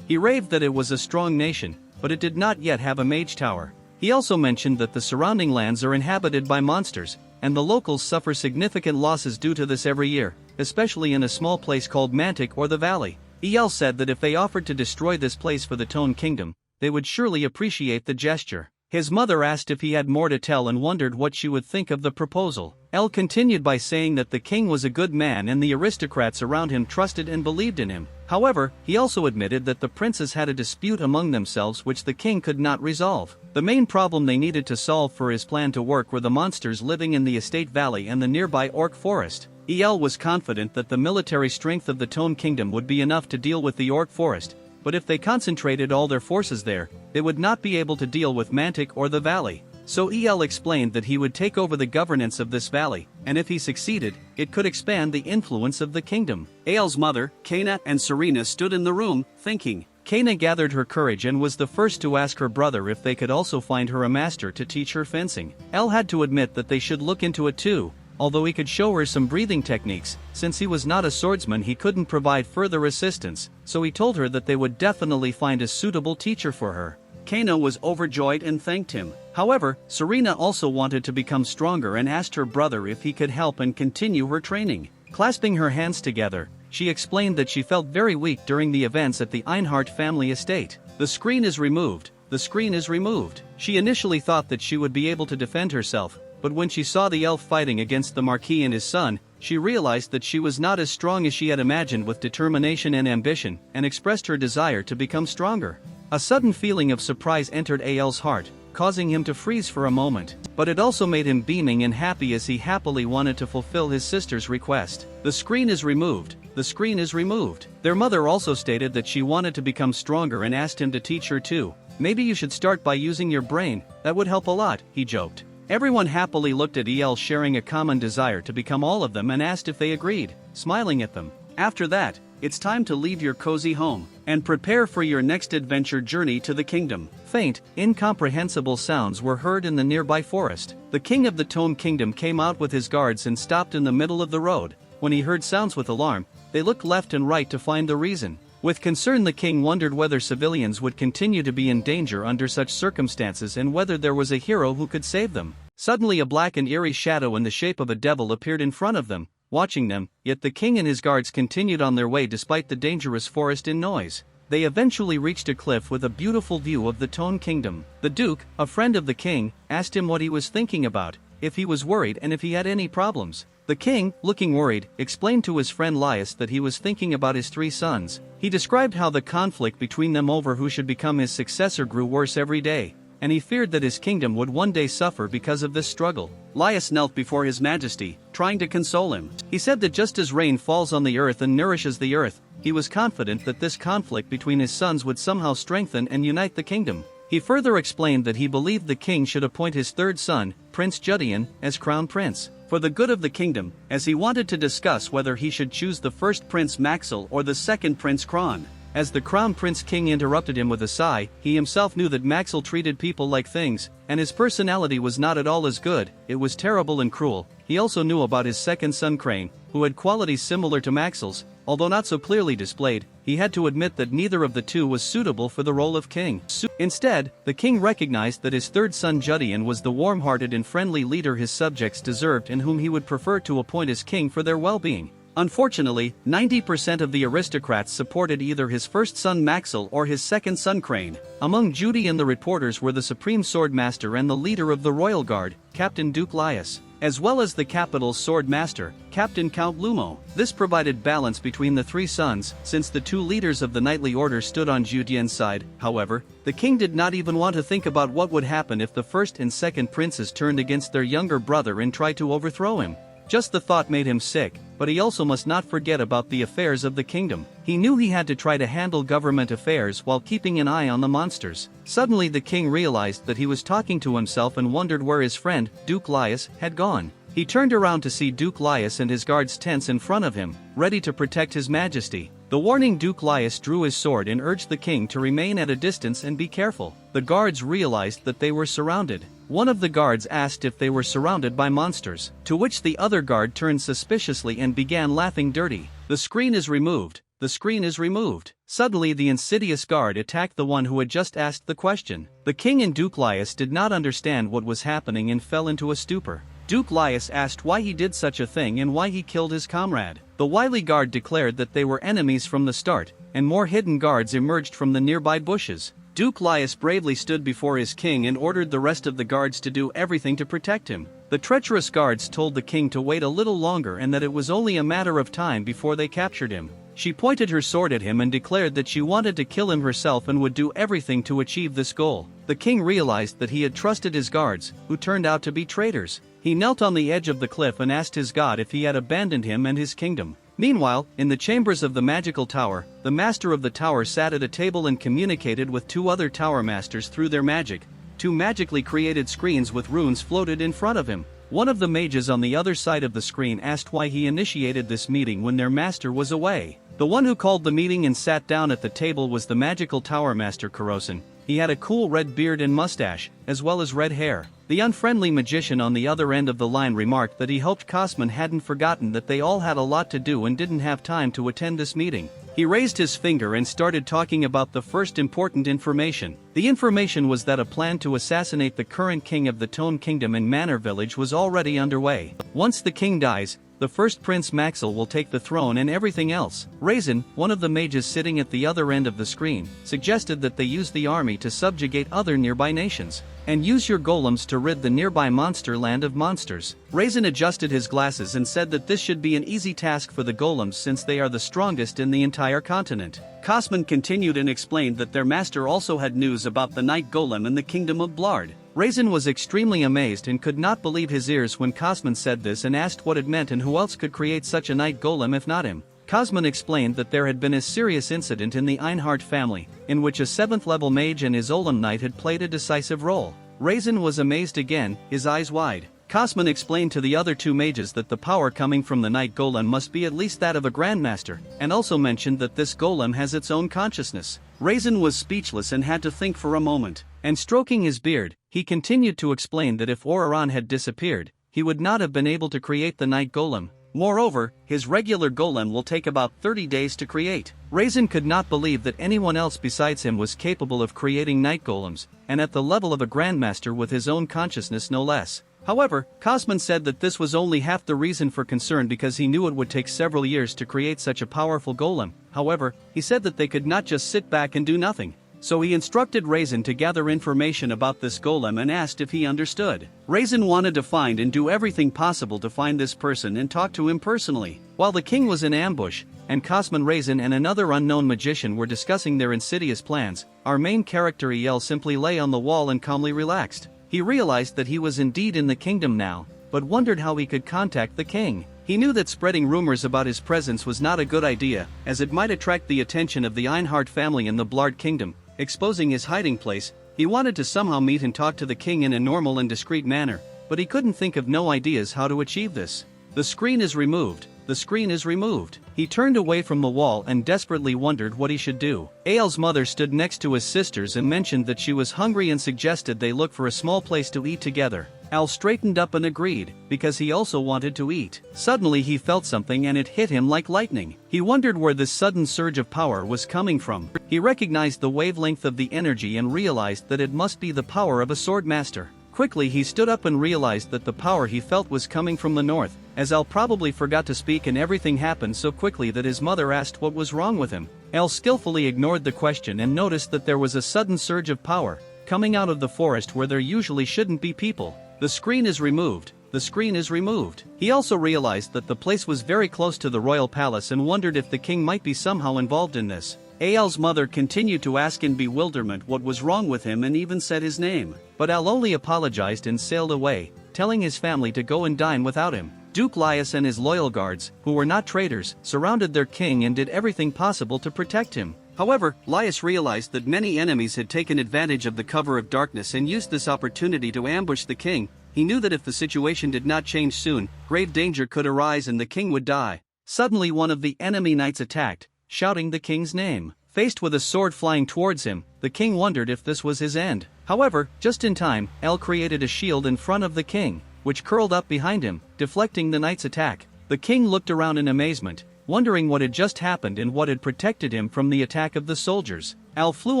He raved that it was a strong nation, but it did not yet have a mage tower. He also mentioned that the surrounding lands are inhabited by monsters, and the locals suffer significant losses due to this every year, especially in a small place called Mantic or the Valley. El said that if they offered to destroy this place for the Tone Kingdom, they would surely appreciate the gesture. His mother asked if he had more to tell and wondered what she would think of the proposal. El continued by saying that the king was a good man and the aristocrats around him trusted and believed in him. However, he also admitted that the princes had a dispute among themselves which the king could not resolve. The main problem they needed to solve for his plan to work were the monsters living in the Estate Valley and the nearby Orc Forest. El was confident that the military strength of the Tone Kingdom would be enough to deal with the Orc Forest, but if they concentrated all their forces there, they would not be able to deal with Mantic or the Valley. So El explained that he would take over the governance of this valley, and if he succeeded, it could expand the influence of the kingdom. El's mother, Kana, and Serena stood in the room, thinking. Kana gathered her courage and was the first to ask her brother if they could also find her a master to teach her fencing. El had to admit that they should look into it too. Although he could show her some breathing techniques, since he was not a swordsman he couldn't provide further assistance, so he told her that they would definitely find a suitable teacher for her. Kana was overjoyed and thanked him. However, Serena also wanted to become stronger and asked her brother if he could help and continue her training. Clasping her hands together, she explained that she felt very weak during the events at the Einhart family estate. The screen is removed. The screen is removed. She initially thought that she would be able to defend herself, but when she saw the elf fighting against the Marquis and his son, she realized that she was not as strong as she had imagined with determination and ambition, and expressed her desire to become stronger. A sudden feeling of surprise entered Al's heart, causing him to freeze for a moment, but it also made him beaming and happy as he happily wanted to fulfill his sister's request. The screen is removed. The screen is removed. Their mother also stated that she wanted to become stronger and asked him to teach her too. Maybe you should start by using your brain, that would help a lot, he joked. Everyone happily looked at El sharing a common desire to become all of them and asked if they agreed, smiling at them. After that, it's time to leave your cozy home and prepare for your next adventure journey to the kingdom. Faint, incomprehensible sounds were heard in the nearby forest. The king of the Tone Kingdom came out with his guards and stopped in the middle of the road. When he heard sounds with alarm, they looked left and right to find the reason. With concern the king wondered whether civilians would continue to be in danger under such circumstances and whether there was a hero who could save them. Suddenly a black and eerie shadow in the shape of a devil appeared in front of them, watching them, yet the king and his guards continued on their way despite the dangerous forest and noise. They eventually reached a cliff with a beautiful view of the Tone Kingdom. The duke, a friend of the king, asked him what he was thinking about, if he was worried and if he had any problems. The king, looking worried, explained to his friend Laius that he was thinking about his 3 sons. He described how the conflict between them over who should become his successor grew worse every day, and he feared that his kingdom would one day suffer because of this struggle. Laius knelt before his majesty, trying to console him. He said that just as rain falls on the earth and nourishes the earth, he was confident that this conflict between his sons would somehow strengthen and unite the kingdom. He further explained that he believed the king should appoint his third son, Prince Judian, as crown prince, for the good of the kingdom, as he wanted to discuss whether he should choose the first Prince Maxil or the second Prince Kron. As the crown prince king interrupted him with a sigh, he himself knew that Maxil treated people like things, and his personality was not at all as good. It was terrible and cruel. He also knew about his second son Crane, who had qualities similar to Maxil's, although not so clearly displayed. He had to admit that neither of the two was suitable for the role of king. Instead, the king recognized that his third son Judian was the warm-hearted and friendly leader his subjects deserved and whom he would prefer to appoint as king for their well-being. Unfortunately, 90% of the aristocrats supported either his first son Maxil or his second son Crane. Among Judy and the reporters were the Supreme Swordmaster and the leader of the Royal Guard, Captain Duke Lias, as well as the capital's sword master, Captain Count Lumo. This provided balance between the three sons, since the two leaders of the knightly order stood on Judian's side. However, the king did not even want to think about what would happen if the first and second princes turned against their younger brother and tried to overthrow him. Just the thought made him sick, but he also must not forget about the affairs of the kingdom. He knew he had to try to handle government affairs while keeping an eye on the monsters. Suddenly the king realized that he was talking to himself and wondered where his friend, Duke Lias, had gone. He turned around to see Duke Lias and his guards tense in front of him, ready to protect his majesty. The warning Duke Lias drew his sword and urged the king to remain at a distance and be careful. The guards realized that they were surrounded. One of the guards asked if they were surrounded by monsters, to which the other guard turned suspiciously and began laughing dirty. The screen is removed. The screen is removed. Suddenly the insidious guard attacked the one who had just asked the question. The king and Duke Lias did not understand what was happening and fell into a stupor. Duke Lias asked why he did such a thing and why he killed his comrade. The wily guard declared that they were enemies from the start, and more hidden guards emerged from the nearby bushes. Duke Lias bravely stood before his king and ordered the rest of the guards to do everything to protect him. The treacherous guards told the king to wait a little longer and that it was only a matter of time before they captured him. She pointed her sword at him and declared that she wanted to kill him herself and would do everything to achieve this goal. The king realized that he had trusted his guards, who turned out to be traitors. He knelt on the edge of the cliff and asked his god if he had abandoned him and his kingdom. Meanwhile, in the chambers of the magical tower, the master of the tower sat at a table and communicated with two other tower masters through their magic. Two magically created screens with runes floated in front of him. One of the mages on the other side of the screen asked why he initiated this meeting when their master was away. The one who called the meeting and sat down at the table was the magical tower master Kurosan. He had a cool red beard and mustache, as well as red hair. The unfriendly magician on the other end of the line remarked that he hoped Cosman hadn't forgotten that they all had a lot to do and didn't have time to attend this meeting. He raised his finger and started talking about the first important information. The information was that a plan to assassinate the current king of the Tone Kingdom in Manor Village was already underway. Once the king dies, the first Prince Maxil will take the throne and everything else. Raisin, one of the mages sitting at the other end of the screen, suggested that they use the army to subjugate other nearby nations, and use your golems to rid the nearby monster land of monsters. Raisin adjusted his glasses and said that this should be an easy task for the golems since they are the strongest in the entire continent. Cosman continued and explained that their master also had news about the night golem in the kingdom of Blard. Raisin was extremely amazed and could not believe his ears when Cosman said this and asked what it meant and who else could create such a night golem if not him. Cosman explained that there had been a serious incident in the Einhart family, in which a 7th-level mage and his Olem knight had played a decisive role. Raisin was amazed again, his eyes wide. Cosman explained to the other two mages that the power coming from the night golem must be at least that of a grandmaster, and also mentioned that this golem has its own consciousness. Raisin was speechless and had to think for a moment, and stroking his beard, he continued to explain that if Oraran had disappeared, he would not have been able to create the night golem. Moreover, his regular golem will take about 30 days to create. Raisin could not believe that anyone else besides him was capable of creating night golems, and at the level of a grandmaster with his own consciousness no less. However, Cosman said that this was only half the reason for concern because he knew it would take several years to create such a powerful golem. However, he said that they could not just sit back and do nothing. So he instructed Raisin to gather information about this golem and asked if he understood. Raisin wanted to find and do everything possible to find this person and talk to him personally. While the king was in ambush, and Cosman Raisin and another unknown magician were discussing their insidious plans, our main character El simply lay on the wall and calmly relaxed. He realized that he was indeed in the kingdom now, but wondered how he could contact the king. He knew that spreading rumors about his presence was not a good idea, as it might attract the attention of the Einhart family in the Blard kingdom, exposing his hiding place. He wanted to somehow meet and talk to the king in a normal and discreet manner, but he couldn't think of no ideas how to achieve this. The screen is removed. The screen is removed. He turned away from the wall and desperately wondered what he should do. Ael's mother stood next to his sisters and mentioned that she was hungry and suggested they look for a small place to eat together. Al straightened up and agreed, because he also wanted to eat. Suddenly he felt something and it hit him like lightning. He wondered where this sudden surge of power was coming from. He recognized the wavelength of the energy and realized that it must be the power of a sword master. Quickly he stood up and realized that the power he felt was coming from the north, as Al probably forgot to speak and everything happened so quickly that his mother asked what was wrong with him. Al skillfully ignored the question and noticed that there was a sudden surge of power coming out of the forest where there usually shouldn't be people. The screen is removed. The screen is removed. He also realized that the place was very close to the royal palace and wondered if the king might be somehow involved in this. Al's mother continued to ask in bewilderment what was wrong with him and even said his name. But Al only apologized and sailed away, telling his family to go and dine without him. Duke Laius and his loyal guards, who were not traitors, surrounded their king and did everything possible to protect him. However, Laius realized that many enemies had taken advantage of the cover of darkness and used this opportunity to ambush the king. He knew that if the situation did not change soon, grave danger could arise and the king would die. Suddenly one of the enemy knights attacked, shouting the king's name. Faced with a sword flying towards him, the king wondered if this was his end. However, just in time, Al created a shield in front of the king, which curled up behind him, deflecting the knight's attack. The king looked around in amazement, wondering what had just happened and what had protected him from the attack of the soldiers. Al flew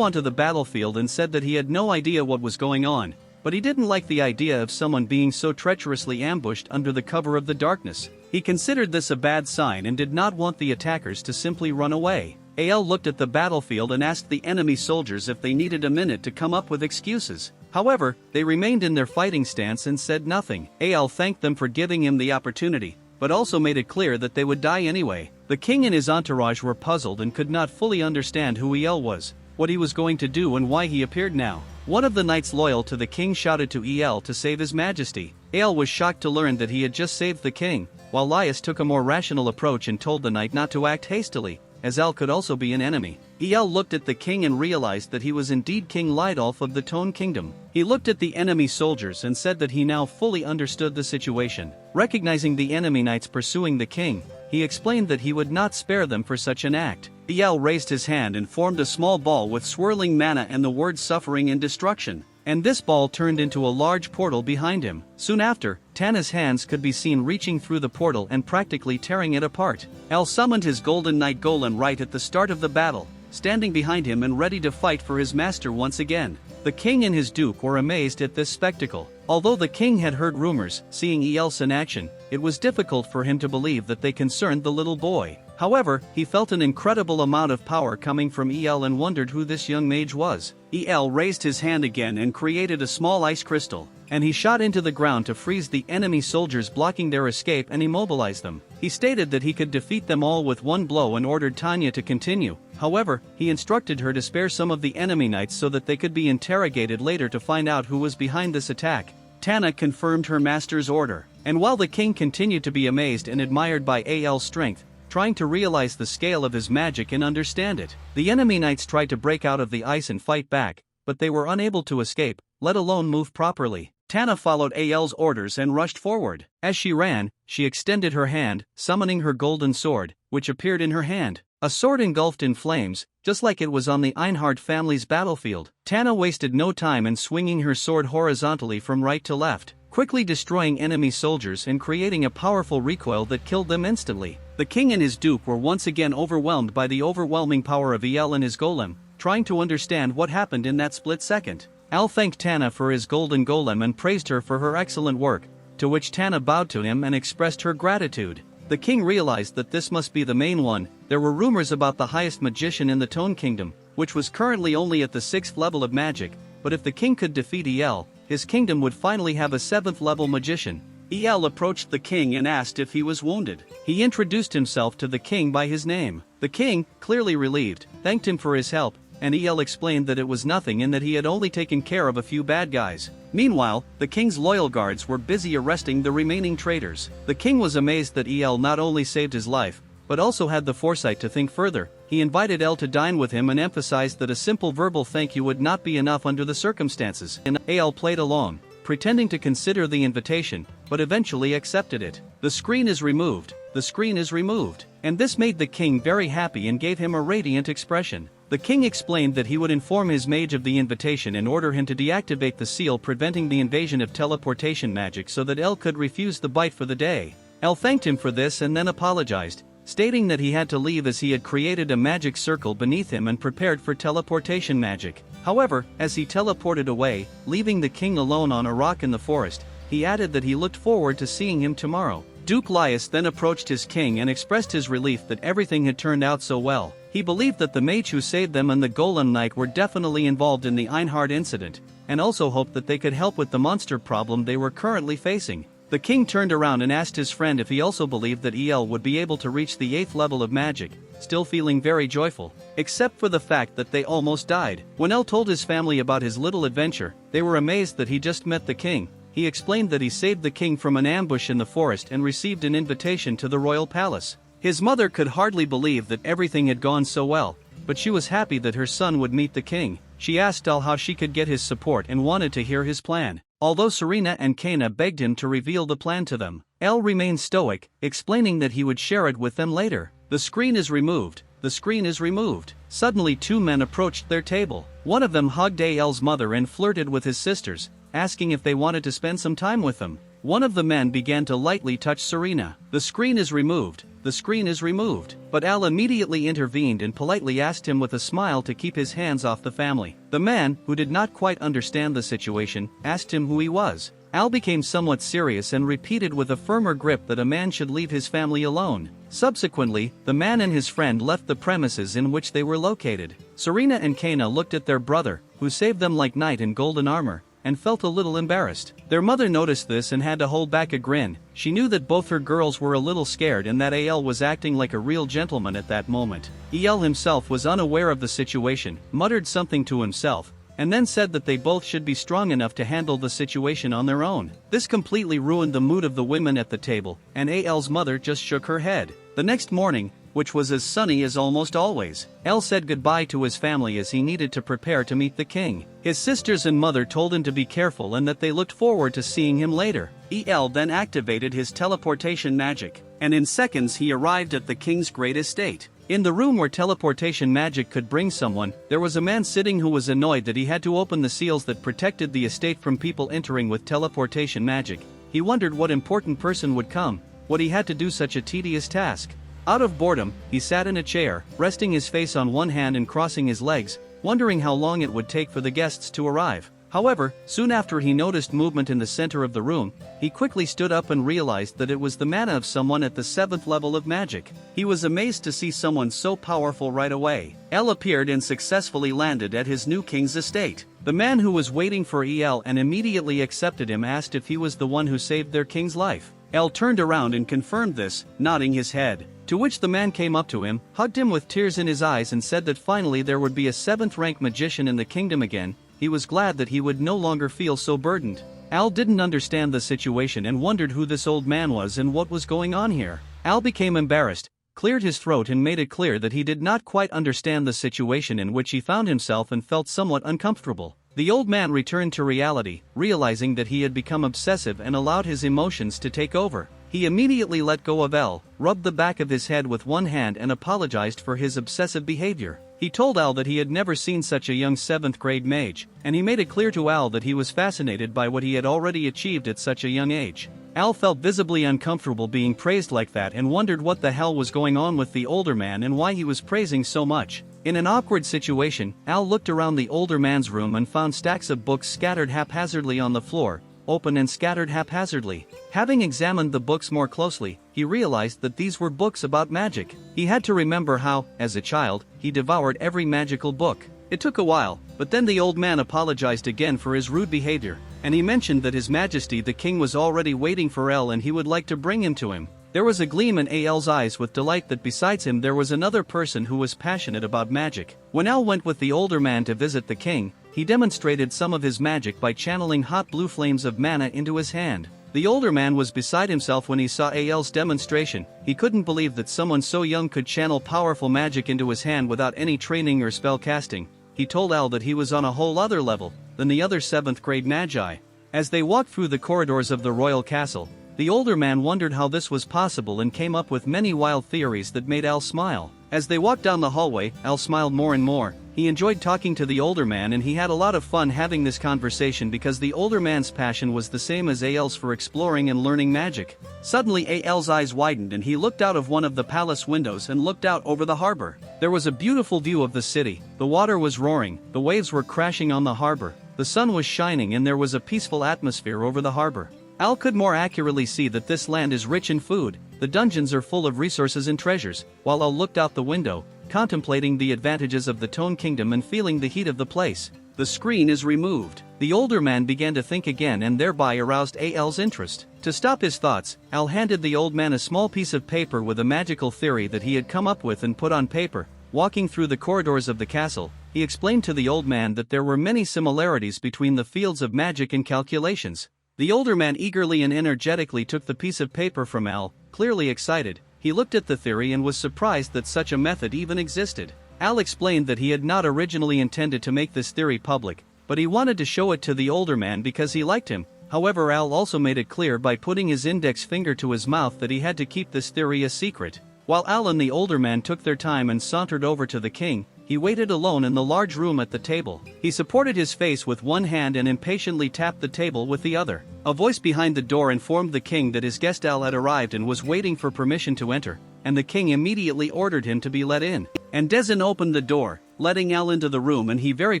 onto the battlefield and said that he had no idea what was going on, but he didn't like the idea of someone being so treacherously ambushed under the cover of the darkness. He considered this a bad sign and did not want the attackers to simply run away. Al looked at the battlefield and asked the enemy soldiers if they needed a minute to come up with excuses. However, they remained in their fighting stance and said nothing. Al thanked them for giving him the opportunity, but also made it clear that they would die anyway. The king and his entourage were puzzled and could not fully understand who El was, what he was going to do and why he appeared now. One of the knights loyal to the king shouted to El to save his majesty. El was shocked to learn that he had just saved the king, while Laius took a more rational approach and told the knight not to act hastily, as El could also be an enemy. El looked at the king and realized that he was indeed King Lydolf of the Tone Kingdom. He looked at the enemy soldiers and said that he now fully understood the situation. Recognizing the enemy knights pursuing the king, he explained that he would not spare them for such an act. El raised his hand and formed a small ball with swirling mana and the words suffering and destruction, and this ball turned into a large portal behind him. Soon after, Tana's hands could be seen reaching through the portal and practically tearing it apart. El summoned his golden knight Golem right at the start of the battle, standing behind him and ready to fight for his master once again. The king and his duke were amazed at this spectacle. Although the king had heard rumors, seeing Els in action, it was difficult for him to believe that they concerned the little boy. However, he felt an incredible amount of power coming from El and wondered who this young mage was. El raised his hand again and created a small ice crystal, and he shot into the ground to freeze the enemy soldiers blocking their escape and immobilize them. He stated that he could defeat them all with one blow and ordered Tanya to continue. However, he instructed her to spare some of the enemy knights so that they could be interrogated later to find out who was behind this attack. Tana confirmed her master's order, and while the king continued to be amazed and admired by El's strength, trying to realize the scale of his magic and understand it, the enemy knights tried to break out of the ice and fight back, but they were unable to escape, let alone move properly. Tana followed El's orders and rushed forward. As she ran, she extended her hand, summoning her golden sword, which appeared in her hand. A sword engulfed in flames, just like it was on the Einhard family's battlefield. Tana wasted no time in swinging her sword horizontally from right to left, quickly destroying enemy soldiers and creating a powerful recoil that killed them instantly. The king and his duke were once again overwhelmed by the overwhelming power of El and his golem, trying to understand what happened in that split second. Al thanked Tana for his golden golem and praised her for her excellent work, to which Tana bowed to him and expressed her gratitude. The king realized that this must be the main one. There were rumors about the highest magician in the Tone Kingdom, which was currently only at the 6th level of magic, but if the king could defeat El, his kingdom would finally have a 7th level magician. El approached the king and asked if he was wounded. He introduced himself to the king by his name. The king, clearly relieved, thanked him for his help, and El explained that it was nothing and that he had only taken care of a few bad guys. Meanwhile, the king's loyal guards were busy arresting the remaining traitors. The king was amazed that El not only saved his life, but also had the foresight to think further. He invited El to dine with him and emphasized that a simple verbal thank you would not be enough under the circumstances. And El played along, pretending to consider the invitation, but eventually accepted it. The screen is removed. The screen is removed. And this made the king very happy and gave him a radiant expression. The king explained that he would inform his mage of the invitation and order him to deactivate the seal preventing the invasion of teleportation magic so that El could refuse the bite for the day. El thanked him for this and then apologized, stating that he had to leave as he had created a magic circle beneath him and prepared for teleportation magic. However, as he teleported away, leaving the king alone on a rock in the forest, he added that he looked forward to seeing him tomorrow. Duke Laius then approached his king and expressed his relief that everything had turned out so well. He believed that the mage who saved them and the Golem Knight were definitely involved in the Einhard incident, and also hoped that they could help with the monster problem they were currently facing. The king turned around and asked his friend if he also believed that El would be able to reach the 8th level of magic, still feeling very joyful, except for the fact that they almost died. When El told his family about his little adventure, they were amazed that he just met the king. He explained that he saved the king from an ambush in the forest and received an invitation to the royal palace. His mother could hardly believe that everything had gone so well, but she was happy that her son would meet the king. She asked El how she could get his support and wanted to hear his plan. Although Serena and Kana begged him to reveal the plan to them, El remained stoic, explaining that he would share it with them later. The screen is removed. The screen is removed. Suddenly 2 men approached their table. One of them hugged El's mother and flirted with his sisters, asking if they wanted to spend some time with them. One of the men began to lightly touch Serena. The screen is removed. The screen is removed. But El immediately intervened and politely asked him with a smile to keep his hands off the family. The man, who did not quite understand the situation, asked him who he was. Al became somewhat serious and repeated with a firmer grip that a man should leave his family alone. Subsequently, the man and his friend left the premises in which they were located. Serena and Kana looked at their brother, who saved them like knight in golden armor, and felt a little embarrassed. Their mother noticed this and had to hold back a grin. She knew that both her girls were a little scared and that El was acting like a real gentleman at that moment. El himself was unaware of the situation, muttered something to himself, and then said that they both should be strong enough to handle the situation on their own. This completely ruined the mood of the women at the table, and El's mother just shook her head. The next morning, which was as sunny as almost always, El said goodbye to his family as he needed to prepare to meet the king. His sisters and mother told him to be careful and that they looked forward to seeing him later. El then activated his teleportation magic, and in seconds he arrived at the king's great estate. In the room where teleportation magic could bring someone, there was a man sitting who was annoyed that he had to open the seals that protected the estate from people entering with teleportation magic. He wondered what important person would come, what he had to do such a tedious task. Out of boredom, he sat in a chair, resting his face on one hand and crossing his legs, wondering how long it would take for the guests to arrive. However, soon after he noticed movement in the center of the room, he quickly stood up and realized that it was the mana of someone at the 7th level of magic. He was amazed to see someone so powerful right away. El appeared and successfully landed at his new king's estate. The man who was waiting for El and immediately accepted him asked if he was the one who saved their king's life. El turned around and confirmed this, nodding his head. To which the man came up to him, hugged him with tears in his eyes and said that finally there would be a 7th-rank magician in the kingdom again. He was glad that he would no longer feel so burdened. Al didn't understand the situation and wondered who this old man was and what was going on here. Al became embarrassed, cleared his throat and made it clear that he did not quite understand the situation in which he found himself and felt somewhat uncomfortable. The old man returned to reality, realizing that he had become obsessive and allowed his emotions to take over. He immediately let go of El, rubbed the back of his head with one hand and apologized for his obsessive behavior. He told Al that he had never seen such a young 7th-grade mage, and he made it clear to Al that he was fascinated by what he had already achieved at such a young age. Al felt visibly uncomfortable being praised like that and wondered what the hell was going on with the older man and why he was praising so much. In an awkward situation, Al looked around the older man's room and found stacks of books scattered haphazardly on the floor, open and scattered haphazardly. Having examined the books more closely, he realized that these were books about magic. He had to remember how, as a child, he devoured every magical book. It took a while, but then the old man apologized again for his rude behavior, and he mentioned that His Majesty the King was already waiting for El and he would like to bring him to him. There was a gleam in Al's eyes with delight that besides him there was another person who was passionate about magic. When Al went with the older man to visit the king, he demonstrated some of his magic by channeling hot blue flames of mana into his hand. The older man was beside himself when he saw Al's demonstration. He couldn't believe that someone so young could channel powerful magic into his hand without any training or spell casting. He told Al that he was on a whole other level than the other 7th grade magi. As they walked through the corridors of the royal castle, the older man wondered how this was possible and came up with many wild theories that made Al smile. As they walked down the hallway, Al smiled more and more. He enjoyed talking to the older man and he had a lot of fun having this conversation because the older man's passion was the same as Al's for exploring and learning magic. Suddenly Al's eyes widened and he looked out of one of the palace windows and looked out over the harbor. There was a beautiful view of the city. The water was roaring, the waves were crashing on the harbor, the sun was shining and there was a peaceful atmosphere over the harbor. Al could more accurately see that this land is rich in food, the dungeons are full of resources and treasures, while Al looked out the window, contemplating the advantages of the Tone Kingdom and feeling the heat of the place. The screen is removed. The older man began to think again and thereby aroused Al's interest. To stop his thoughts, Al handed the old man a small piece of paper with a magical theory that he had come up with and put on paper. Walking through the corridors of the castle, he explained to the old man that there were many similarities between the fields of magic and calculations. The older man eagerly and energetically took the piece of paper from Al, clearly excited. He looked at the theory and was surprised that such a method even existed. Al explained that he had not originally intended to make this theory public, but he wanted to show it to the older man because he liked him. However, Al also made it clear by putting his index finger to his mouth that he had to keep this theory a secret. While Al and the older man took their time and sauntered over to the king, he waited alone in the large room at the table. He supported his face with one hand and impatiently tapped the table with the other. A voice behind the door informed the king that his guest Al had arrived and was waiting for permission to enter, and the king immediately ordered him to be let in. And Dezin opened the door, letting Al into the room, and he very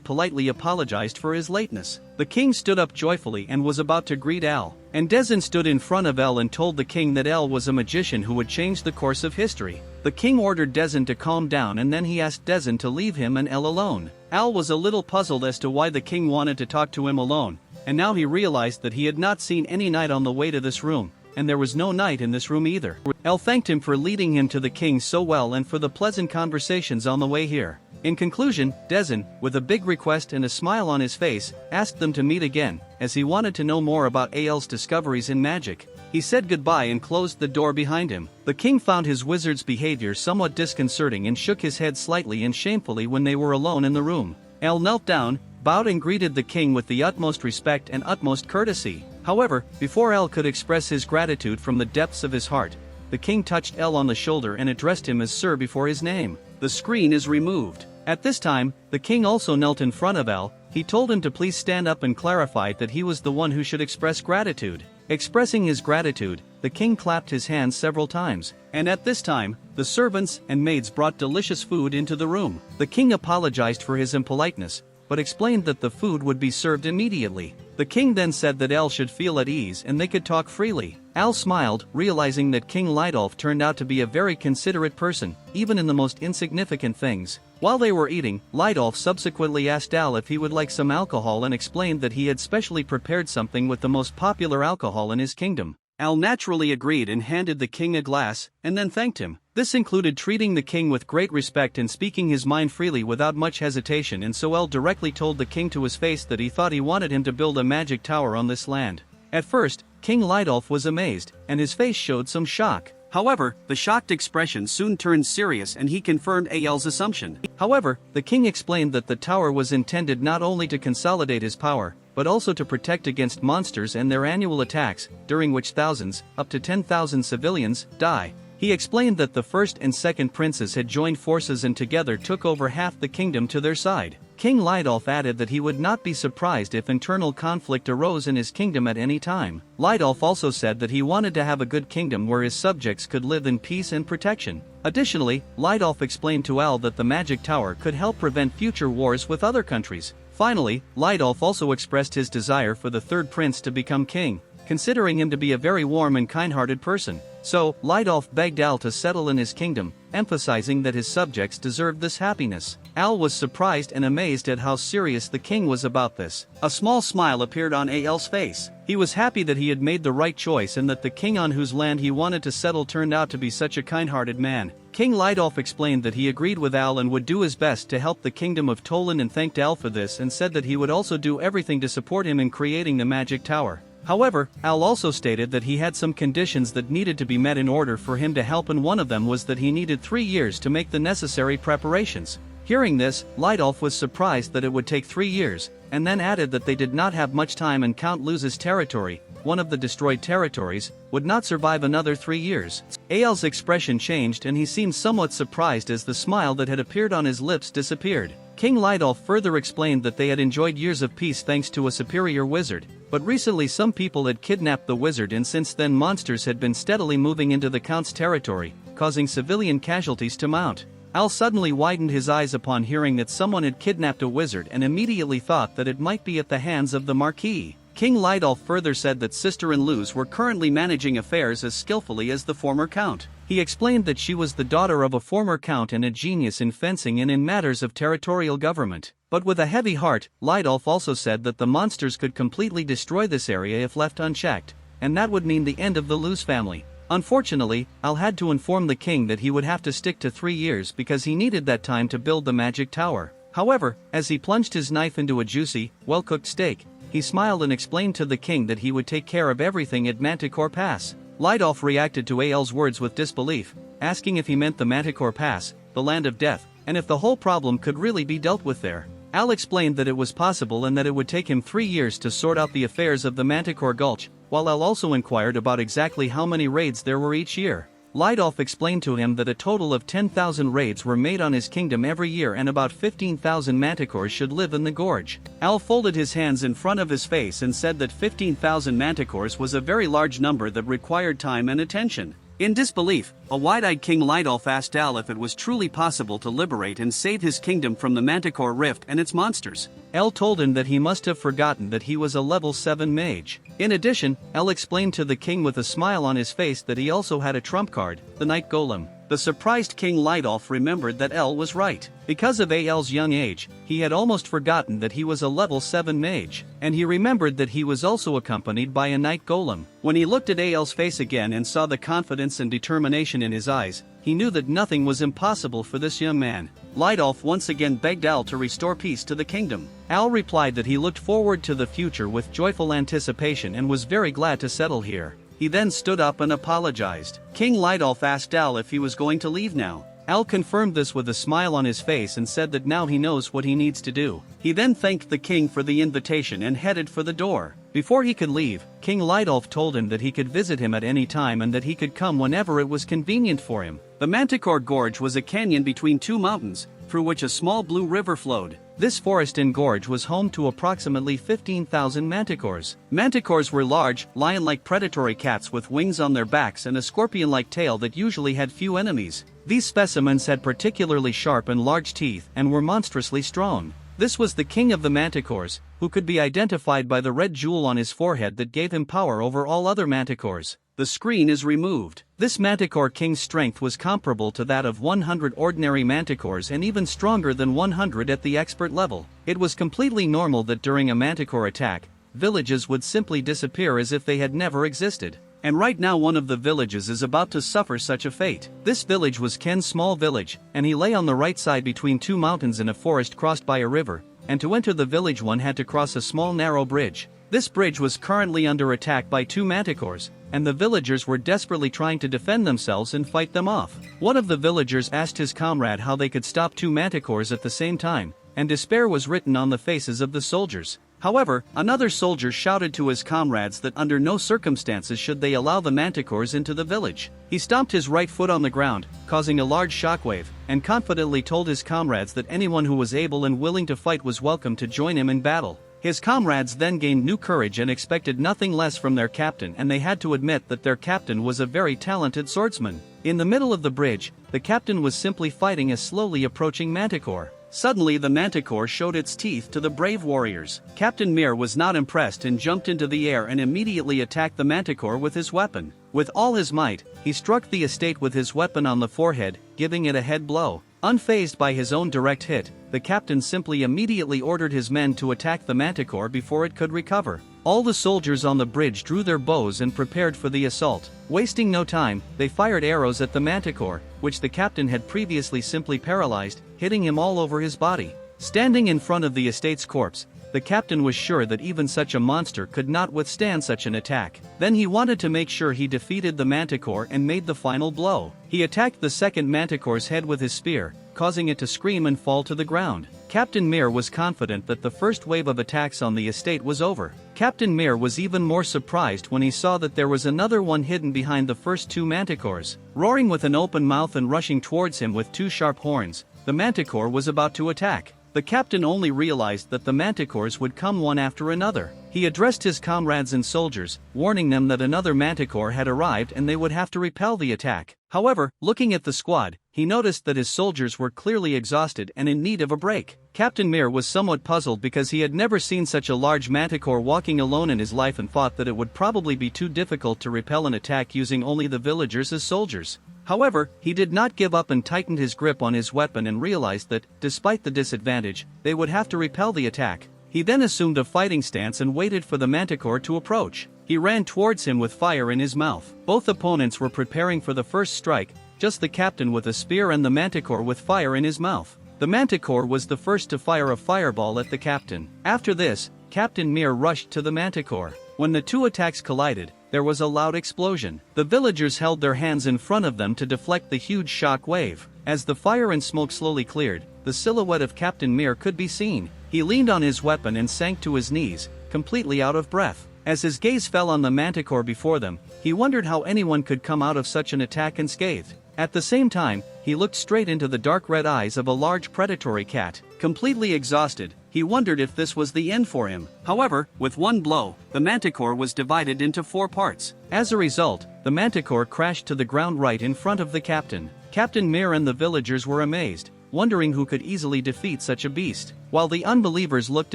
politely apologized for his lateness. The king stood up joyfully and was about to greet Al, and Dezin stood in front of Al and told the king that Al was a magician who would change the course of history. The king ordered Dezin to calm down and then he asked Dezin to leave him and Al alone. Al was a little puzzled as to why the king wanted to talk to him alone, and now he realized that he had not seen any knight on the way to this room, and there was no knight in this room either. Al thanked him for leading him to the king so well and for the pleasant conversations on the way here. In conclusion, Dezin, with a big request and a smile on his face, asked them to meet again, as he wanted to know more about Al's discoveries in magic. He said goodbye and closed the door behind him. The king found his wizard's behavior somewhat disconcerting and shook his head slightly and shamefully when they were alone in the room. Al knelt down, bowed and greeted the king with the utmost respect and utmost courtesy. However, before Al could express his gratitude from the depths of his heart, the king touched Al on the shoulder and addressed him as Sir before his name. The screen is removed. At this time, the king also knelt in front of Al. He told him to please stand up and clarified that he was the one who should express gratitude. Expressing his gratitude, the king clapped his hands several times, and at this time, the servants and maids brought delicious food into the room. The king apologized for his impoliteness, but explained that the food would be served immediately. The king then said that Al should feel at ease and they could talk freely. Al smiled, realizing that King Lidolf turned out to be a very considerate person, even in the most insignificant things. While they were eating, Lidolf subsequently asked Al if he would like some alcohol and explained that he had specially prepared something with the most popular alcohol in his kingdom. Al naturally agreed and handed the king a glass, and then thanked him. This included treating the king with great respect and speaking his mind freely without much hesitation, and so Al directly told the king to his face that he thought he wanted him to build a magic tower on this land. At first, King Lidolf was amazed, and his face showed some shock. However, the shocked expression soon turned serious and he confirmed Al's assumption. However, the king explained that the tower was intended not only to consolidate his power, but also to protect against monsters and their annual attacks, during which thousands, up to 10,000 civilians, die. He explained that the first and second princes had joined forces and together took over half the kingdom to their side. King Lidolf added that he would not be surprised if internal conflict arose in his kingdom at any time. Lidolf also said that he wanted to have a good kingdom where his subjects could live in peace and protection. Additionally, Lidolf explained to Al that the magic tower could help prevent future wars with other countries. Finally, Lidolf also expressed his desire for the third prince to become king, considering him to be a very warm and kind-hearted person. So, Lidolf begged Al to settle in his kingdom, emphasizing that his subjects deserved this happiness. Al was surprised and amazed at how serious the king was about this. A small smile appeared on Al's face. He was happy that he had made the right choice and that the king on whose land he wanted to settle turned out to be such a kind-hearted man. King Lidolf explained that he agreed with Al and would do his best to help the kingdom of Toland and thanked Al for this and said that he would also do everything to support him in creating the magic tower. However, Al also stated that he had some conditions that needed to be met in order for him to help, and one of them was that he needed 3 years to make the necessary preparations. Hearing this, Lidolf was surprised that it would take 3 years, and then added that they did not have much time and Count Luz's territory, one of the destroyed territories, would not survive another 3 years. Al's expression changed and he seemed somewhat surprised as the smile that had appeared on his lips disappeared. King Lidolf further explained that they had enjoyed years of peace thanks to a superior wizard, but recently some people had kidnapped the wizard, and since then monsters had been steadily moving into the Count's territory, causing civilian casualties to mount. Al suddenly widened his eyes upon hearing that someone had kidnapped a wizard and immediately thought that it might be at the hands of the Marquis. King Lidolf further said that Sister and Luz were currently managing affairs as skillfully as the former Count. He explained that she was the daughter of a former Count and a genius in fencing and in matters of territorial government. But with a heavy heart, Lidolf also said that the monsters could completely destroy this area if left unchecked, and that would mean the end of the Luz family. Unfortunately, Al had to inform the king that he would have to stick to 3 years because he needed that time to build the magic tower. However, as he plunged his knife into a juicy, well-cooked steak, he smiled and explained to the king that he would take care of everything at Manticore Pass. Lidolf reacted to Al's words with disbelief, asking if he meant the Manticore Pass, the land of death, and if the whole problem could really be dealt with there. Al explained that it was possible and that it would take him 3 years to sort out the affairs of the Manticore Gulch, while Al also inquired about exactly how many raids there were each year. Lidolf explained to him that a total of 10,000 raids were made on his kingdom every year and about 15,000 manticores should live in the gorge. Al folded his hands in front of his face and said that 15,000 manticores was a very large number that required time and attention. In disbelief, a wide-eyed King Lidolf asked Al if it was truly possible to liberate and save his kingdom from the Manticore Rift and its monsters. Al told him that he must have forgotten that he was a level 7 mage. In addition, Al explained to the king with a smile on his face that he also had a trump card, the Night Golem. The surprised King Lidolf remembered that Al was right. Because of Al's young age, he had almost forgotten that he was a level 7 mage, and he remembered that he was also accompanied by a Night Golem. When he looked at Al's face again and saw the confidence and determination in his eyes, he knew that nothing was impossible for this young man. Lidolf once again begged Al to restore peace to the kingdom. Al replied that he looked forward to the future with joyful anticipation and was very glad to settle here. He then stood up and apologized. King Lidolf asked Al if he was going to leave now. Al confirmed this with a smile on his face and said that now he knows what he needs to do. He then thanked the king for the invitation and headed for the door. Before he could leave, King Lidolf told him that he could visit him at any time and that he could come whenever it was convenient for him. The Manticore Gorge was a canyon between two mountains, through which a small blue river flowed. This forest and gorge was home to approximately 15,000 manticores. Manticores were large, lion-like predatory cats with wings on their backs and a scorpion-like tail that usually had few enemies. These specimens had particularly sharp and large teeth and were monstrously strong. This was the king of the manticores, who could be identified by the red jewel on his forehead that gave him power over all other manticores. The screen is removed. This manticore king's strength was comparable to that of 100 ordinary manticores and even stronger than 100 at the expert level. It was completely normal that during a manticore attack, villages would simply disappear as if they had never existed. And right now one of the villages is about to suffer such a fate. This village was Ken's small village, and he lay on the right side between two mountains in a forest crossed by a river, and to enter the village one had to cross a small narrow bridge. This bridge was currently under attack by two manticores, and the villagers were desperately trying to defend themselves and fight them off. One of the villagers asked his comrade how they could stop two manticores at the same time, and despair was written on the faces of the soldiers. However, another soldier shouted to his comrades that under no circumstances should they allow the manticores into the village. He stomped his right foot on the ground, causing a large shockwave, and confidently told his comrades that anyone who was able and willing to fight was welcome to join him in battle. His comrades then gained new courage and expected nothing less from their captain, and they had to admit that their captain was a very talented swordsman. In the middle of the bridge, the captain was simply fighting a slowly approaching manticore. Suddenly the manticore showed its teeth to the brave warriors. Captain Mir was not impressed and jumped into the air and immediately attacked the manticore with his weapon. With all his might, he struck the estate with his weapon on the forehead, giving it a head blow. Unfazed by his own direct hit, the captain simply immediately ordered his men to attack the manticore before it could recover. All the soldiers on the bridge drew their bows and prepared for the assault. Wasting no time, they fired arrows at the manticore, which the captain had previously simply paralyzed, hitting him all over his body. Standing in front of the estate's corpse, the captain was sure that even such a monster could not withstand such an attack. Then he wanted to make sure he defeated the manticore and made the final blow. He attacked the second manticore's head with his spear, causing it to scream and fall to the ground. Captain Mir was confident that the first wave of attacks on the estate was over. Captain Mir was even more surprised when he saw that there was another one hidden behind the first two manticores. Roaring with an open mouth and rushing towards him with two sharp horns, the manticore was about to attack. The captain only realized that the manticores would come one after another. He addressed his comrades and soldiers, warning them that another manticore had arrived and they would have to repel the attack. However, looking at the squad, he noticed that his soldiers were clearly exhausted and in need of a break. Captain Mir was somewhat puzzled because he had never seen such a large manticore walking alone in his life and thought that it would probably be too difficult to repel an attack using only the villagers as soldiers. However, he did not give up and tightened his grip on his weapon and realized that, despite the disadvantage, they would have to repel the attack. He then assumed a fighting stance and waited for the manticore to approach. He ran towards him with fire in his mouth. Both opponents were preparing for the first strike, just the captain with a spear and the manticore with fire in his mouth. The manticore was the first to fire a fireball at the captain. After this, Captain Mir rushed to the manticore. When the two attacks collided, there was a loud explosion. The villagers held their hands in front of them to deflect the huge shock wave. As the fire and smoke slowly cleared, the silhouette of Captain Mir could be seen. He leaned on his weapon and sank to his knees, completely out of breath. As his gaze fell on the manticore before them, he wondered how anyone could come out of such an attack unscathed. At the same time, he looked straight into the dark red eyes of a large predatory cat. Completely exhausted, he wondered if this was the end for him. However, with one blow, the manticore was divided into 4 parts. As a result, the manticore crashed to the ground right in front of the captain. Captain Mir and the villagers were amazed, wondering who could easily defeat such a beast. While the unbelievers looked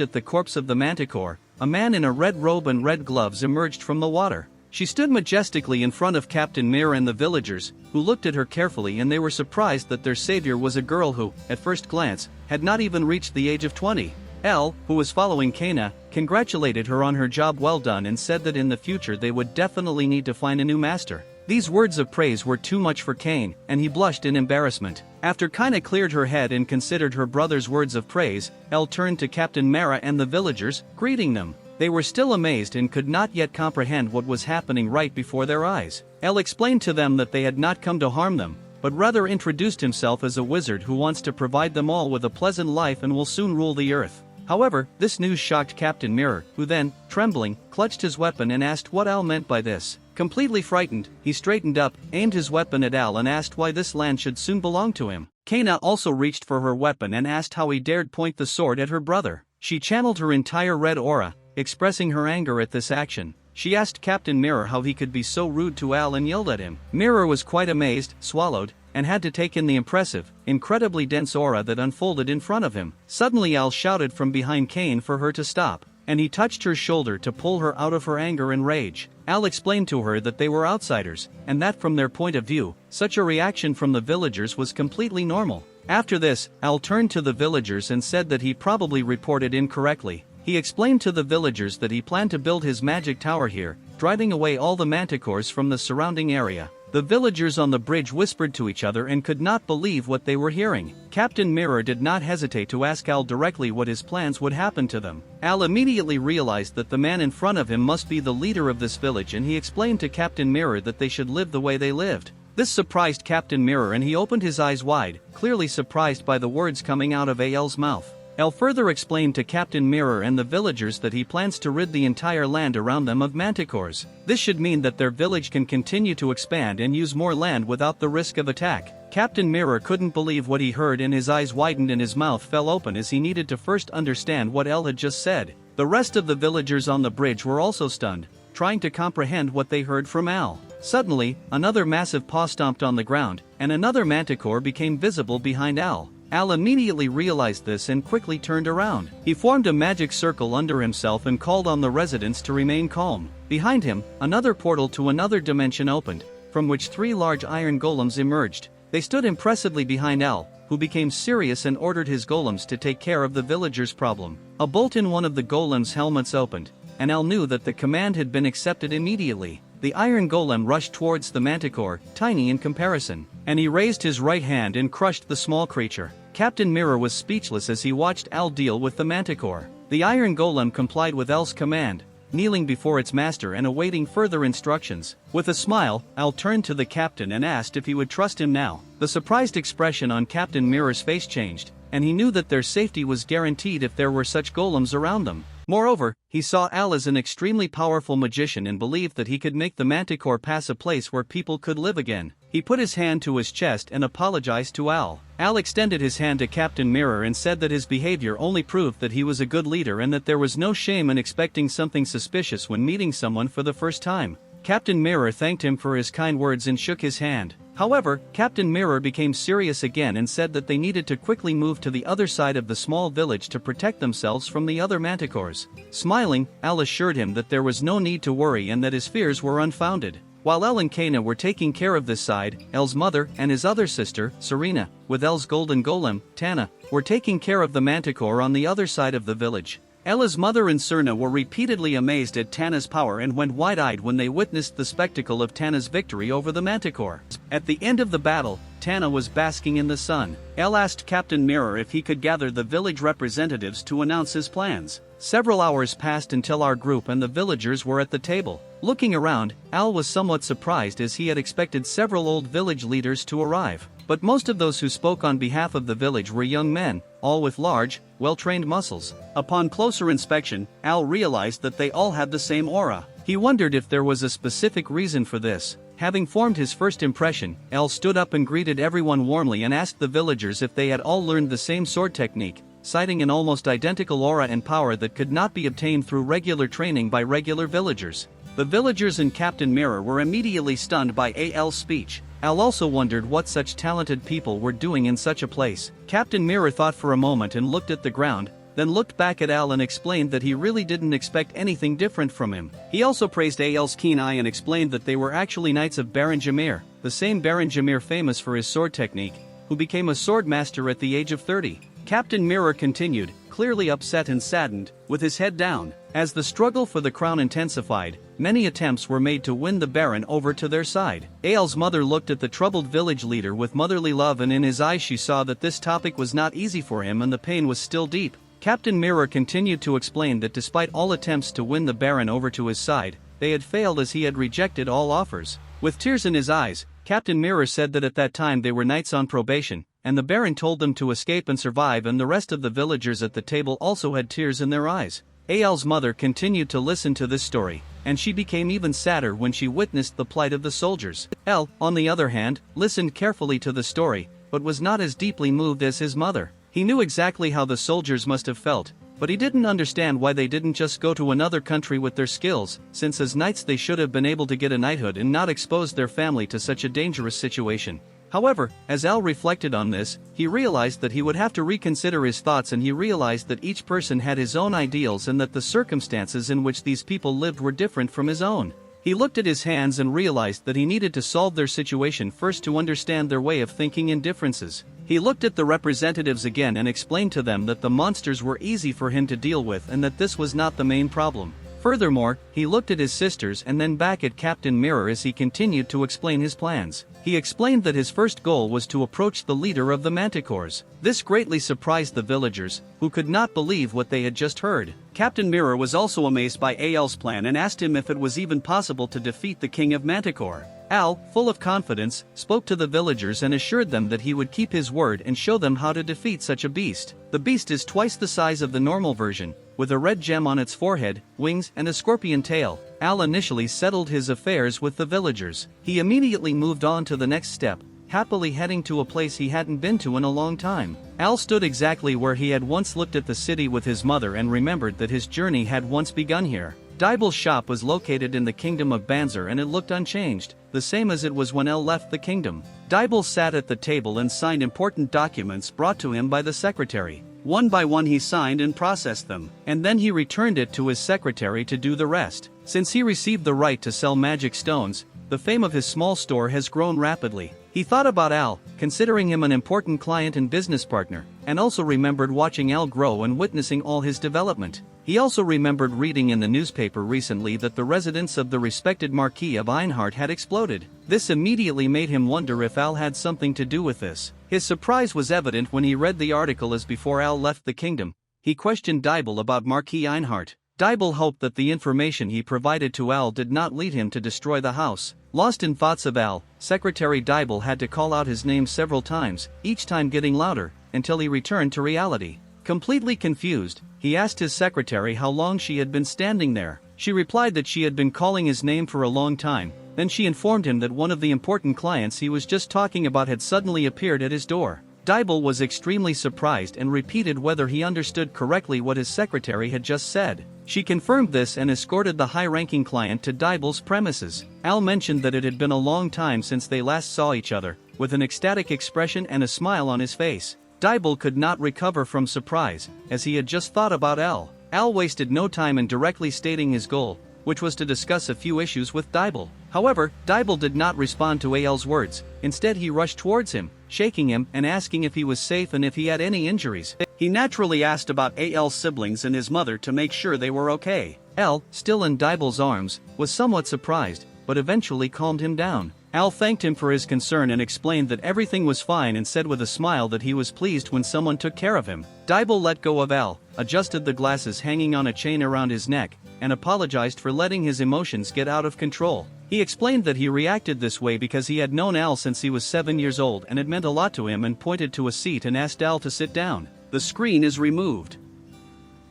at the corpse of the manticore, a man in a red robe and red gloves emerged from the water. She stood majestically in front of Captain Mir and the villagers, who looked at her carefully, and they were surprised that their savior was a girl who, at first glance, had not even reached the age of 20. Elle, who was following Kana, congratulated her on her job well done and said that in the future they would definitely need to find a new master. These words of praise were too much for Kane, and he blushed in embarrassment. After Kana cleared her head and considered her brother's words of praise, Elle turned to Captain Mara and the villagers, greeting them. They were still amazed and could not yet comprehend what was happening right before their eyes. Elle explained to them that they had not come to harm them, but rather introduced himself as a wizard who wants to provide them all with a pleasant life and will soon rule the earth. However, this news shocked Captain Mirror, who then, trembling, clutched his weapon and asked what Al meant by this. Completely frightened, he straightened up, aimed his weapon at Al and asked why this land should soon belong to him. Kana also reached for her weapon and asked how he dared point the sword at her brother. She channeled her entire red aura, expressing her anger at this action. She asked Captain Mirror how he could be so rude to Al and yelled at him. Mirror was quite amazed, swallowed, and had to take in the impressive, incredibly dense aura that unfolded in front of him. Suddenly Al shouted from behind Kane for her to stop, and he touched her shoulder to pull her out of her anger and rage. Al explained to her that they were outsiders, and that from their point of view, such a reaction from the villagers was completely normal. After this, Al turned to the villagers and said that he probably reported incorrectly. He explained to the villagers that he planned to build his magic tower here, driving away all the manticores from the surrounding area. The villagers on the bridge whispered to each other and could not believe what they were hearing. Captain Mirror did not hesitate to ask Al directly what his plans would happen to them. Al immediately realized that the man in front of him must be the leader of this village, and he explained to Captain Mirror that they should live the way they lived. This surprised Captain Mirror and he opened his eyes wide, clearly surprised by the words coming out of Al's mouth. Al further explained to Captain Mirror and the villagers that he plans to rid the entire land around them of manticores. This should mean that their village can continue to expand and use more land without the risk of attack. Captain Mirror couldn't believe what he heard and his eyes widened and his mouth fell open as he needed to first understand what Al had just said. The rest of the villagers on the bridge were also stunned, trying to comprehend what they heard from Al. Suddenly, another massive paw stomped on the ground, and another manticore became visible behind Al. Al immediately realized this and quickly turned around. He formed a magic circle under himself and called on the residents to remain calm. Behind him, another portal to another dimension opened, from which 3 large iron golems emerged. They stood impressively behind Al, who became serious and ordered his golems to take care of the villagers' problem. A bolt in one of the golems' helmets opened, and Al knew that the command had been accepted immediately. The iron golem rushed towards the manticore, tiny in comparison, and he raised his right hand and crushed the small creature. Captain Mirror was speechless as he watched Al deal with the manticore. The iron golem complied with Al's command, kneeling before its master and awaiting further instructions. With a smile, Al turned to the captain and asked if he would trust him now. The surprised expression on Captain Mirror's face changed, and he knew that their safety was guaranteed if there were such golems around them. Moreover, he saw Al as an extremely powerful magician and believed that he could make the manticore pass a place where people could live again. He put his hand to his chest and apologized to Al. Al extended his hand to Captain Mirror and said that his behavior only proved that he was a good leader and that there was no shame in expecting something suspicious when meeting someone for the first time. Captain Mirror thanked him for his kind words and shook his hand. However, Captain Mirror became serious again and said that they needed to quickly move to the other side of the small village to protect themselves from the other manticores. Smiling, Al assured him that there was no need to worry and that his fears were unfounded. While El and Kana were taking care of this side, El's mother and his other sister, Serena, with El's golden golem, Tana, were taking care of the manticore on the other side of the village. Ella's mother and Serna were repeatedly amazed at Tana's power and went wide-eyed when they witnessed the spectacle of Tana's victory over the manticore. At the end of the battle, Tana was basking in the sun. El asked Captain Mirror if he could gather the village representatives to announce his plans. Several hours passed until our group and the villagers were at the table. Looking around, Al was somewhat surprised as he had expected several old village leaders to arrive. But most of those who spoke on behalf of the village were young men, all with large, well-trained muscles. Upon closer inspection, Al realized that they all had the same aura. He wondered if there was a specific reason for this. Having formed his first impression, Al stood up and greeted everyone warmly and asked the villagers if they had all learned the same sword technique, citing an almost identical aura and power that could not be obtained through regular training by regular villagers. The villagers and Captain Mirror were immediately stunned by Al's speech. Al also wondered what such talented people were doing in such a place. Captain Mirror thought for a moment and looked at the ground, then looked back at Al and explained that he really didn't expect anything different from him. He also praised Al's keen eye and explained that they were actually knights of Baron Jameer, the same Baron Jameer famous for his sword technique, who became a sword master at the age of 30. Captain Mirror continued, clearly upset and saddened, with his head down. As the struggle for the crown intensified, many attempts were made to win the Baron over to their side. Al's mother looked at the troubled village leader with motherly love, and in his eyes she saw that this topic was not easy for him and the pain was still deep. Captain Mirror continued to explain that despite all attempts to win the Baron over to his side, they had failed as he had rejected all offers. With tears in his eyes, Captain Mirror said that at that time they were knights on probation, and the Baron told them to escape and survive, and the rest of the villagers at the table also had tears in their eyes. Al's mother continued to listen to this story, and she became even sadder when she witnessed the plight of the soldiers. Al, on the other hand, listened carefully to the story, but was not as deeply moved as his mother. He knew exactly how the soldiers must have felt, but he didn't understand why they didn't just go to another country with their skills, since as knights they should have been able to get a knighthood and not expose their family to such a dangerous situation. However, as Al reflected on this, he realized that he would have to reconsider his thoughts, and he realized that each person had his own ideals and that the circumstances in which these people lived were different from his own. He looked at his hands and realized that he needed to solve their situation first to understand their way of thinking and differences. He looked at the representatives again and explained to them that the monsters were easy for him to deal with and that this was not the main problem. Furthermore, he looked at his sisters and then back at Captain Mirror as he continued to explain his plans. He explained that his first goal was to approach the leader of the manticores. This greatly surprised the villagers, who could not believe what they had just heard. Captain Mirror was also amazed by Al's plan and asked him if it was even possible to defeat the king of Manticore. Al, full of confidence, spoke to the villagers and assured them that he would keep his word and show them how to defeat such a beast. The beast is twice the size of the normal version, with a red gem on its forehead, wings, and a scorpion tail. Al initially settled his affairs with the villagers. He immediately moved on to the next step, happily heading to a place he hadn't been to in a long time. Al stood exactly where he had once looked at the city with his mother and remembered that his journey had once begun here. Dibel's shop was located in the kingdom of Banzer and it looked unchanged, the same as it was when El left the kingdom. Dibel sat at the table and signed important documents brought to him by the secretary. One by one he signed and processed them, and then he returned it to his secretary to do the rest. Since he received the right to sell magic stones, the fame of his small store has grown rapidly. He thought about Al, considering him an important client and business partner, and also remembered watching Al grow and witnessing all his development. He also remembered reading in the newspaper recently that the residence of the respected Marquis of Einhart had exploded. This immediately made him wonder if Al had something to do with this. His surprise was evident when he read the article as before Al left the kingdom. he questioned Dibble about Marquis Einhart. Dibble hoped that the information he provided to Al did not lead him to destroy the house. Lost in thoughts of Al, Secretary Dibble had to call out his name several times, each time getting louder, until he returned to reality. Completely confused, he asked his secretary how long she had been standing there. She replied that she had been calling his name for a long time. Then she informed him that one of the important clients he was just talking about had suddenly appeared at his door. Dibble was extremely surprised and repeated whether he understood correctly what his secretary had just said. She confirmed this and escorted the high-ranking client to Dibble's premises. Al mentioned that it had been a long time since they last saw each other, with an ecstatic expression and a smile on his face. Dibble could not recover from surprise, as he had just thought about Al. Al wasted no time in directly stating his goal, which was to discuss a few issues with Dibble. However, Dibble did not respond to Al's words. Instead, he rushed towards him, shaking him and asking if he was safe and if he had any injuries. He naturally asked about Al's siblings and his mother to make sure they were okay. Al, still in Dibble's arms, was somewhat surprised, but eventually calmed him down. Al thanked him for his concern and explained that everything was fine and said with a smile that he was pleased when someone took care of him. Dibble let go of Al, adjusted the glasses hanging on a chain around his neck, and apologized for letting his emotions get out of control. He explained that he reacted this way because he had known Al since he was 7 years old and it meant a lot to him, and pointed to a seat and asked Al to sit down. The screen is removed.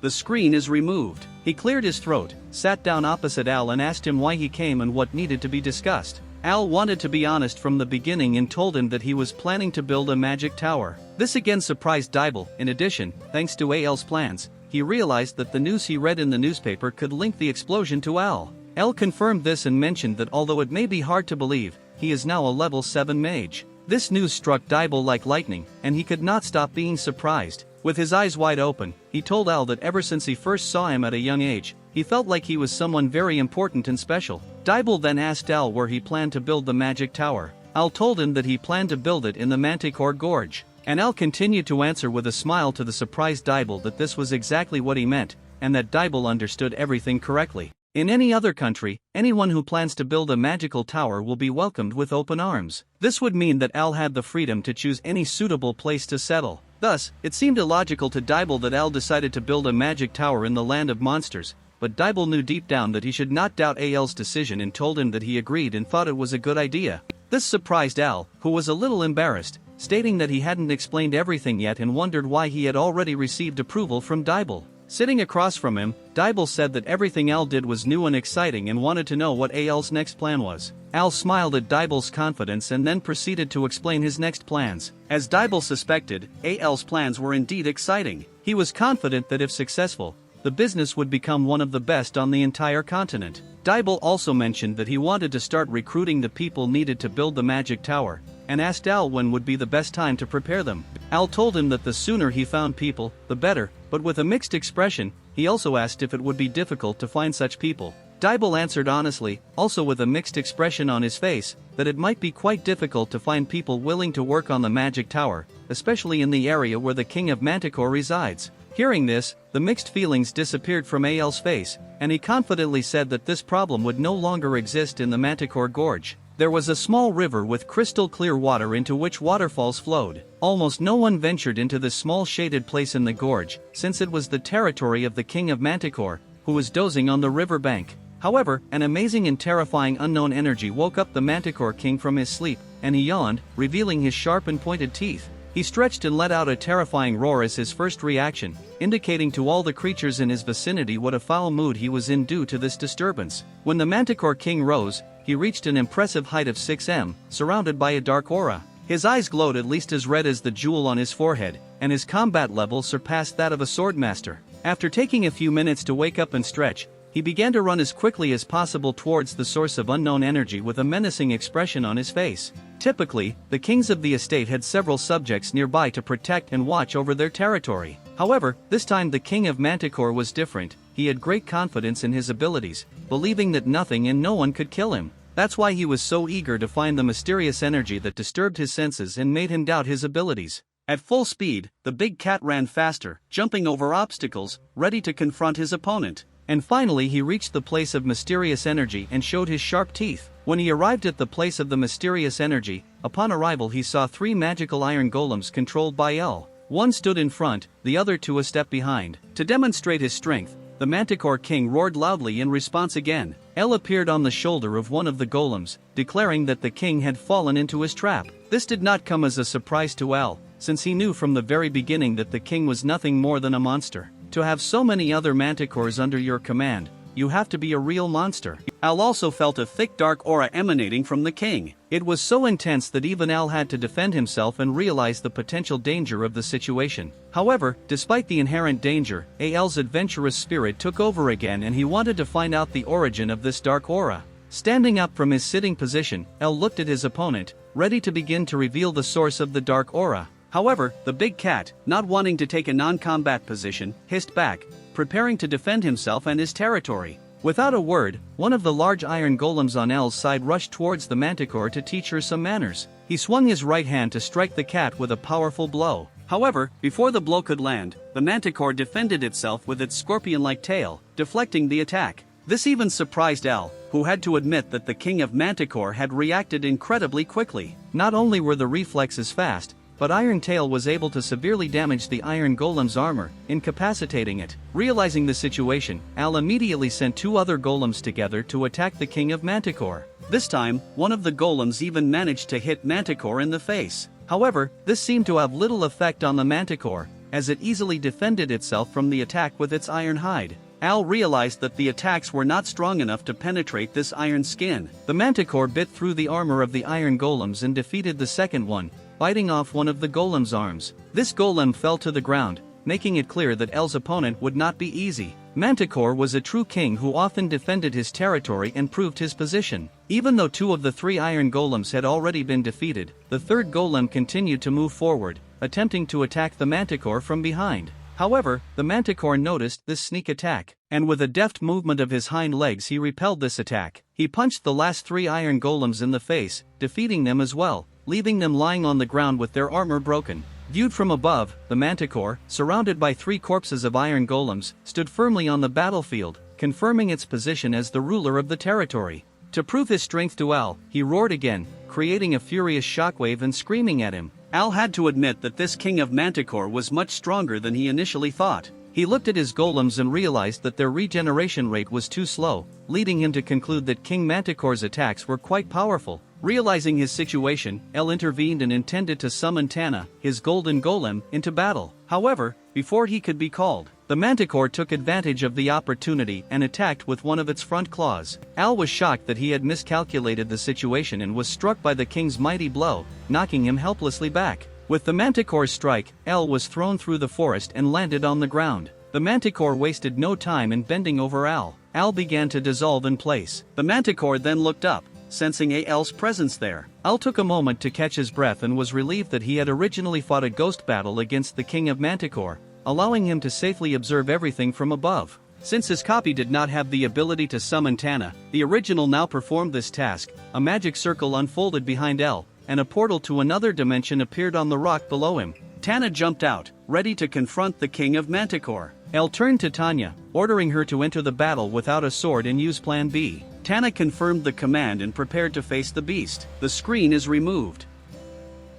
The screen is removed. He cleared his throat, sat down opposite Al and asked him why he came and what needed to be discussed. Al wanted to be honest from the beginning and told him that he was planning to build a magic tower. This again surprised Dibble. In addition, thanks to Al's plans, he realized that the news he read in the newspaper could link the explosion to Al. Al confirmed this and mentioned that although it may be hard to believe, he is now a level 7 mage. This news struck Dibble like lightning, and he could not stop being surprised. With his eyes wide open, he told Al that ever since he first saw him at a young age, he felt like he was someone very important and special. Dibble then asked Al where he planned to build the magic tower. Al told him that he planned to build it in the Manticore Gorge, and Al continued to answer with a smile to the surprised Dibble that this was exactly what he meant, and that Dibble understood everything correctly. In any other country, anyone who plans to build a magical tower will be welcomed with open arms. This would mean that Al had the freedom to choose any suitable place to settle. Thus, it seemed illogical to Dibble that Al decided to build a magic tower in the land of monsters, but Dibble knew deep down that he should not doubt Al's decision and told him that he agreed and thought it was a good idea. This surprised Al, who was a little embarrassed, stating that he hadn't explained everything yet and wondered why he had already received approval from Dibble. Sitting across from him, Dibble said that everything Al did was new and exciting and wanted to know what Al's next plan was. Al smiled at Dibble's confidence and then proceeded to explain his next plans. As Dibble suspected, Al's plans were indeed exciting. He was confident that if successful, the business would become one of the best on the entire continent. Dibble also mentioned that he wanted to start recruiting the people needed to build the magic tower, and asked Al when would be the best time to prepare them. Al told him that the sooner he found people, the better, but with a mixed expression. He also asked if it would be difficult to find such people. Dibble answered honestly, also with a mixed expression on his face, that it might be quite difficult to find people willing to work on the magic tower, especially in the area where the King of Manticore resides. Hearing this, the mixed feelings disappeared from Al's face, and he confidently said that this problem would no longer exist in the Manticore Gorge. There was a small river with crystal clear water into which waterfalls flowed. Almost no one ventured into this small shaded place in the gorge, since it was the territory of the King of Manticore, who was dozing on the river bank. However, an amazing and terrifying unknown energy woke up the Manticore King from his sleep, and he yawned, revealing his sharp and pointed teeth. He stretched and let out a terrifying roar as his first reaction, indicating to all the creatures in his vicinity what a foul mood he was in due to this disturbance. When the Manticore King rose, he reached an impressive height of 6 m, surrounded by a dark aura. His eyes glowed at least as red as the jewel on his forehead, and his combat level surpassed that of a swordmaster. After taking a few minutes to wake up and stretch, he began to run as quickly as possible towards the source of unknown energy with a menacing expression on his face. Typically, the kings of the estate had several subjects nearby to protect and watch over their territory. However, this time the King of Manticore was different. He had great confidence in his abilities, believing that nothing and no one could kill him. That's why he was so eager to find the mysterious energy that disturbed his senses and made him doubt his abilities. At full speed, the big cat ran faster, jumping over obstacles, ready to confront his opponent. And finally he reached the place of mysterious energy and showed his sharp teeth. When he arrived at the place of the mysterious energy, upon arrival he saw 3 magical iron golems controlled by L. One stood in front, the other two a step behind. To demonstrate his strength, the Manticore King roared loudly in response again. El appeared on the shoulder of one of the golems, declaring that the king had fallen into his trap. This did not come as a surprise to El, since he knew from the very beginning that the king was nothing more than a monster. To have so many other manticores under your command, you have to be a real monster. Al also felt a thick dark aura emanating from the king. It was so intense that even Al had to defend himself and realize the potential danger of the situation. However, despite the inherent danger, Al's adventurous spirit took over again and he wanted to find out the origin of this dark aura. Standing up from his sitting position, Al looked at his opponent, ready to begin to reveal the source of the dark aura. However, the big cat, not wanting to take a non-combat position, hissed back, preparing to defend himself and his territory. Without a word, one of the large iron golems on El's side rushed towards the manticore to teach her some manners. He swung his right hand to strike the cat with a powerful blow. However, before the blow could land, the manticore defended itself with its scorpion-like tail, deflecting the attack. This even surprised El, who had to admit that the king of Manticore had reacted incredibly quickly. Not only were the reflexes fast, but Iron Tail was able to severely damage the Iron Golem's armor, incapacitating it. Realizing the situation, Al immediately sent two other golems together to attack the king of Manticore. This time, one of the golems even managed to hit Manticore in the face. However, this seemed to have little effect on the Manticore, as it easily defended itself from the attack with its iron hide. Al realized that the attacks were not strong enough to penetrate this iron skin. The Manticore bit through the armor of the iron golems and defeated the second one, biting off one of the golem's arms. This golem fell to the ground, making it clear that El's opponent would not be easy. Manticore was a true king who often defended his territory and proved his position. Even though two of the three iron golems had already been defeated, the third golem continued to move forward, attempting to attack the Manticore from behind. However, the Manticore noticed this sneak attack, and with a deft movement of his hind legs he repelled this attack. He punched the last three iron golems in the face, defeating them as well, leaving them lying on the ground with their armor broken. Viewed from above, the Manticore, surrounded by three corpses of iron golems, stood firmly on the battlefield, confirming its position as the ruler of the territory. To prove his strength to Al, he roared again, creating a furious shockwave and screaming at him. Al had to admit that this king of Manticore was much stronger than he initially thought. He looked at his golems and realized that their regeneration rate was too slow, leading him to conclude that King Manticore's attacks were quite powerful. Realizing his situation, El intervened and intended to summon Tana, his golden golem, into battle. However, before he could be called, the Manticore took advantage of the opportunity and attacked with one of its front claws. Al was shocked that he had miscalculated the situation and was struck by the king's mighty blow, knocking him helplessly back. With the Manticore's strike, El was thrown through the forest and landed on the ground. The Manticore wasted no time in bending over Al. Al began to dissolve in place. The Manticore then looked up, sensing Al's presence there. Al took a moment to catch his breath and was relieved that he had originally fought a ghost battle against the king of Manticore, allowing him to safely observe everything from above. Since his copy did not have the ability to summon Tana, the original now performed this task. A magic circle unfolded behind El, and a portal to another dimension appeared on the rock below him. Tana jumped out, ready to confront the king of Manticore. El turned to Tanya, ordering her to enter the battle without a sword and use Plan B. Tana confirmed the command and prepared to face the beast. The screen is removed.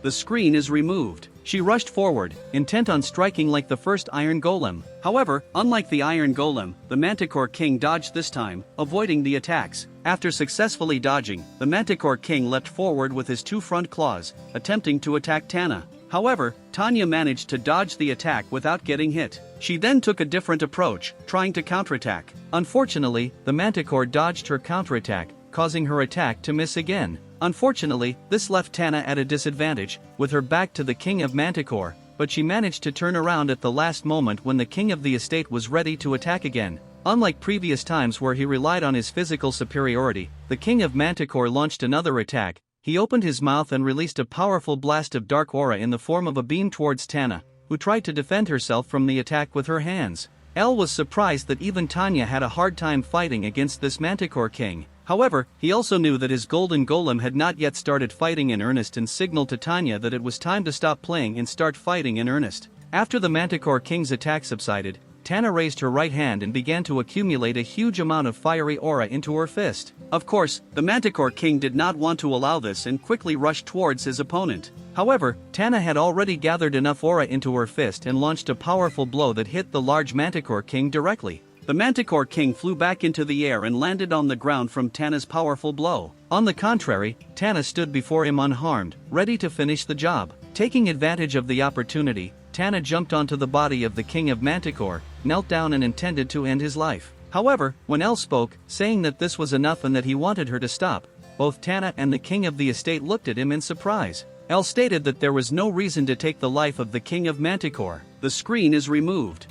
The screen is removed. She rushed forward, intent on striking like the first Iron Golem. However, unlike the Iron Golem, the Manticore King dodged this time, avoiding the attacks. After successfully dodging, the Manticore King leapt forward with his two front claws, attempting to attack Tana. However, Tanya managed to dodge the attack without getting hit. She then took a different approach, trying to counterattack. Unfortunately, the Manticore dodged her counterattack, causing her attack to miss again. Unfortunately, this left Tana at a disadvantage, with her back to the king of Manticore, but she managed to turn around at the last moment when the king of the estate was ready to attack again. Unlike previous times where he relied on his physical superiority, the king of Manticore launched another attack. He opened his mouth and released a powerful blast of dark aura in the form of a beam towards Tana, who tried to defend herself from the attack with her hands. El was surprised that even Tanya had a hard time fighting against this Manticore King. However, he also knew that his golden golem had not yet started fighting in earnest and signaled to Tanya that it was time to stop playing and start fighting in earnest. After the Manticore King's attack subsided, Tana raised her right hand and began to accumulate a huge amount of fiery aura into her fist. Of course, the Manticore King did not want to allow this and quickly rushed towards his opponent. However, Tana had already gathered enough aura into her fist and launched a powerful blow that hit the large Manticore King directly. The Manticore King flew back into the air and landed on the ground from Tana's powerful blow. On the contrary, Tana stood before him unharmed, ready to finish the job. Taking advantage of the opportunity, Tana jumped onto the body of the King of Manticore, knelt down and intended to end his life. However, when El spoke, saying that this was enough and that he wanted her to stop, both Tana and the King of the estate looked at him in surprise. El stated that there was no reason to take the life of the King of Manticore. The screen is removed.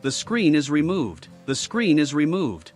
The screen is removed. The screen is removed.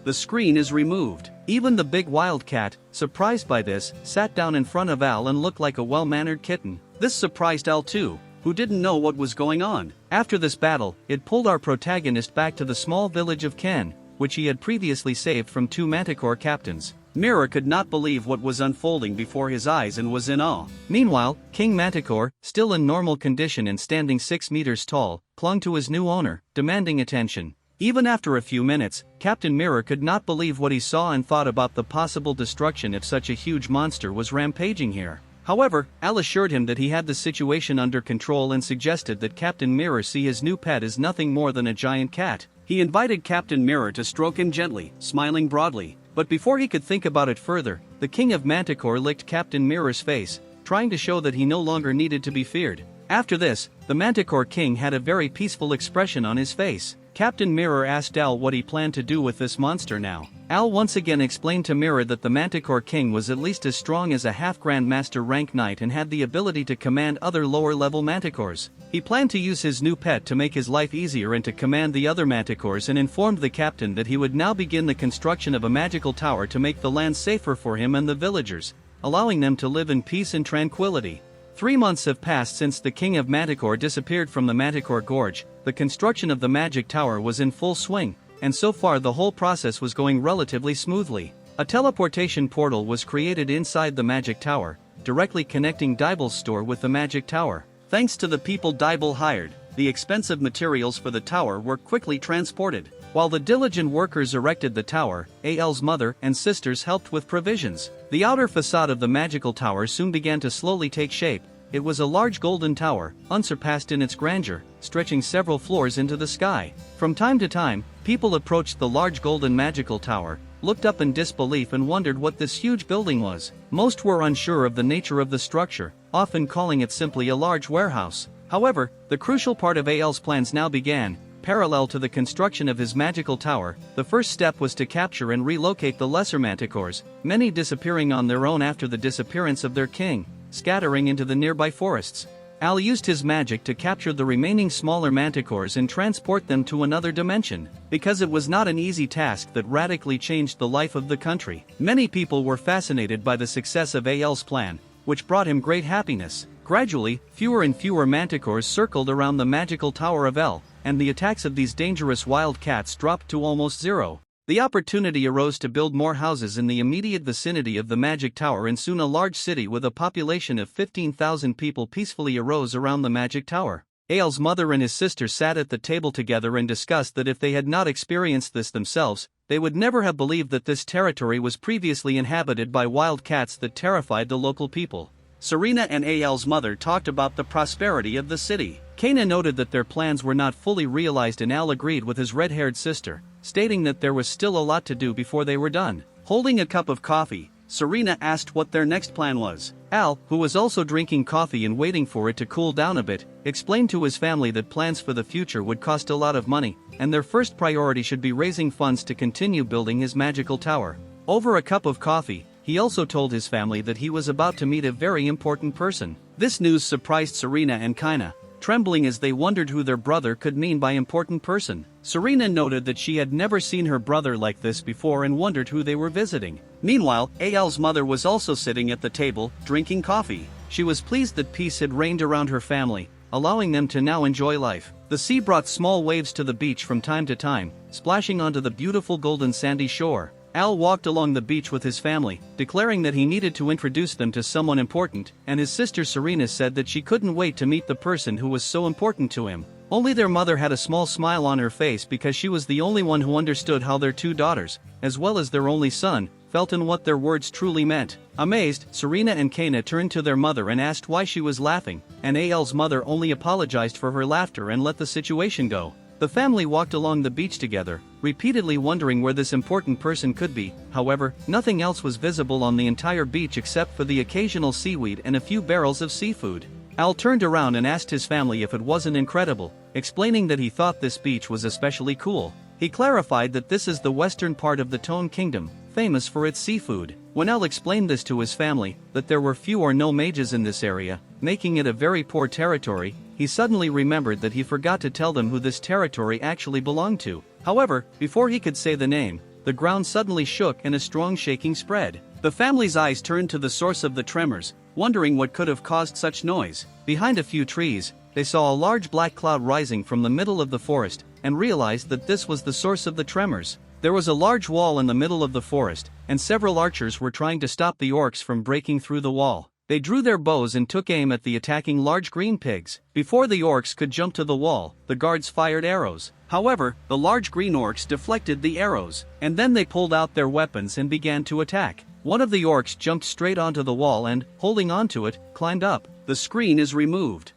The screen is removed. Even the big wildcat, surprised by this, sat down in front of Al and looked like a well-mannered kitten. This surprised Al too, who didn't know what was going on. After this battle, it pulled our protagonist back to the small village of Ken, which he had previously saved from 2 Manticore captains. Mirror could not believe what was unfolding before his eyes and was in awe. Meanwhile, King Manticore, still in normal condition and standing 6 meters tall, clung to his new owner, demanding attention. Even after a few minutes, Captain Mirror could not believe what he saw and thought about the possible destruction if such a huge monster was rampaging here. However, Al assured him that he had the situation under control and suggested that Captain Mirror see his new pet as nothing more than a giant cat. He invited Captain Mirror to stroke him gently, smiling broadly. But before he could think about it further, the King of Manticore licked Captain Mirror's face, trying to show that he no longer needed to be feared. After this, the Manticore King had a very peaceful expression on his face. Captain Mirror asked Al what he planned to do with this monster now. Al once again explained to Mirror that the Manticore King was at least as strong as a half-Grand Master rank knight and had the ability to command other lower-level Manticores. He planned to use his new pet to make his life easier and to command the other Manticores, and informed the captain that he would now begin the construction of a magical tower to make the land safer for him and the villagers, allowing them to live in peace and tranquility. 3 months have passed since the King of Manticore disappeared from the Manticore Gorge. The construction of the magic tower was in full swing, and so far the whole process was going relatively smoothly. A teleportation portal was created inside the magic tower, directly connecting Dibel's store with the magic tower. Thanks to the people Dibel hired, the expensive materials for the tower were quickly transported. While the diligent workers erected the tower, Al's mother and sisters helped with provisions. The outer facade of the magical tower soon began to slowly take shape. It was a large golden tower, unsurpassed in its grandeur, stretching several floors into the sky. From time to time, people approached the large golden magical tower, looked up in disbelief and wondered what this huge building was. Most were unsure of the nature of the structure, often calling it simply a large warehouse. However, the crucial part of Al's plans now began. Parallel to the construction of his magical tower, the first step was to capture and relocate the lesser Manticores, many disappearing on their own after the disappearance of their king, scattering into the nearby forests. Al used his magic to capture the remaining smaller Manticores and transport them to another dimension. Because it was not an easy task that radically changed the life of the country, many people were fascinated by the success of Al's plan, which brought him great happiness. Gradually, fewer and fewer Manticores circled around the magical tower of Al, and the attacks of these dangerous wild cats dropped to almost zero. The opportunity arose to build more houses in the immediate vicinity of the magic tower, and soon a large city with a population of 15,000 people peacefully arose around the magic tower. Al's mother and his sister sat at the table together and discussed that if they had not experienced this themselves, they would never have believed that this territory was previously inhabited by wild cats that terrified the local people. Serena and Al's mother talked about the prosperity of the city. Kana noted that their plans were not fully realized, and Al agreed with his red-haired sister, stating that there was still a lot to do before they were done. Holding a cup of coffee, Serena asked what their next plan was. Al, who was also drinking coffee and waiting for it to cool down a bit, explained to his family that plans for the future would cost a lot of money, and their first priority should be raising funds to continue building his magical tower. Over a cup of coffee, he also told his family that he was about to meet a very important person. This news surprised Serena and Kana, trembling as they wondered who their brother could mean by important person. Serena noted that she had never seen her brother like this before and wondered who they were visiting. Meanwhile, Al's mother was also sitting at the table, drinking coffee. She was pleased that peace had reigned around her family, allowing them to now enjoy life. The sea brought small waves to the beach from time to time, splashing onto the beautiful golden sandy shore. Al walked along the beach with his family, declaring that he needed to introduce them to someone important, and his sister Serena said that she couldn't wait to meet the person who was so important to him. Only their mother had a small smile on her face because she was the only one who understood how their two daughters, as well as their only son, felt and what their words truly meant. Amazed, Serena and Kana turned to their mother and asked why she was laughing, and Al's mother only apologized for her laughter and let the situation go. The family walked along the beach together, repeatedly wondering where this important person could be. However, nothing else was visible on the entire beach except for the occasional seaweed and a few barrels of seafood. Al turned around and asked his family if it wasn't incredible, explaining that he thought this beach was especially cool. He clarified that this is the western part of the Tone Kingdom, famous for its seafood. When Al explained this to his family, that there were few or no mages in this area, making it a very poor territory, he suddenly remembered that he forgot to tell them who this territory actually belonged to. However, before he could say the name, the ground suddenly shook and a strong shaking spread. The family's eyes turned to the source of the tremors, wondering what could have caused such noise. Behind a few trees, they saw a large black cloud rising from the middle of the forest, and realized that this was the source of the tremors. There was a large wall in the middle of the forest, and several archers were trying to stop the orcs from breaking through the wall. They drew their bows and took aim at the attacking large green pigs. Before the orcs could jump to the wall, the guards fired arrows. However, the large green orcs deflected the arrows, and then they pulled out their weapons and began to attack. One of the orcs jumped straight onto the wall and, holding onto it, climbed up. The screen is removed.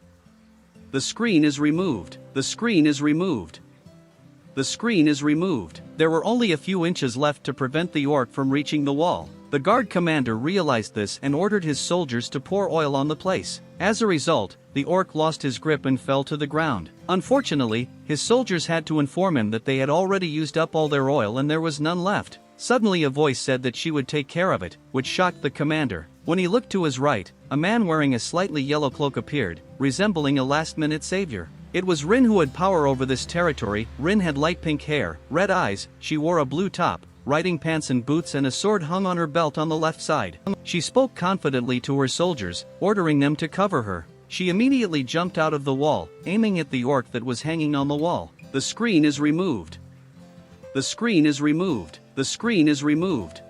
The screen is removed. The screen is removed. The screen is removed. There were only a few inches left to prevent the orc from reaching the wall. The guard commander realized this and ordered his soldiers to pour oil on the place. As a result, the orc lost his grip and fell to the ground. Unfortunately, his soldiers had to inform him that they had already used up all their oil and there was none left. Suddenly a voice said that she would take care of it, which shocked the commander. When he looked to his right, a man wearing a slightly yellow cloak appeared, resembling a last-minute savior. It was Rin who had power over this territory. Rin had light pink hair, red eyes, she wore a blue top, riding pants and boots, and a sword hung on her belt on the left side. She spoke confidently to her soldiers, ordering them to cover her. She immediately jumped out of the wall, aiming at the orc that was hanging on the wall. The screen is removed. The screen is removed. The screen is removed.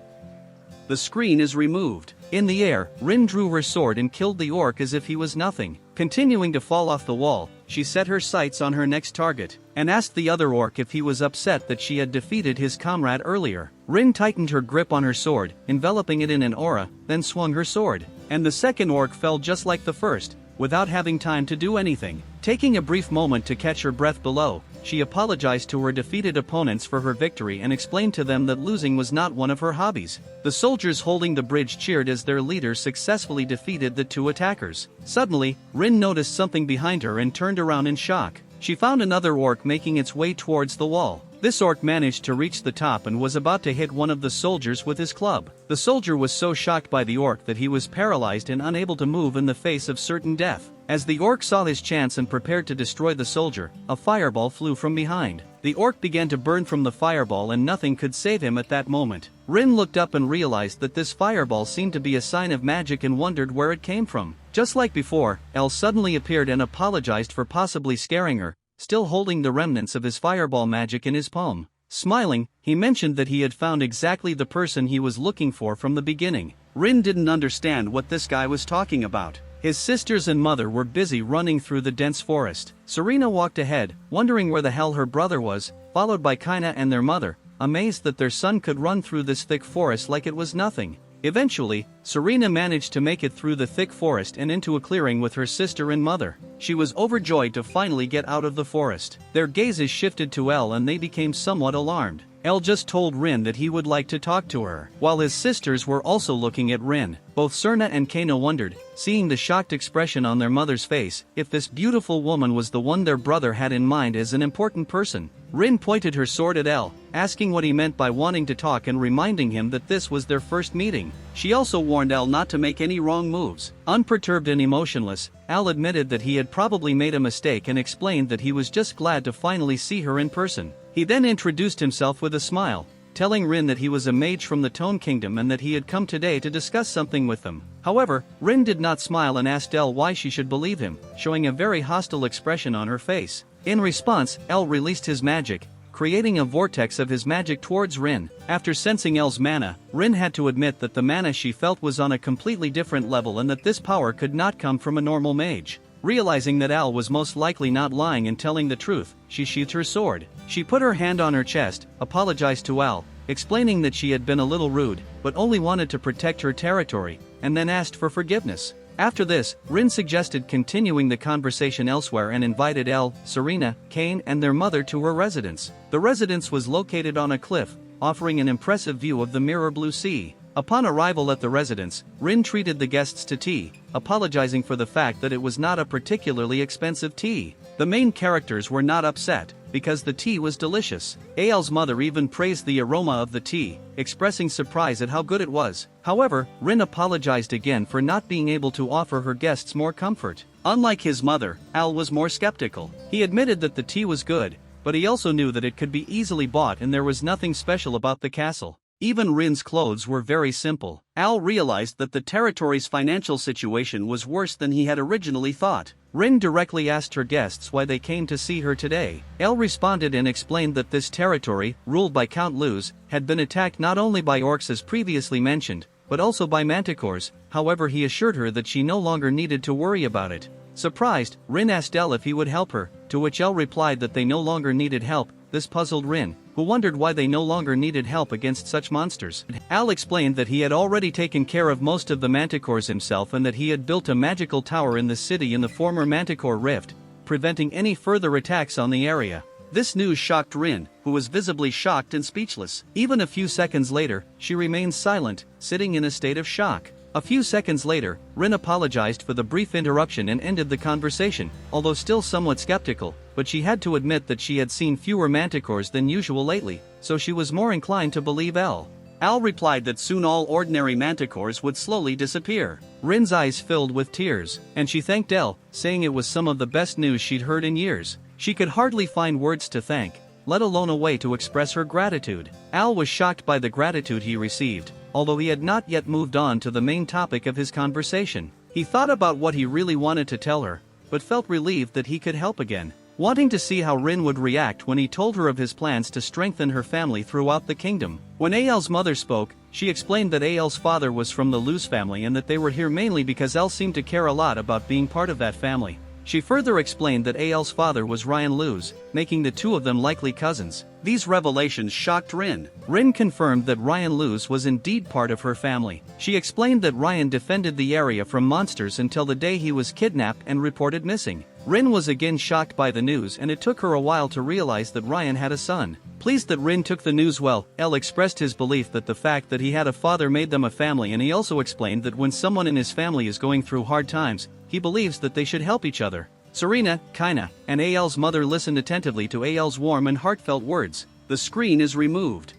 The screen is removed. In the air, Rin drew her sword and killed the orc as if he was nothing. Continuing to fall off the wall, she set her sights on her next target, and asked the other orc if he was upset that she had defeated his comrade earlier. Rin tightened her grip on her sword, enveloping it in an aura, then swung her sword. And the second orc fell just like the first, without having time to do anything. Taking a brief moment to catch her breath below, she apologized to her defeated opponents for her victory and explained to them that losing was not one of her hobbies. The soldiers holding the bridge cheered as their leader successfully defeated the two attackers. Suddenly, Rin noticed something behind her and turned around in shock. She found another orc making its way towards the wall. This orc managed to reach the top and was about to hit one of the soldiers with his club. The soldier was so shocked by the orc that he was paralyzed and unable to move in the face of certain death. As the orc saw his chance and prepared to destroy the soldier, a fireball flew from behind. The orc began to burn from the fireball and nothing could save him at that moment. Rin looked up and realized that this fireball seemed to be a sign of magic and wondered where it came from. Just like before, El suddenly appeared and apologized for possibly scaring her, still holding the remnants of his fireball magic in his palm. Smiling, he mentioned that he had found exactly the person he was looking for from the beginning. Rin didn't understand what this guy was talking about. His sisters and mother were busy running through the dense forest. Serena walked ahead, wondering where the hell her brother was, followed by Kaina and their mother, amazed that their son could run through this thick forest like it was nothing. Eventually, Serena managed to make it through the thick forest and into a clearing with her sister and mother. She was overjoyed to finally get out of the forest. Their gazes shifted to Elle and they became somewhat alarmed. Elle just told Rin that he would like to talk to her. While his sisters were also looking at Rin, both Serna and Kaina wondered, seeing the shocked expression on their mother's face, if this beautiful woman was the one their brother had in mind as an important person. Rin pointed her sword at Elle, asking what he meant by wanting to talk and reminding him that this was their first meeting. She also warned Elle not to make any wrong moves. Unperturbed and emotionless, Elle admitted that he had probably made a mistake and explained that he was just glad to finally see her in person. He then introduced himself with a smile, telling Rin that he was a mage from the Tone Kingdom and that he had come today to discuss something with them. However, Rin did not smile and asked Elle why she should believe him, showing a very hostile expression on her face. In response, Elle released his magic, creating a vortex of his magic towards Rin. After sensing Elle's mana, Rin had to admit that the mana she felt was on a completely different level and that this power could not come from a normal mage. Realizing that Al was most likely not lying and telling the truth, she sheathed her sword. She put her hand on her chest, apologized to Al, explaining that she had been a little rude, but only wanted to protect her territory, and then asked for forgiveness. After this, Rin suggested continuing the conversation elsewhere and invited Elle, Serena, Kane and their mother to her residence. The residence was located on a cliff, offering an impressive view of the mirror blue sea. Upon arrival at the residence, Rin treated the guests to tea, apologizing for the fact that it was not a particularly expensive tea. The main characters were not upset, because the tea was delicious. Ael's mother even praised the aroma of the tea, expressing surprise at how good it was. However, Rin apologized again for not being able to offer her guests more comfort. Unlike his mother, Al was more skeptical. He admitted that the tea was good, but he also knew that it could be easily bought and there was nothing special about the castle. Even Rin's clothes were very simple. Al realized that the territory's financial situation was worse than he had originally thought. Rin directly asked her guests why they came to see her today. El responded and explained that this territory, ruled by Count Luz, had been attacked not only by orcs as previously mentioned, but also by manticores. However, he assured her that she no longer needed to worry about it. Surprised, Rin asked El if he would help her, to which El replied that they no longer needed help. This puzzled Rin, who wondered why they no longer needed help against such monsters. Al explained that he had already taken care of most of the manticores himself and that he had built a magical tower in the city in the former manticore rift, preventing any further attacks on the area. This news shocked Rin, who was visibly shocked and speechless. Even a few seconds later, she remained silent, sitting in a state of shock. A few seconds later, Rin apologized for the brief interruption and ended the conversation, although still somewhat skeptical, but she had to admit that she had seen fewer manticores than usual lately, so she was more inclined to believe El. Al replied that soon all ordinary manticores would slowly disappear. Rin's eyes filled with tears, and she thanked El, saying it was some of the best news she'd heard in years. She could hardly find words to thank, let alone a way to express her gratitude. Al was shocked by the gratitude he received, although he had not yet moved on to the main topic of his conversation. He thought about what he really wanted to tell her, but felt relieved that he could help again. Wanting to see how Rin would react when he told her of his plans to strengthen her family throughout the kingdom. When Ael's mother spoke, she explained that Ael's father was from the Luz family and that they were here mainly because El seemed to care a lot about being part of that family. She further explained that Ael's father was Ryan Luz, making the two of them likely cousins. These revelations shocked Rin. Rin confirmed that Ryan Luz was indeed part of her family. She explained that Ryan defended the area from monsters until the day he was kidnapped and reported missing. Rin was again shocked by the news and it took her a while to realize that Ryan had a son. Pleased that Rin took the news well, El expressed his belief that the fact that he had a father made them a family, and he also explained that when someone in his family is going through hard times, he believes that they should help each other. Serena, Kaina, and Ael's mother listened attentively to Ael's warm and heartfelt words. The screen is removed.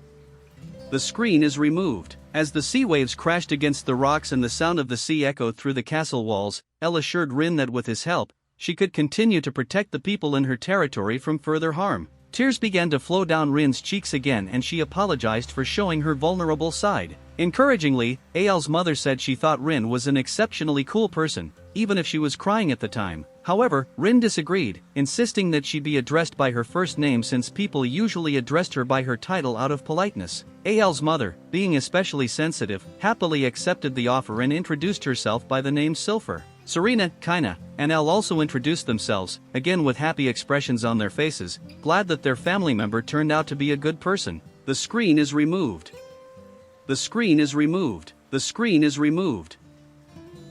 The screen is removed. As the sea waves crashed against the rocks and the sound of the sea echoed through the castle walls, El assured Rin that with his help, she could continue to protect the people in her territory from further harm. Tears began to flow down Rin's cheeks again and she apologized for showing her vulnerable side. Encouragingly, Ael's mother said she thought Rin was an exceptionally cool person, even if she was crying at the time. However, Rin disagreed, insisting that she be addressed by her first name since people usually addressed her by her title out of politeness. Ael's mother, being especially sensitive, happily accepted the offer and introduced herself by the name Silfer. Serena, Kaina, and El also introduced themselves, again with happy expressions on their faces, glad that their family member turned out to be a good person. The screen is removed. The screen is removed. The screen is removed.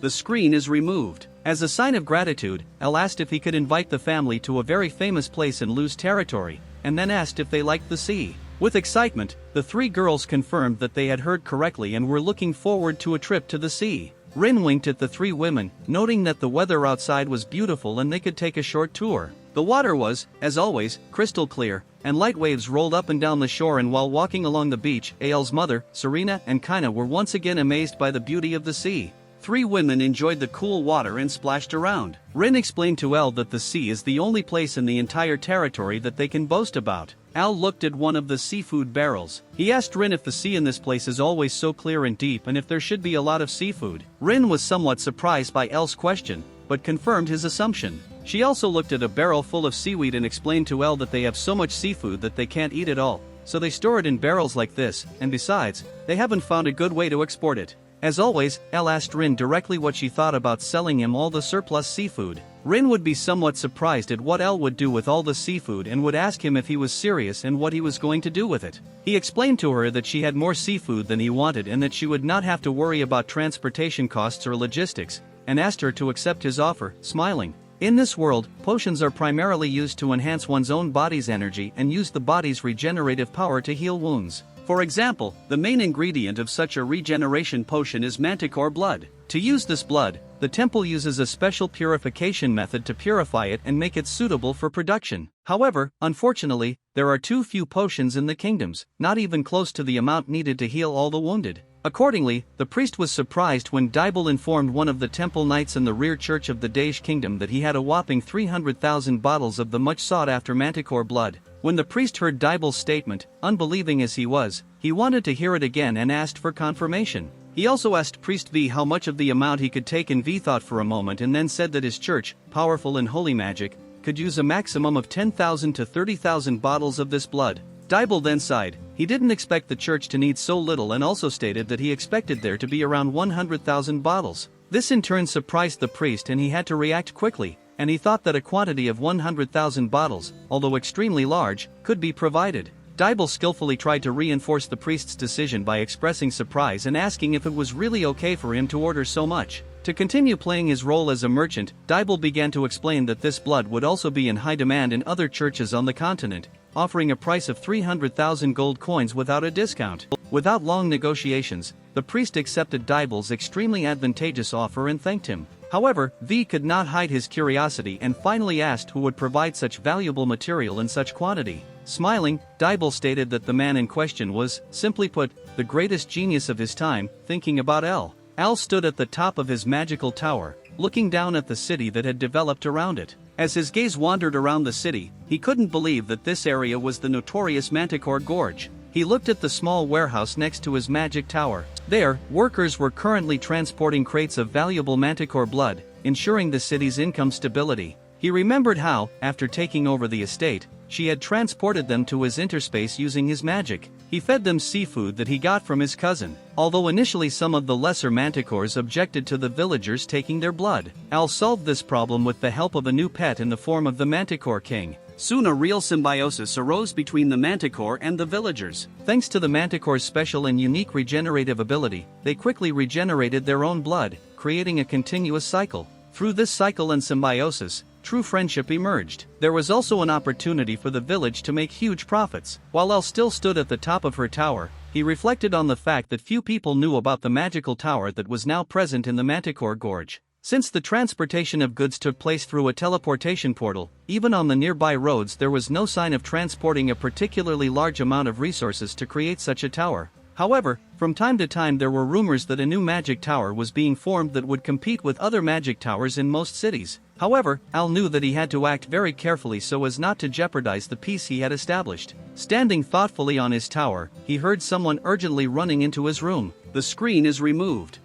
The screen is removed. As a sign of gratitude, El asked if he could invite the family to a very famous place in Luz territory, and then asked if they liked the sea. With excitement, the three girls confirmed that they had heard correctly and were looking forward to a trip to the sea. Rin winked at the three women, noting that the weather outside was beautiful and they could take a short tour. The water was, as always, crystal clear, and light waves rolled up and down the shore, and while walking along the beach, Ael's mother, Serena, and Kaina were once again amazed by the beauty of the sea. Three women enjoyed the cool water and splashed around. Rin explained to El that the sea is the only place in the entire territory that they can boast about. Al looked at one of the seafood barrels. He asked Rin if the sea in this place is always so clear and deep and if there should be a lot of seafood. Rin was somewhat surprised by El's question, but confirmed his assumption. She also looked at a barrel full of seaweed and explained to El that they have so much seafood that they can't eat it all, so they store it in barrels like this, and besides, they haven't found a good way to export it. As always, El asked Rin directly what she thought about selling him all the surplus seafood. Rin would be somewhat surprised at what El would do with all the seafood and would ask him if he was serious and what he was going to do with it. He explained to her that she had more seafood than he wanted and that she would not have to worry about transportation costs or logistics, and asked her to accept his offer, smiling. In this world, potions are primarily used to enhance one's own body's energy and use the body's regenerative power to heal wounds. For example, the main ingredient of such a regeneration potion is manticore blood. To use this blood, the temple uses a special purification method to purify it and make it suitable for production. However, unfortunately, there are too few potions in the kingdoms, not even close to the amount needed to heal all the wounded. Accordingly, the priest was surprised when Dibel informed one of the temple knights in the rear church of the Daish kingdom that he had a whopping 300,000 bottles of the much sought-after manticore blood. When the priest heard Dibel's statement, unbelieving as he was, he wanted to hear it again and asked for confirmation. He also asked Priest V how much of the amount he could take, and V thought for a moment and then said that his church, powerful in holy magic, could use a maximum of 10,000 to 30,000 bottles of this blood. Dibel then sighed. He didn't expect the church to need so little and also stated that he expected there to be around 100,000 bottles. This in turn surprised the priest and he had to react quickly, and he thought that a quantity of 100,000 bottles, although extremely large, could be provided. Dibel skillfully tried to reinforce the priest's decision by expressing surprise and asking if it was really okay for him to order so much. To continue playing his role as a merchant, Dibel began to explain that this blood would also be in high demand in other churches on the continent, offering a price of 300,000 gold coins without a discount. Without long negotiations, the priest accepted Dibel's extremely advantageous offer and thanked him. However, V could not hide his curiosity and finally asked who would provide such valuable material in such quantity. Smiling, Dibel stated that the man in question was, simply put, the greatest genius of his time, thinking about El. El stood at the top of his magical tower, looking down at the city that had developed around it. As his gaze wandered around the city, he couldn't believe that this area was the notorious Manticore Gorge. He looked at the small warehouse next to his magic tower. There, workers were currently transporting crates of valuable manticore blood, ensuring the city's income stability. He remembered how, after taking over the estate, she had transported them to his interspace using his magic. He fed them seafood that he got from his cousin. Although initially some of the lesser manticores objected to the villagers taking their blood, Al solved this problem with the help of a new pet in the form of the Manticore King. Soon a real symbiosis arose between the manticore and the villagers. Thanks to the manticore's special and unique regenerative ability, they quickly regenerated their own blood, creating a continuous cycle. Through this cycle and symbiosis, true friendship emerged. There was also an opportunity for the village to make huge profits. While Elle still stood at the top of her tower, he reflected on the fact that few people knew about the magical tower that was now present in the Manticore Gorge. Since the transportation of goods took place through a teleportation portal, even on the nearby roads there was no sign of transporting a particularly large amount of resources to create such a tower. However, from time to time there were rumors that a new magic tower was being formed that would compete with other magic towers in most cities. However, Al knew that he had to act very carefully so as not to jeopardize the peace he had established. Standing thoughtfully on his tower, he heard someone urgently running into his room. The screen is removed.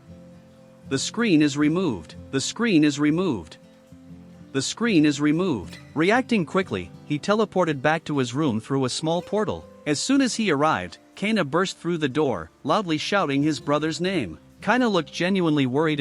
The screen is removed. The screen is removed. The screen is removed. Reacting quickly, he teleported back to his room through a small portal. As soon as he arrived, Kana burst through the door, loudly shouting his brother's name. Kana looked genuinely worried,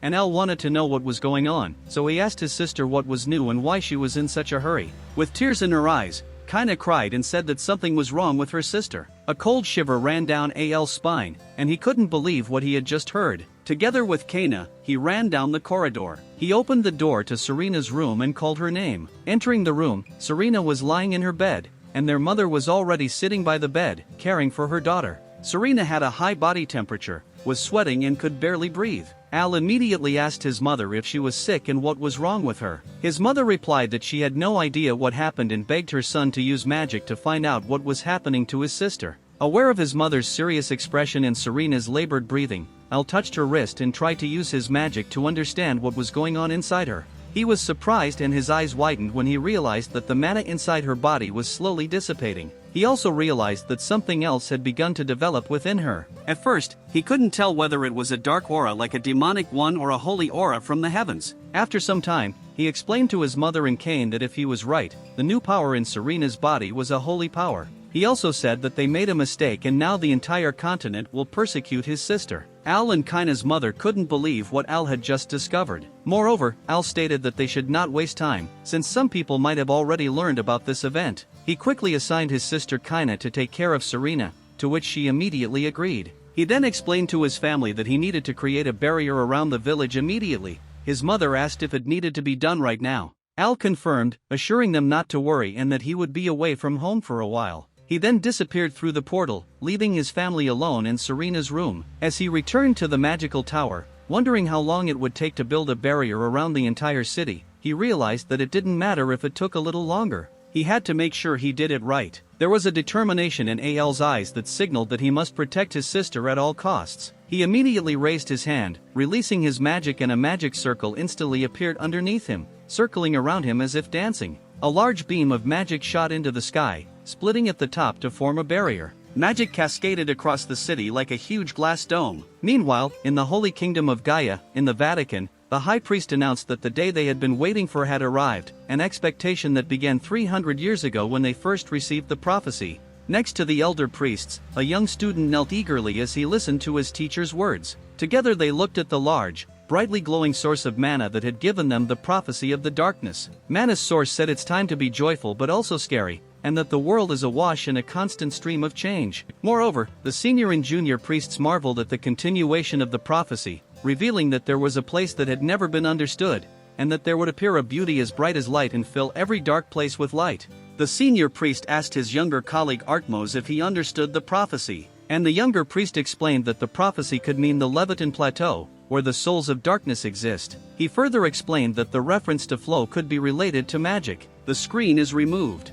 and Al wanted to know what was going on, so he asked his sister what was new and why she was in such a hurry. With tears in her eyes, Kana cried and said that something was wrong with her sister. A cold shiver ran down Al's spine, and he couldn't believe what he had just heard. Together with Kana, he ran down the corridor. He opened the door to Serena's room and called her name. Entering the room, Serena was lying in her bed, and their mother was already sitting by the bed, caring for her daughter. Serena had a high body temperature, was sweating and could barely breathe. Al immediately asked his mother if she was sick and what was wrong with her. His mother replied that she had no idea what happened and begged her son to use magic to find out what was happening to his sister. Aware of his mother's serious expression and Serena's labored breathing, Al touched her wrist and tried to use his magic to understand what was going on inside her. He was surprised and his eyes widened when he realized that the mana inside her body was slowly dissipating. He also realized that something else had begun to develop within her. At first, he couldn't tell whether it was a dark aura like a demonic one or a holy aura from the heavens. After some time, he explained to his mother and Kane that if he was right, the new power in Serena's body was a holy power. He also said that they made a mistake and now the entire continent will persecute his sister. Al and Kina's mother couldn't believe what Al had just discovered. Moreover, Al stated that they should not waste time, since some people might have already learned about this event. He quickly assigned his sister Kina to take care of Serena, to which she immediately agreed. He then explained to his family that he needed to create a barrier around the village immediately. His mother asked if it needed to be done right now. Al confirmed, assuring them not to worry and that he would be away from home for a while. He then disappeared through the portal, leaving his family alone in Serena's room. As he returned to the magical tower, wondering how long it would take to build a barrier around the entire city, he realized that it didn't matter if it took a little longer. He had to make sure he did it right. There was a determination in Al's eyes that signaled that he must protect his sister at all costs. He immediately raised his hand, releasing his magic, and a magic circle instantly appeared underneath him, circling around him as if dancing. A large beam of magic shot into the sky, splitting at the top to form a barrier. Magic cascaded across the city like a huge glass dome. Meanwhile, in the Holy Kingdom of Gaia, in the Vatican, the high priest announced that the day they had been waiting for had arrived, an expectation that began 300 years ago when they first received the prophecy. Next to the elder priests, a young student knelt eagerly as he listened to his teacher's words. Together they looked at the large, brightly glowing source of mana that had given them the prophecy of the darkness. Mana's source said it's time to be joyful but also scary, and that the world is awash in a constant stream of change. Moreover, the senior and junior priests marveled at the continuation of the prophecy, revealing that there was a place that had never been understood, and that there would appear a beauty as bright as light and fill every dark place with light. The senior priest asked his younger colleague Artmos if he understood the prophecy, and the younger priest explained that the prophecy could mean the Levitan Plateau, where the souls of darkness exist. He further explained that the reference to flow could be related to magic. The screen is removed.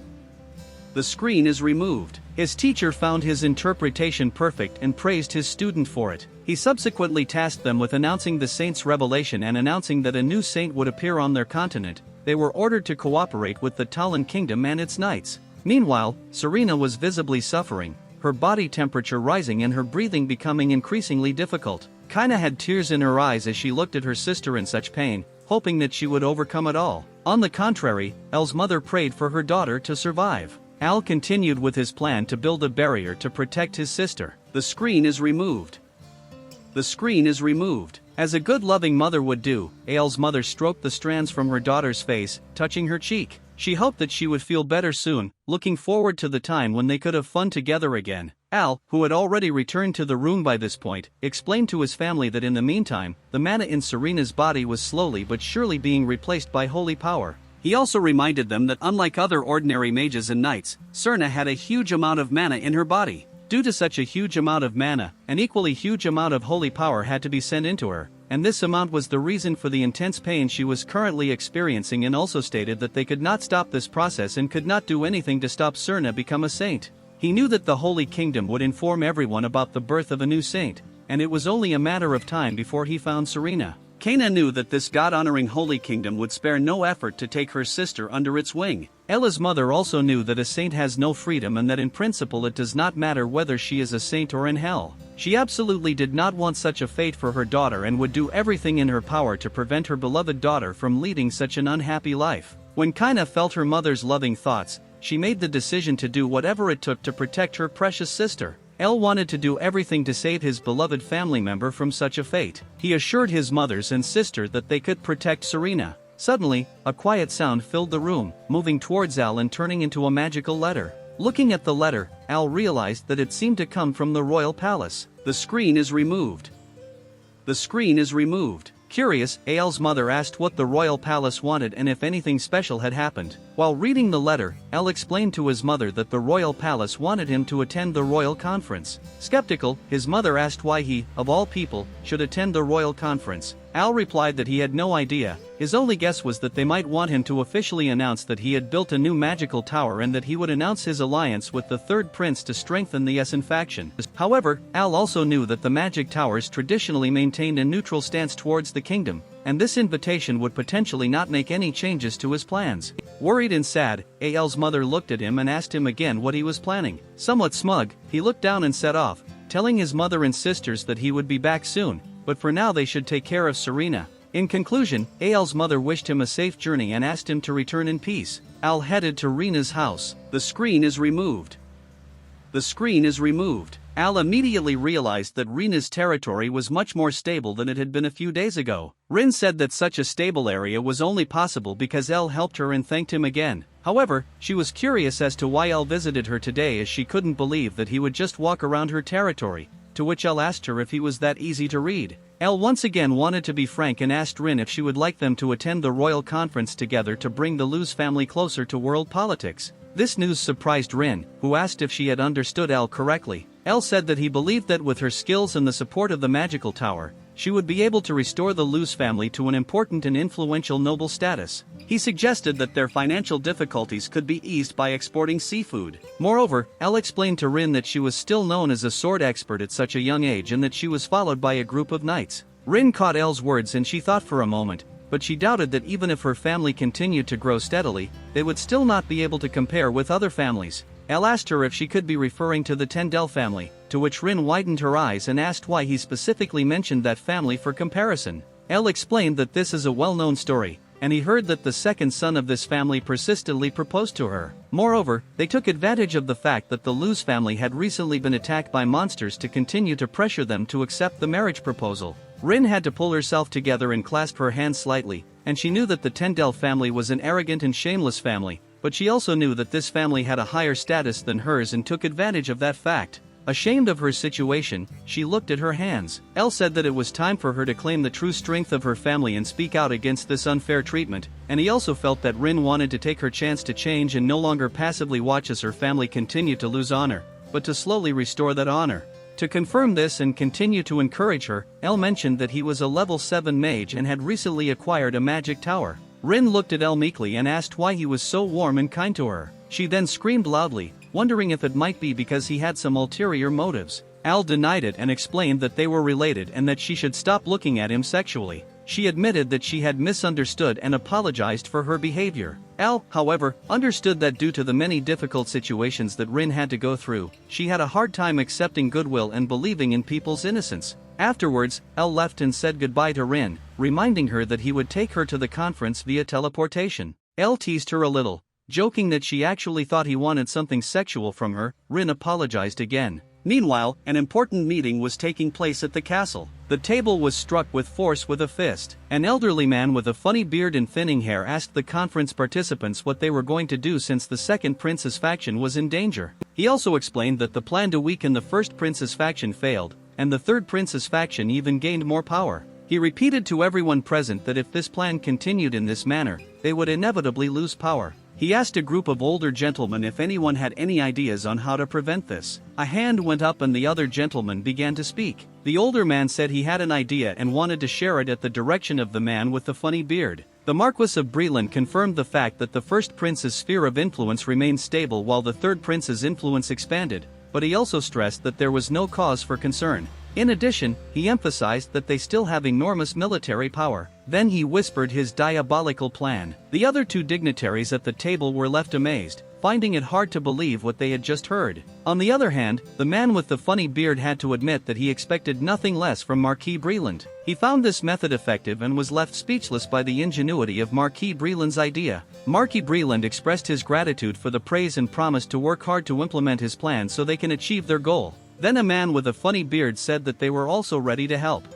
The screen is removed. His teacher found his interpretation perfect and praised his student for it. He subsequently tasked them with announcing the saint's revelation and announcing that a new saint would appear on their continent. They were ordered to cooperate with the Talon Kingdom and its knights. Meanwhile, Serena was visibly suffering, her body temperature rising and her breathing becoming increasingly difficult. Kina had tears in her eyes as she looked at her sister in such pain, hoping that she would overcome it all. On the contrary, El's mother prayed for her daughter to survive. Al continued with his plan to build a barrier to protect his sister. The screen is removed. The screen is removed. As a good loving mother would do, Al's mother stroked the strands from her daughter's face, touching her cheek. She hoped that she would feel better soon, looking forward to the time when they could have fun together again. Al, who had already returned to the room by this point, explained to his family that in the meantime, the mana in Serena's body was slowly but surely being replaced by holy power. He also reminded them that unlike other ordinary mages and knights, Serena had a huge amount of mana in her body. Due to such a huge amount of mana, an equally huge amount of holy power had to be sent into her, and this amount was the reason for the intense pain she was currently experiencing, and also stated that they could not stop this process and could not do anything to stop Serena become a saint. He knew that the Holy Kingdom would inform everyone about the birth of a new saint, and it was only a matter of time before he found Serena. Kana knew that this God-honoring Holy Kingdom would spare no effort to take her sister under its wing. Ella's mother also knew that a saint has no freedom and that in principle it does not matter whether she is a saint or in hell. She absolutely did not want such a fate for her daughter and would do everything in her power to prevent her beloved daughter from leading such an unhappy life. When Kina felt her mother's loving thoughts, she made the decision to do whatever it took to protect her precious sister. El wanted to do everything to save his beloved family member from such a fate. He assured his mothers and sister that they could protect Serena. Suddenly, a quiet sound filled the room, moving towards Al and turning into a magical letter. Looking at the letter, Al realized that it seemed to come from the royal palace. The screen is removed. The screen is removed. Curious, Al's mother asked what the royal palace wanted and if anything special had happened. While reading the letter, Al explained to his mother that the royal palace wanted him to attend the royal conference. Skeptical, his mother asked why he, of all people, should attend the royal conference. Al replied that he had no idea. His only guess was that they might want him to officially announce that he had built a new magical tower and that he would announce his alliance with the third prince to strengthen the Essen faction. However, Al also knew that the magic towers traditionally maintained a neutral stance towards the kingdom, and this invitation would potentially not make any changes to his plans. Worried and sad, Al's mother looked at him and asked him again what he was planning. Somewhat smug, he looked down and set off, telling his mother and sisters that he would be back soon, but for now they should take care of Serena. In conclusion, Al's mother wished him a safe journey and asked him to return in peace. Al headed to Rena's house. The screen is removed. The screen is removed. Al immediately realized that Rina's territory was much more stable than it had been a few days ago. Rin said that such a stable area was only possible because El helped her and thanked him again. However, she was curious as to why El visited her today, as she couldn't believe that he would just walk around her territory, to which El asked her if he was that easy to read. El once again wanted to be frank and asked Rin if she would like them to attend the royal conference together to bring the Luz family closer to world politics. This news surprised Rin, who asked if she had understood El correctly. El said that he believed that with her skills and the support of the magical tower, she would be able to restore the Luz family to an important and influential noble status. He suggested that their financial difficulties could be eased by exporting seafood. Moreover, El explained to Rin that she was still known as a sword expert at such a young age and that she was followed by a group of knights. Rin caught El's words and she thought for a moment, but she doubted that even if her family continued to grow steadily, they would still not be able to compare with other families. El asked her if she could be referring to the Tendel family, to which Rin widened her eyes and asked why he specifically mentioned that family for comparison. El explained that this is a well-known story, and he heard that the second son of this family persistently proposed to her. Moreover, they took advantage of the fact that the Luz family had recently been attacked by monsters to continue to pressure them to accept the marriage proposal. Rin had to pull herself together and clasp her hands slightly, and she knew that the Tendel family was an arrogant and shameless family, but she also knew that this family had a higher status than hers and took advantage of that fact. Ashamed of her situation, she looked at her hands. El said that it was time for her to claim the true strength of her family and speak out against this unfair treatment, and he also felt that Rin wanted to take her chance to change and no longer passively watch as her family continued to lose honor, but to slowly restore that honor. To confirm this and continue to encourage her, El mentioned that he was a level 7 mage and had recently acquired a magic tower. Rin looked at El meekly and asked why he was so warm and kind to her. She then screamed loudly, wondering if it might be because he had some ulterior motives. Al denied it and explained that they were related and that she should stop looking at him sexually. She admitted that she had misunderstood and apologized for her behavior. Al, however, understood that due to the many difficult situations that Rin had to go through, she had a hard time accepting goodwill and believing in people's innocence. Afterwards, El left and said goodbye to Rin, reminding her that he would take her to the conference via teleportation. El teased her a little, joking that she actually thought he wanted something sexual from her. Rin apologized again. Meanwhile, an important meeting was taking place at the castle. The table was struck with force with a fist. An elderly man with a funny beard and thinning hair asked the conference participants what they were going to do since the second prince's faction was in danger. He also explained that the plan to weaken the first prince's faction failed, and the third prince's faction even gained more power. He repeated to everyone present that if this plan continued in this manner, they would inevitably lose power. He asked a group of older gentlemen if anyone had any ideas on how to prevent this. A hand went up and the other gentleman began to speak. The older man said he had an idea and wanted to share it at the direction of the man with the funny beard. The Marquis of Breland confirmed the fact that the first prince's sphere of influence remained stable while the third prince's influence expanded, but he also stressed that there was no cause for concern. In addition, he emphasized that they still have enormous military power. Then he whispered his diabolical plan. The other two dignitaries at the table were left amazed, finding it hard to believe what they had just heard. On the other hand, the man with the funny beard had to admit that he expected nothing less from Marquis Breland. He found this method effective and was left speechless by the ingenuity of Marquis Breland's idea. Marquis Breland expressed his gratitude for the praise and promised to work hard to implement his plan so they can achieve their goal. Then a man with a funny beard said that they were also ready to help.